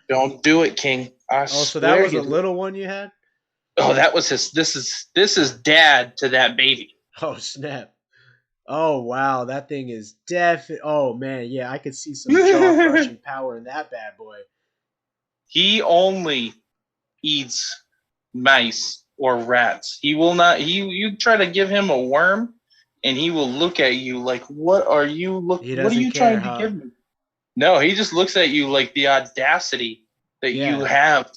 Don't do it, King. So that was a little one you had? Oh, that was his. This is dad to that baby. Oh snap! Oh wow, that thing is Oh man, yeah, I could see some jaw crushing power in that bad boy. He only eats mice or rats. He will not. You try to give him a worm, and he will look at you like, "What are you What are you trying to give me?" No, he just looks at you like the audacity that you have.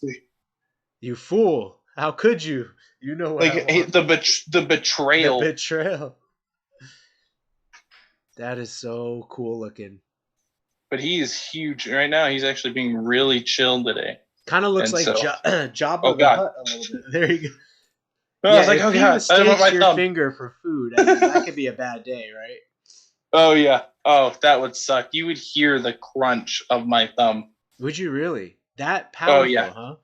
You fool! How could you? You know what? Like the betrayal. The betrayal. That is so cool looking. But he is huge right now. He's actually being really chill today. Kind of looks like Jabba the Hutt a little bit. There you go. No, I was like, if he mistakes your finger for food, that could be a bad day, right? Oh yeah. Oh, that would suck. You would hear the crunch of my thumb. Would you really? That powerful, huh?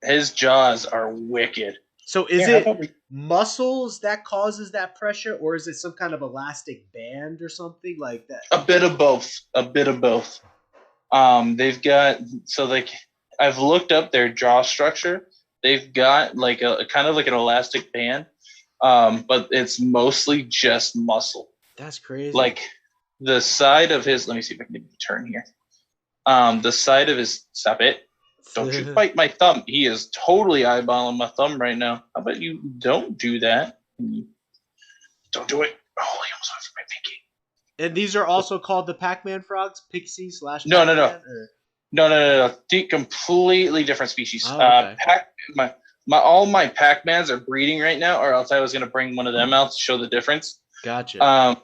His jaws are wicked. So is it muscles that causes that pressure, or is it some kind of elastic band or something like that? A bit of both. They've got I've looked up their jaw structure. They've got like a kind of like an elastic band, but it's mostly just muscle. That's crazy. Like the side of his. Let me see if I can get a turn here. The side of his. Stop it. Don't you bite my thumb. He is totally eyeballing my thumb right now. How about you don't do that? Don't do it. Oh, he almost went for my pinky. And these are also called the Pac-Man frogs? Pixie / No. Pac-Man, No. Completely different species. Oh, okay. All my Pac-Mans are breeding right now, or else I was going to bring one of them out to show the difference. Gotcha.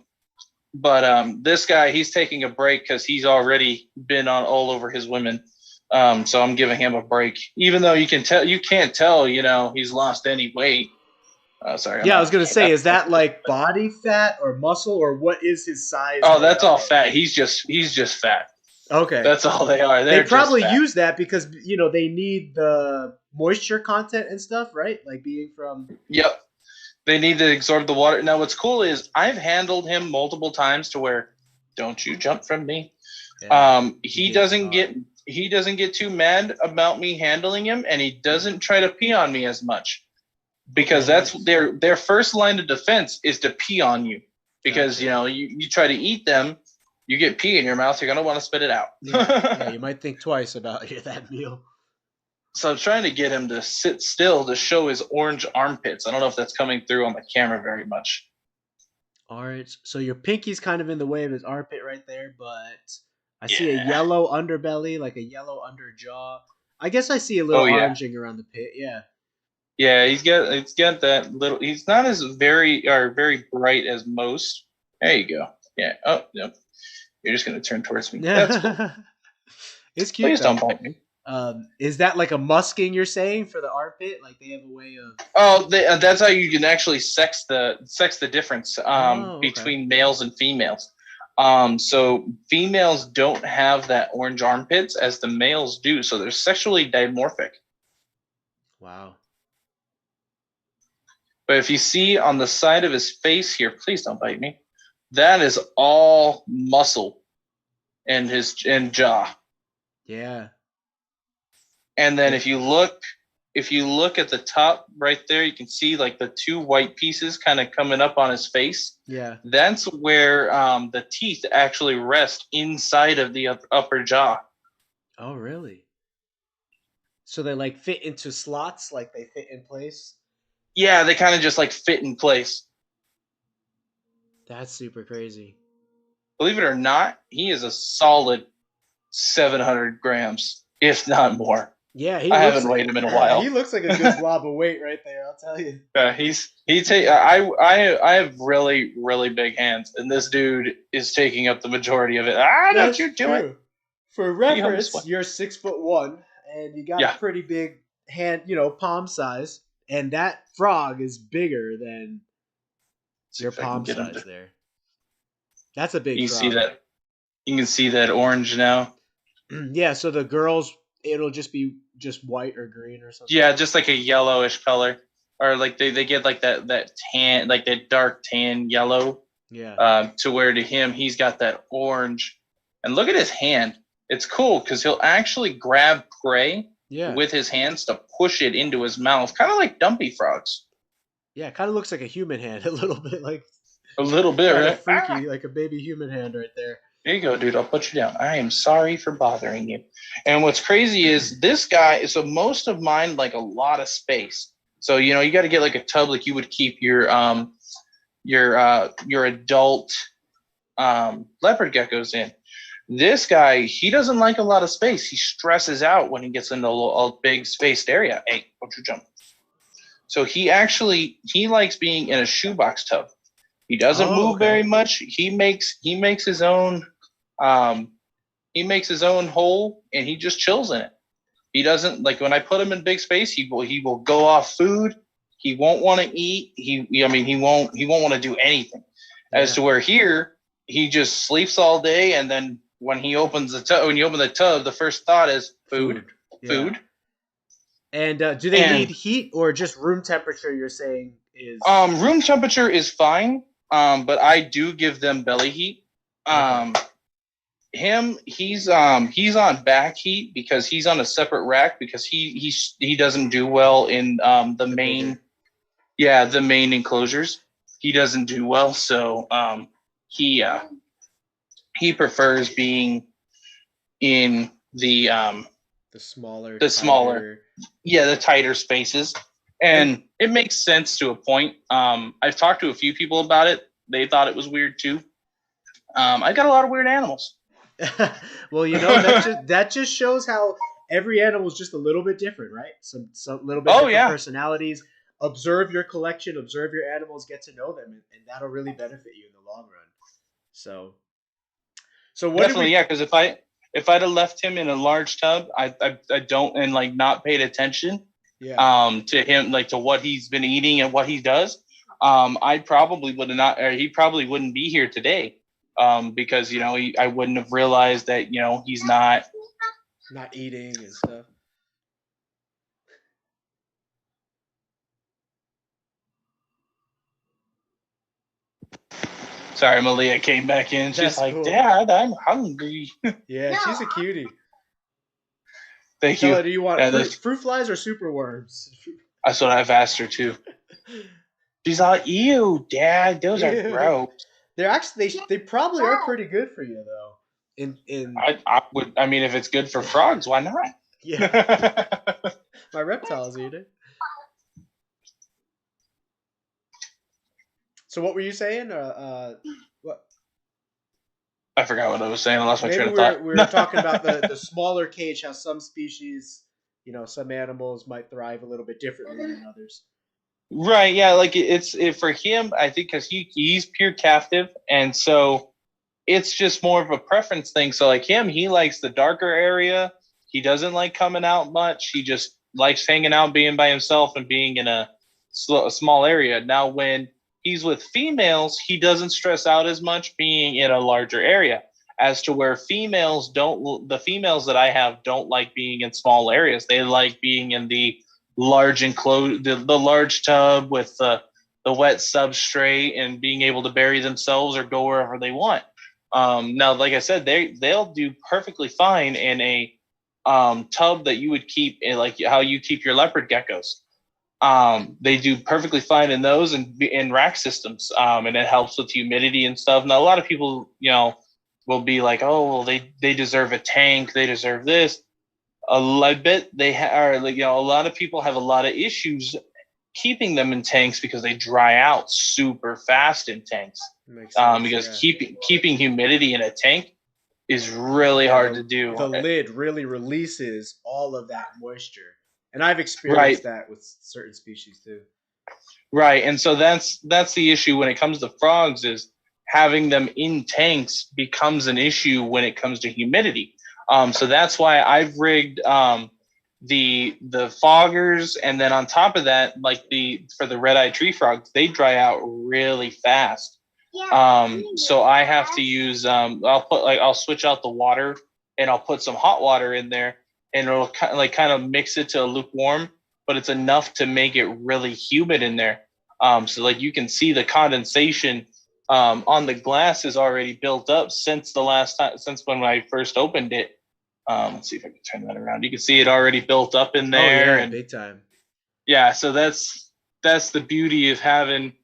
But this guy, he's taking a break because he's already been on all over his women. So I'm giving him a break, even though you can't tell, he's lost any weight. Sorry. I was gonna say, is that like body fat or muscle, or what is his size? Oh, that's all fat. He's just fat. Okay, that's all they are. They probably use that because they need the moisture content and stuff, right? Like being from. Yep, they need to absorb the water. Now, what's cool is I've handled him multiple times to where Don't you jump from me. Yeah, He get doesn't caught. get too mad about me handling him, and he doesn't try to pee on me as much, because Okay, that's nice. their first line of defense is to pee on you, because Gotcha. you try to eat them, you get pee in your mouth, you're gonna want to spit it out. Yeah, you might think twice about that meal. So I'm trying to get him to sit still to show his orange armpits. I don't know if that's coming through on the camera very much. Orange. So your pinky's kind of in the way of his armpit right there, but I see a Yeah. yellow underbelly, like a yellow under jaw. I guess I see a little Oh yeah. oranging around the pit. Yeah. Yeah, he's got that little. He's not as very bright as most. There you go. Yeah. Oh no, you're just gonna turn towards me. That's cool. It's cute Please though. don't bite me. Is that like a musking you're saying for the armpit? Like they have a way of. Oh, that's how you can actually sex the difference Oh, okay. between males and females. So females don't have that orange armpits as the males do, so they're sexually dimorphic. Wow. But if you see on the side of his face here, please don't bite me. That is all muscle and his jaw. Yeah. And then if you look at the top right there, you can see like the two white pieces kind of coming up on his face. Yeah. That's where the teeth actually rest inside of the upper jaw. Oh, really? So they like fit into slots, like they fit in place? Yeah, they kind of just like fit in place. That's super crazy. Believe it or not, he is a solid 700 grams, if not more. Yeah, I haven't weighed him in a while. He looks like a good blob of weight right there. I'll tell you. I have really big hands, and this dude is taking up the majority of it. Don't you do it? For reference, you're 6'1", and you got a pretty big hand, palm size, and that frog is bigger than your palm size there. That's a big You frog. see that? You can see that orange now. Yeah, so the girls, it'll just be white or green or something. Yeah, just like a yellowish color, or like they get like that tan, like that dark tan yellow. Yeah. To where to him he's got that orange, and look at his hand. It's cool because he'll actually grab prey with his hands to push it into his mouth, kind of like dumpy frogs. Yeah, it kind of looks like a human hand, a little bit like. A little bit, right? Freaky, like a baby human hand right there. There you go, dude. I'll put you down. I am sorry for bothering you. And what's crazy is this guy, so most of mine like a lot of space. So, you got to get like a tub like you would keep your adult leopard geckos in. This guy, he doesn't like a lot of space. He stresses out when he gets into a big spaced area. Hey, don't you jump. So he likes being in a shoebox tub. He doesn't move very much. He makes his own hole, and he just chills in it. He doesn't like when I put him in big space. He will go off food. He won't want to eat. He won't want to do anything. Yeah. As to where here he just sleeps all day, and then when you open the tub, the first thought is food. And do they need heat or just room temperature? You're saying is room temperature is fine. But I do give them belly heat. He's on back heat because he's on a separate rack because he doesn't do well in the main enclosures. He doesn't do well, so he prefers being in the smaller, the tighter spaces. And it makes sense to a point. I've talked to a few people about it. They thought it was weird too. I got a lot of weird animals. Well, that just shows how every animal is just a little bit different, right? Some little bit different personalities. Observe your collection, observe your animals, get to know them, and that'll really benefit you in the long run. So what definitely, because if I'd have left him in a large tub, I don't and like not paid attention. To him, like to what he's been eating and what he does, I probably would have not, or he probably wouldn't be here today, because I wouldn't have realized that he's not eating and stuff. Sorry, Malia came back in. She's That's like, cool. Dad, I'm hungry. Yeah, No, she's a cutie. Thank Tell you. her, do you want And fruit flies or super worms? that's what I've asked her too. She's like, ew, Dad, those are Ew. gross. They're actually they probably are pretty good for you though. In I mean, if it's good for frogs, why not? yeah, my reptiles eat it. So what were you saying? What? I forgot what I was saying. I lost my Maybe train of we thought. were talking about the smaller cage. How some species, some animals might thrive a little bit differently than others. Right, yeah, like it's for him, I think, because he's pure captive, and so it's just more of a preference thing. So like him, he likes the darker area. He doesn't like coming out much. He just likes hanging out, being by himself, and being in a small area. Now, when he's with females, he doesn't stress out as much being in a larger area. As to where females don't, the females that I have don't like being in small areas. They like being in the large enclosed, the large tub with the wet substrate and being able to bury themselves or go wherever they want. Now, like I said, they'll do perfectly fine in a tub that you would keep in, like how you keep your leopard geckos. They do perfectly fine in those and in rack systems, and it helps with humidity and stuff. Now, a lot of people, will be like, oh, well, they deserve a tank, they deserve this. I bet they are, like, a lot of people have a lot of issues keeping them in tanks because they dry out super fast in tanks. Makes sense, Because yeah. keeping humidity in a tank is really hard to do. The lid really releases all of that moisture, and I've experienced that with certain species too. Right, and so that's the issue when it comes to frogs, is having them in tanks becomes an issue when it comes to humidity. So that's why I've rigged the foggers, and then on top of that, like for the red-eyed tree frogs, they dry out really fast. So I have to use I'll switch out the water, and I'll put some hot water in there, and it'll kind of mix it to a lukewarm, but it's enough to make it really humid in there. So like you can see the condensation on the glass is already built up since when I first opened it. Let's see if I can turn that around. You can see it already built up in there. Oh yeah, and big time. Yeah, so that's the beauty of having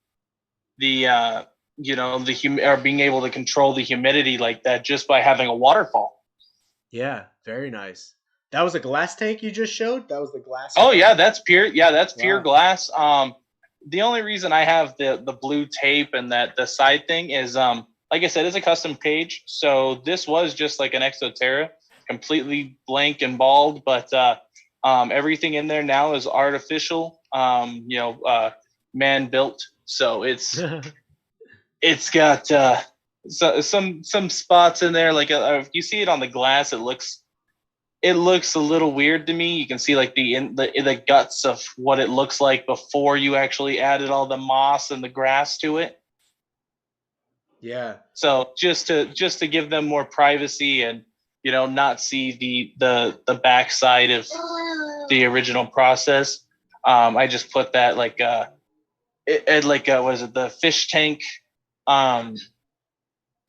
the or being able to control the humidity like that just by having a waterfall. Yeah, very nice. That was a glass tank you just showed? That was the glass. Oh yeah, that's pure. Yeah, that's pure Wow. glass. The only reason I have the blue tape and that the side thing is like I said, it's a custom cage. So this was just like an Exoterra, completely blank and bald, but everything in there now is artificial, man built. So it's got some spots in there. Like if you see it on the glass, it looks a little weird to me. You can see like the guts of what it looks like before you actually added all the moss and the grass to it. Yeah. So just to give them more privacy and not see the backside of the original process, I just put that what is it, the fish tank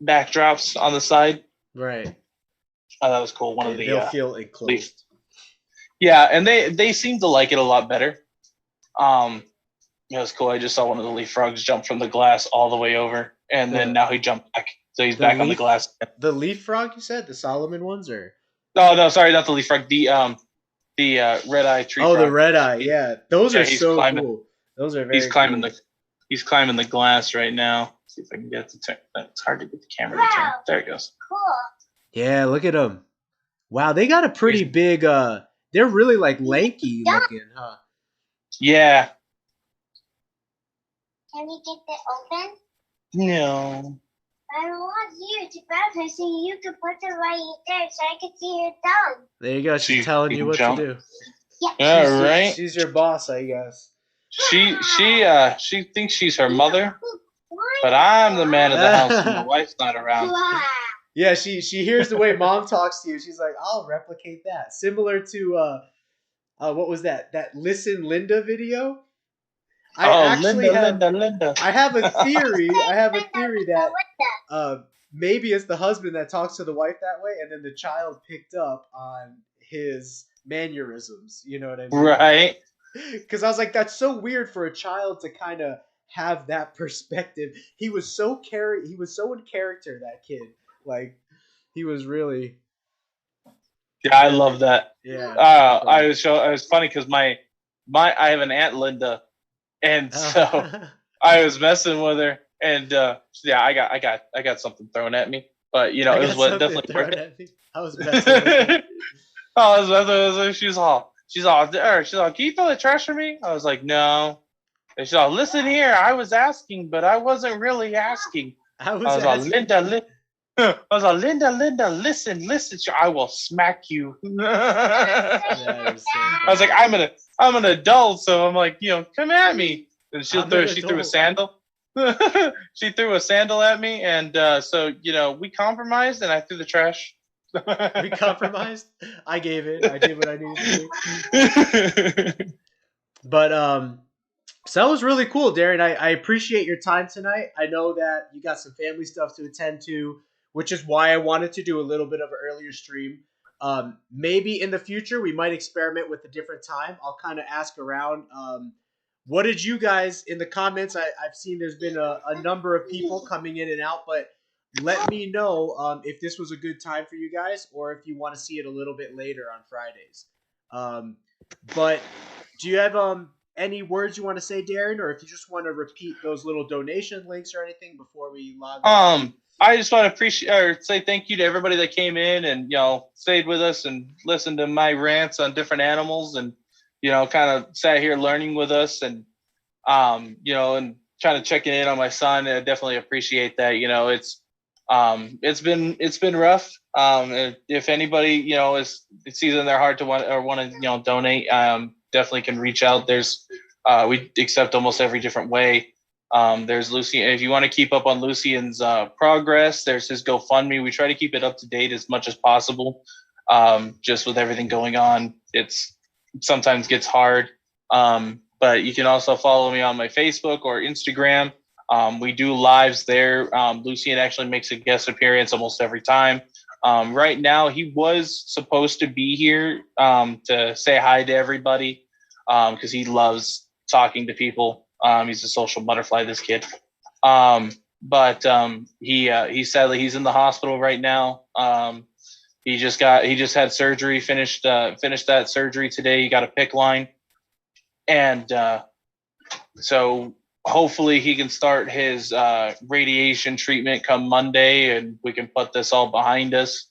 backdrops on the side. Right. Oh, that was cool. They'll feel enclosed. Yeah, and they seem to like it a lot better. It was cool. I just saw one of the leaf frogs jump from the glass all the way over, and then now he jumped back. So he's back on the glass. The leaf frog, you said? The Solomon ones, or? No, sorry, not the leaf frog. The red-eye tree frog. Oh, the red-eye, yeah. Those are so climbing. Cool. Those are very He's climbing cool. He's climbing the glass right now. Let's see if I can get it to turn. It's hard to get the camera to turn. There it goes. Cool. Yeah, look at them. Wow, they got a pretty big, they're really like lanky looking, huh? Yeah. Can we get that open? No. I want you to grab her so you can put it right there so I can see her tongue. There you go. She's telling you what to do. Yeah. All right. She's your boss, I guess. She thinks she's her mother, but I'm the man of the house when my wife's not around. Yeah, she hears the way mom talks to you. She's like, I'll replicate that. Similar to what was that? That Listen Linda video? I actually Linda. I have a theory. I have a theory that maybe it's the husband that talks to the wife that way, and then the child picked up on his mannerisms. You know what I mean? Right. Because I was like, that's so weird for a child to kind of have that perspective. He was so in character, that kid. Like, he was really. Yeah, I love that. Yeah. I was funny because I have an aunt Linda, and so I was messing with her, and yeah, I got something thrown at me, but you know, it was definitely worth it. I was messing with her. I was messing with her. She's all, can you throw the trash for me? I was like, no. And she's all, listen here, I was asking, but I wasn't really asking. I was all, Linda, Linda, listen, I will smack you. I was like, I'm an adult, so I'm like, you know, come at me. And she threw a sandal. She threw a sandal at me, and so, you know, we compromised, and I threw the trash. We compromised. I gave it. I did what I needed to do. But so that was really cool, Darian. I appreciate your time tonight. I know that you got some family stuff to attend to, which is why I wanted to do a little bit of an earlier stream. Maybe in the future we might experiment with a different time. I'll kind of ask around. What did you guys in the comments? I've seen there's been a number of people coming in and out, but let me know if this was a good time for you guys, or if you want to see it a little bit later on Fridays. But do you have any words you want to say, Darian, or if you just want to repeat those little donation links or anything before we log on? I just want to say thank you to everybody that came in and, you know, stayed with us and listened to my rants on different animals, and, you know, kind of sat here learning with us, and, you know, and trying to checking in on my son. I definitely appreciate that. You know, it's been rough. If anybody, you know, it's in their heart to want to, you know, donate, definitely can reach out. There's, we accept almost every different way. There's Lucian. If you want to keep up on Lucian's progress, there's his GoFundMe. We try to keep it up to date as much as possible. Just with everything going on, it sometimes gets hard. But you can also follow me on my Facebook or Instagram. We do lives there. Lucian actually makes a guest appearance almost every time. Right now, he was supposed to be here to say hi to everybody because he loves talking to people. He's a social butterfly, this kid. But he sadly, he's in the hospital right now. He just had surgery, finished that surgery today. He got a PICC line. And so hopefully he can start his radiation treatment come Monday, and we can put this all behind us.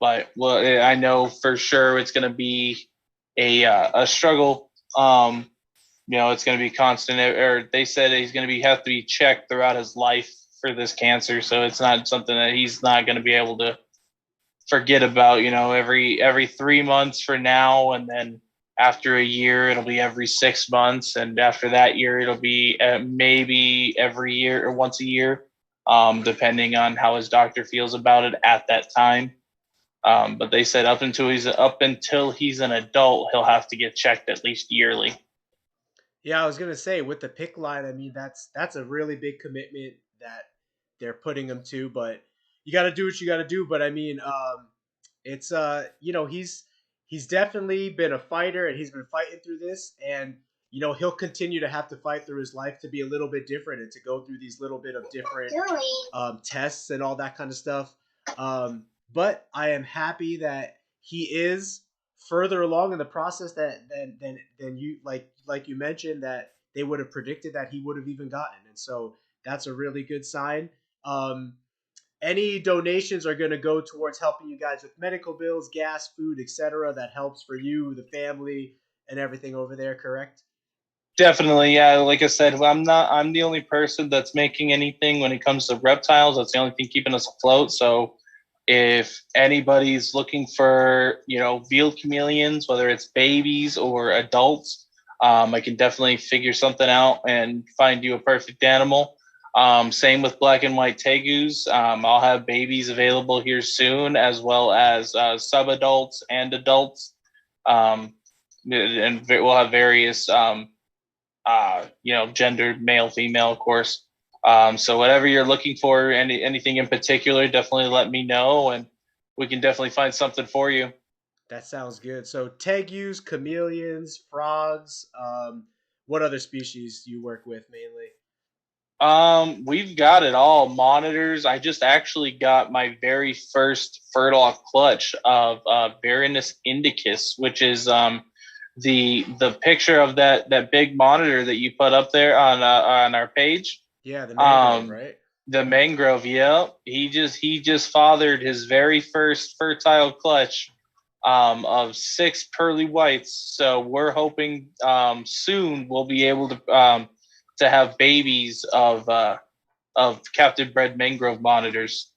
But well, I know for sure it's going to be a struggle. You know, it's going to be constant. Or they said he's going to have to be checked throughout his life for this cancer. So it's not something that he's not going to be able to forget about. You know, every 3 months for now, and then after a year, it'll be every 6 months, and after that year, it'll be maybe every year or once a year, depending on how his doctor feels about it at that time. But they said up until he's an adult, he'll have to get checked at least yearly. Yeah, I was gonna say with the PICC line, I mean that's a really big commitment that they're putting him to, but you got to do what you got to do. But I mean, it's you know, he's definitely been a fighter, and he's been fighting through this, and you know, he'll continue to have to fight through his life to be a little bit different and to go through these little bit of different tests and all that kind of stuff. But I am happy that he is further along in the process than you like you mentioned that they would have predicted that he would have even gotten, and so that's a really good sign. Any donations are going to go towards helping you guys with medical bills, gas, food, etc. That helps for you, the family, and everything over there, correct? Definitely, yeah. Like I said, I'm the only person that's making anything when it comes to reptiles. That's the only thing keeping us afloat. So if anybody's looking for, you know, veiled chameleons, whether it's babies or adults, I can definitely figure something out and find you a perfect animal. Same with black and white tegus. I'll have babies available here soon, as well as sub-adults and adults. And we'll have various gendered, male, female, of course. So whatever you're looking for, anything in particular, definitely let me know, and we can definitely find something for you. That sounds good. So tegus, chameleons, frogs. What other species do you work with mainly? We've got it all. Monitors. I just actually got my very first fertile clutch of Varanus indicus, which is the picture of that big monitor that you put up there on our page. Yeah, the mangrove, right? The mangrove. Yeah, he just fathered his very first fertile clutch of 6 pearly whites. So we're hoping soon we'll be able to have babies of captive bred mangrove monitors.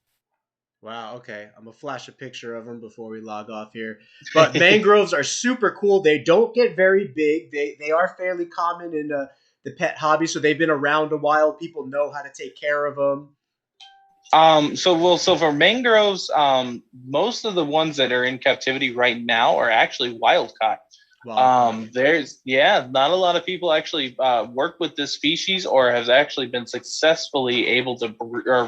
Wow, okay. I'm going to flash a picture of them before we log off here. But mangroves are super cool. They don't get very big. They are fairly common in the pet hobby, so they've been around a while. People know how to take care of them. So for mangroves, most of the ones that are in captivity right now are actually wild caught. There's not a lot of people actually work with this species or has actually been successfully able to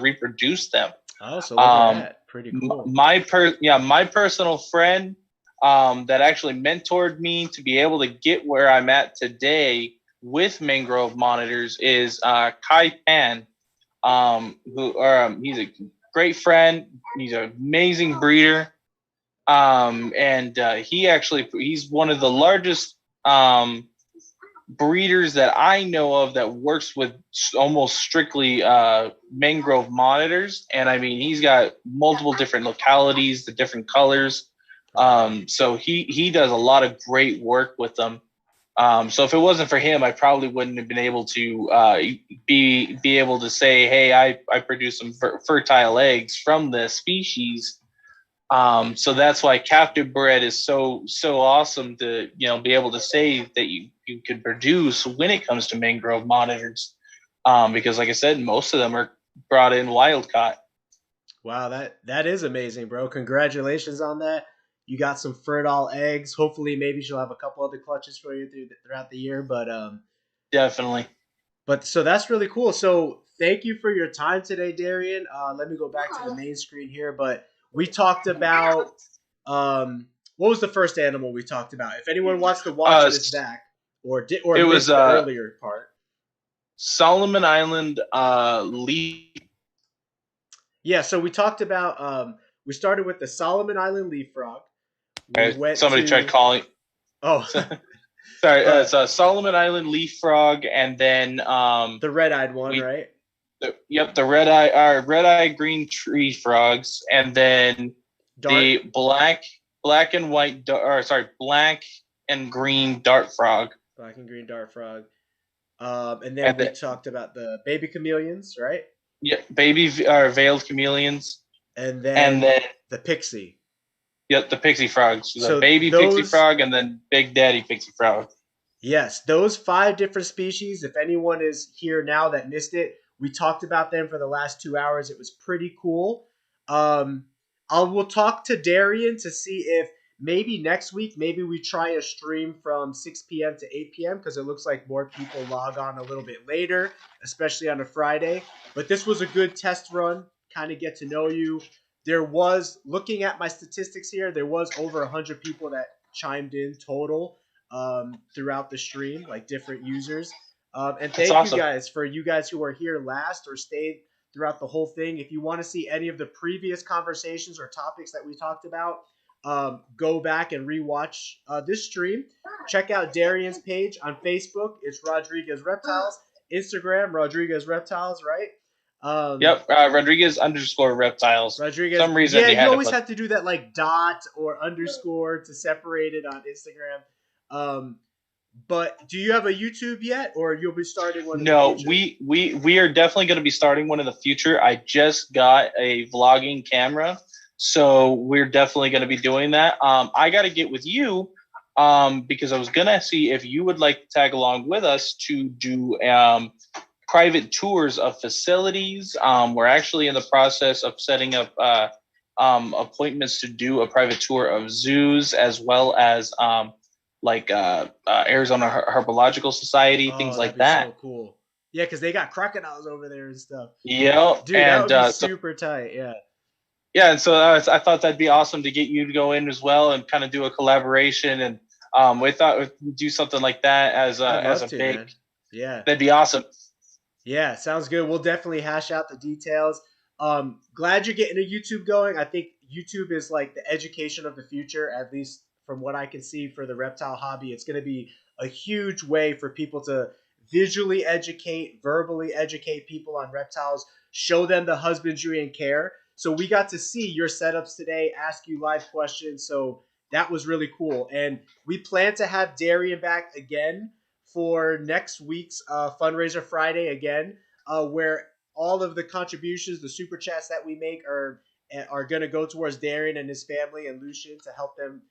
reproduce them. Oh, so look at that. Pretty cool. My personal friend that actually mentored me to be able to get where I'm at today with mangrove monitors is Kai Pan. He's a great friend. He's an amazing breeder. He's one of the largest breeders that I know of that works with almost strictly mangrove monitors. And I mean, he's got multiple different localities, the different colors. So he does a lot of great work with them. So if it wasn't for him, I probably wouldn't have been able to be able to say, hey, I produce some fertile eggs from this species. So that's why captive bred is so awesome to be able to say that you can produce when it comes to mangrove monitors, because like I said, most of them are brought in wild caught. Wow, that is amazing, bro. Congratulations on that. You got some fertile eggs. Hopefully, maybe she'll have a couple other clutches for you throughout the year. But definitely. But so that's really cool. So thank you for your time today, Darian. Let me go back to the main screen here. But we talked about what was the first animal we talked about? If anyone wants to watch this back or it was the earlier part, Solomon Island leaf. Yeah, so we talked about we started with the Solomon Island leaf frog. Somebody tried calling. Oh, sorry. It's Solomon Island leaf frog, and then the red-eyed one, right? The red-eye green tree frogs, and then the black and white, black and green dart frog. Black and green dart frog. And then we talked about the baby chameleons, right? Yeah, veiled chameleons. And then the pixie. Yep, the pixie frogs. So pixie frog and then big daddy pixie frog. Yes, those 5 different species. If anyone is here now that missed it, we talked about them for the last 2 hours. It was pretty cool. We'll talk to Darian to see if maybe next week, maybe we try a stream from 6 p.m. to 8 p.m. because it looks like more people log on a little bit later, especially on a Friday. But this was a good test run, kind of get to know you. There was, looking at my statistics here, there was over 100 people that chimed in total throughout the stream, like different users. And thank you guys for you guys who are here last or stayed throughout the whole thing. If you want to see any of the previous conversations or topics that we talked about, go back and rewatch this stream. Check out Darian's page on Facebook. It's Rodriguez Reptiles. Instagram, Rodriguez Reptiles, right? Yep, Rodriguez_Reptiles. Rodriguez. For some reason, you always have to do that like dot or underscore to separate it on Instagram. But do you have a YouTube yet, or you'll be starting one? No, we are definitely going to be starting one in the future. I just got a vlogging camera, so we're definitely going to be doing that. I got to get with you because I was going to see if you would like to tag along with us to do private tours of facilities. We're actually in the process of setting up appointments to do a private tour of zoos as well as like Arizona Herpetological Society, things that'd like be that. so cool. Yeah, because they got crocodiles over there and stuff. Yeah, Dude, that and would be so super tight. Yeah. yeah, and so I thought that'd be awesome to get you to go in as well and kind of do a collaboration, and we thought we'd do something like that I'd as love a to, big. man. Yeah. That'd be awesome. Yeah, sounds good. We'll definitely hash out the details. Glad you're getting a YouTube going. I think YouTube is like the education of the future, at least from what I can see for the reptile hobby. It's going to be a huge way for people to visually educate, verbally educate people on reptiles, show them the husbandry and care. So we got to see your setups today, ask you live questions. So that was really cool. And we plan to have Darian back again for next week's fundraiser Friday again, where all of the contributions, the super chats that we make are going to go towards Darian and his family and Lucian to help them,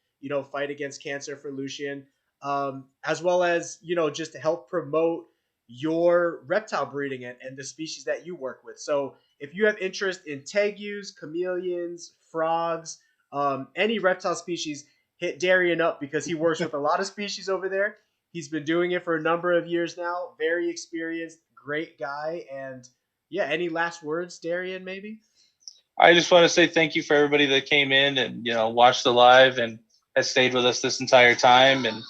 fight against cancer for Lucian, as well as just to help promote your reptile breeding and the species that you work with. So if you have interest in tegus, chameleons, frogs, any reptile species, hit Darian up because he works with a lot of species over there. He's been doing it for a number of years now. Very experienced, great guy. And yeah, any last words, Darian, maybe? I just want to say thank you for everybody that came in and watched the live and has stayed with us this entire time, and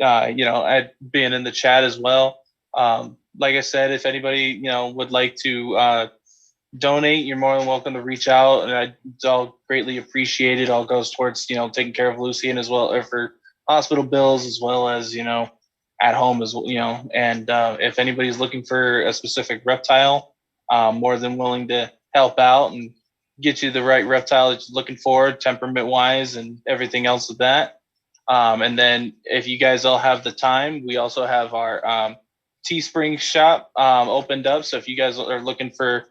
at being in the chat as well. Like I said, if anybody would like to donate, you're more than welcome to reach out, and it's all greatly appreciated. All goes towards taking care of Lucian as well, or for hospital bills, as well as at home as well. And if anybody's looking for a specific reptile, more than willing to help out and get you the right reptile that you're looking for, temperament wise and everything else with that. And then if you guys all have the time, we also have our Teespring shop opened up. So if you guys are looking for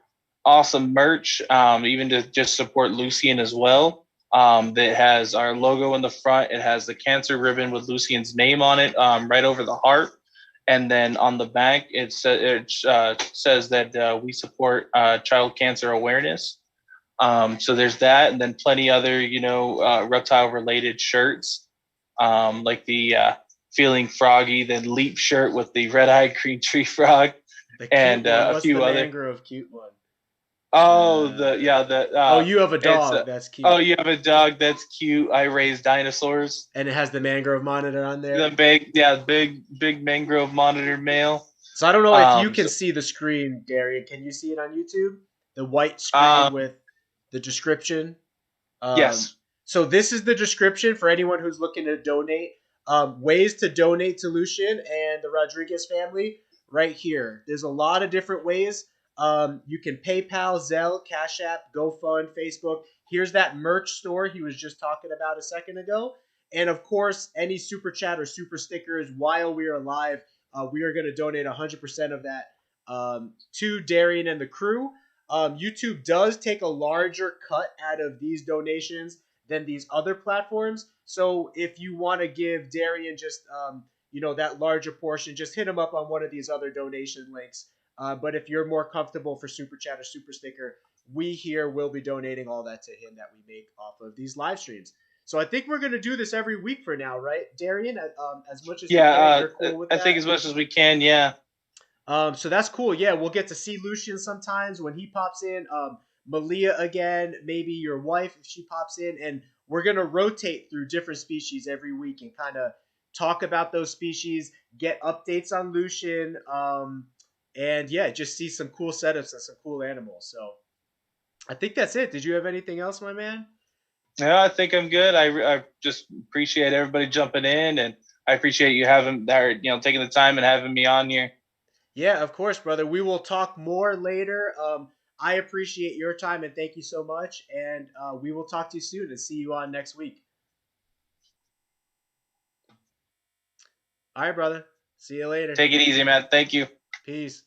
awesome merch, even to just support Lucian as well, that has our logo in the front. It has the cancer ribbon with Lucian's name on it, right over the heart. And then on the back, it says that we support child cancer awareness. So there's that, and then plenty other, reptile-related shirts, like the Feeling Froggy, the Leap shirt with the red-eyed green tree frog, and a What's few the other. mangrove cute one? Oh, you have a dog. That's cute. Oh, you have a dog. That's cute. I raise dinosaurs. And it has the mangrove monitor on there. The big mangrove monitor male. So I don't know if you can see the screen, Darian. Can you see it on YouTube? The white screen with the description. Yes. So this is the description for anyone who's looking to donate. Ways to donate to Lucian and the Rodriguez family right here. There's a lot of different ways. You can PayPal, Zelle, Cashapp, GoFund, Facebook. Here's that merch store he was just talking about a second ago. And of course, any super chat or super stickers while we are live, we are going to donate 100% of that to Darian and the crew. YouTube does take a larger cut out of these donations than these other platforms. So if you want to give Darian just that larger portion, just hit him up on one of these other donation links. But if you're more comfortable for super chat or super sticker, we here will be donating all that to him that we make off of these live streams. So I think we're going to do this every week for now, right, Darian? As much as you can, you're cool with that? I think as much as we can, yeah. So that's cool. Yeah, we'll get to see Lucian sometimes when he pops in. Malia again, maybe your wife if she pops in, and we're gonna rotate through different species every week and kind of talk about those species, get updates on Lucian, and yeah, just see some cool setups and some cool animals. So I think that's it. Did you have anything else, my man? No, I think I'm good. I just appreciate everybody jumping in, and I appreciate you taking the time and having me on here. Yeah, of course, brother. We will talk more later. I appreciate your time and thank you so much. And we will talk to you soon and see you on next week. All right, brother. See you later. Take it easy, man. Thank you. Peace.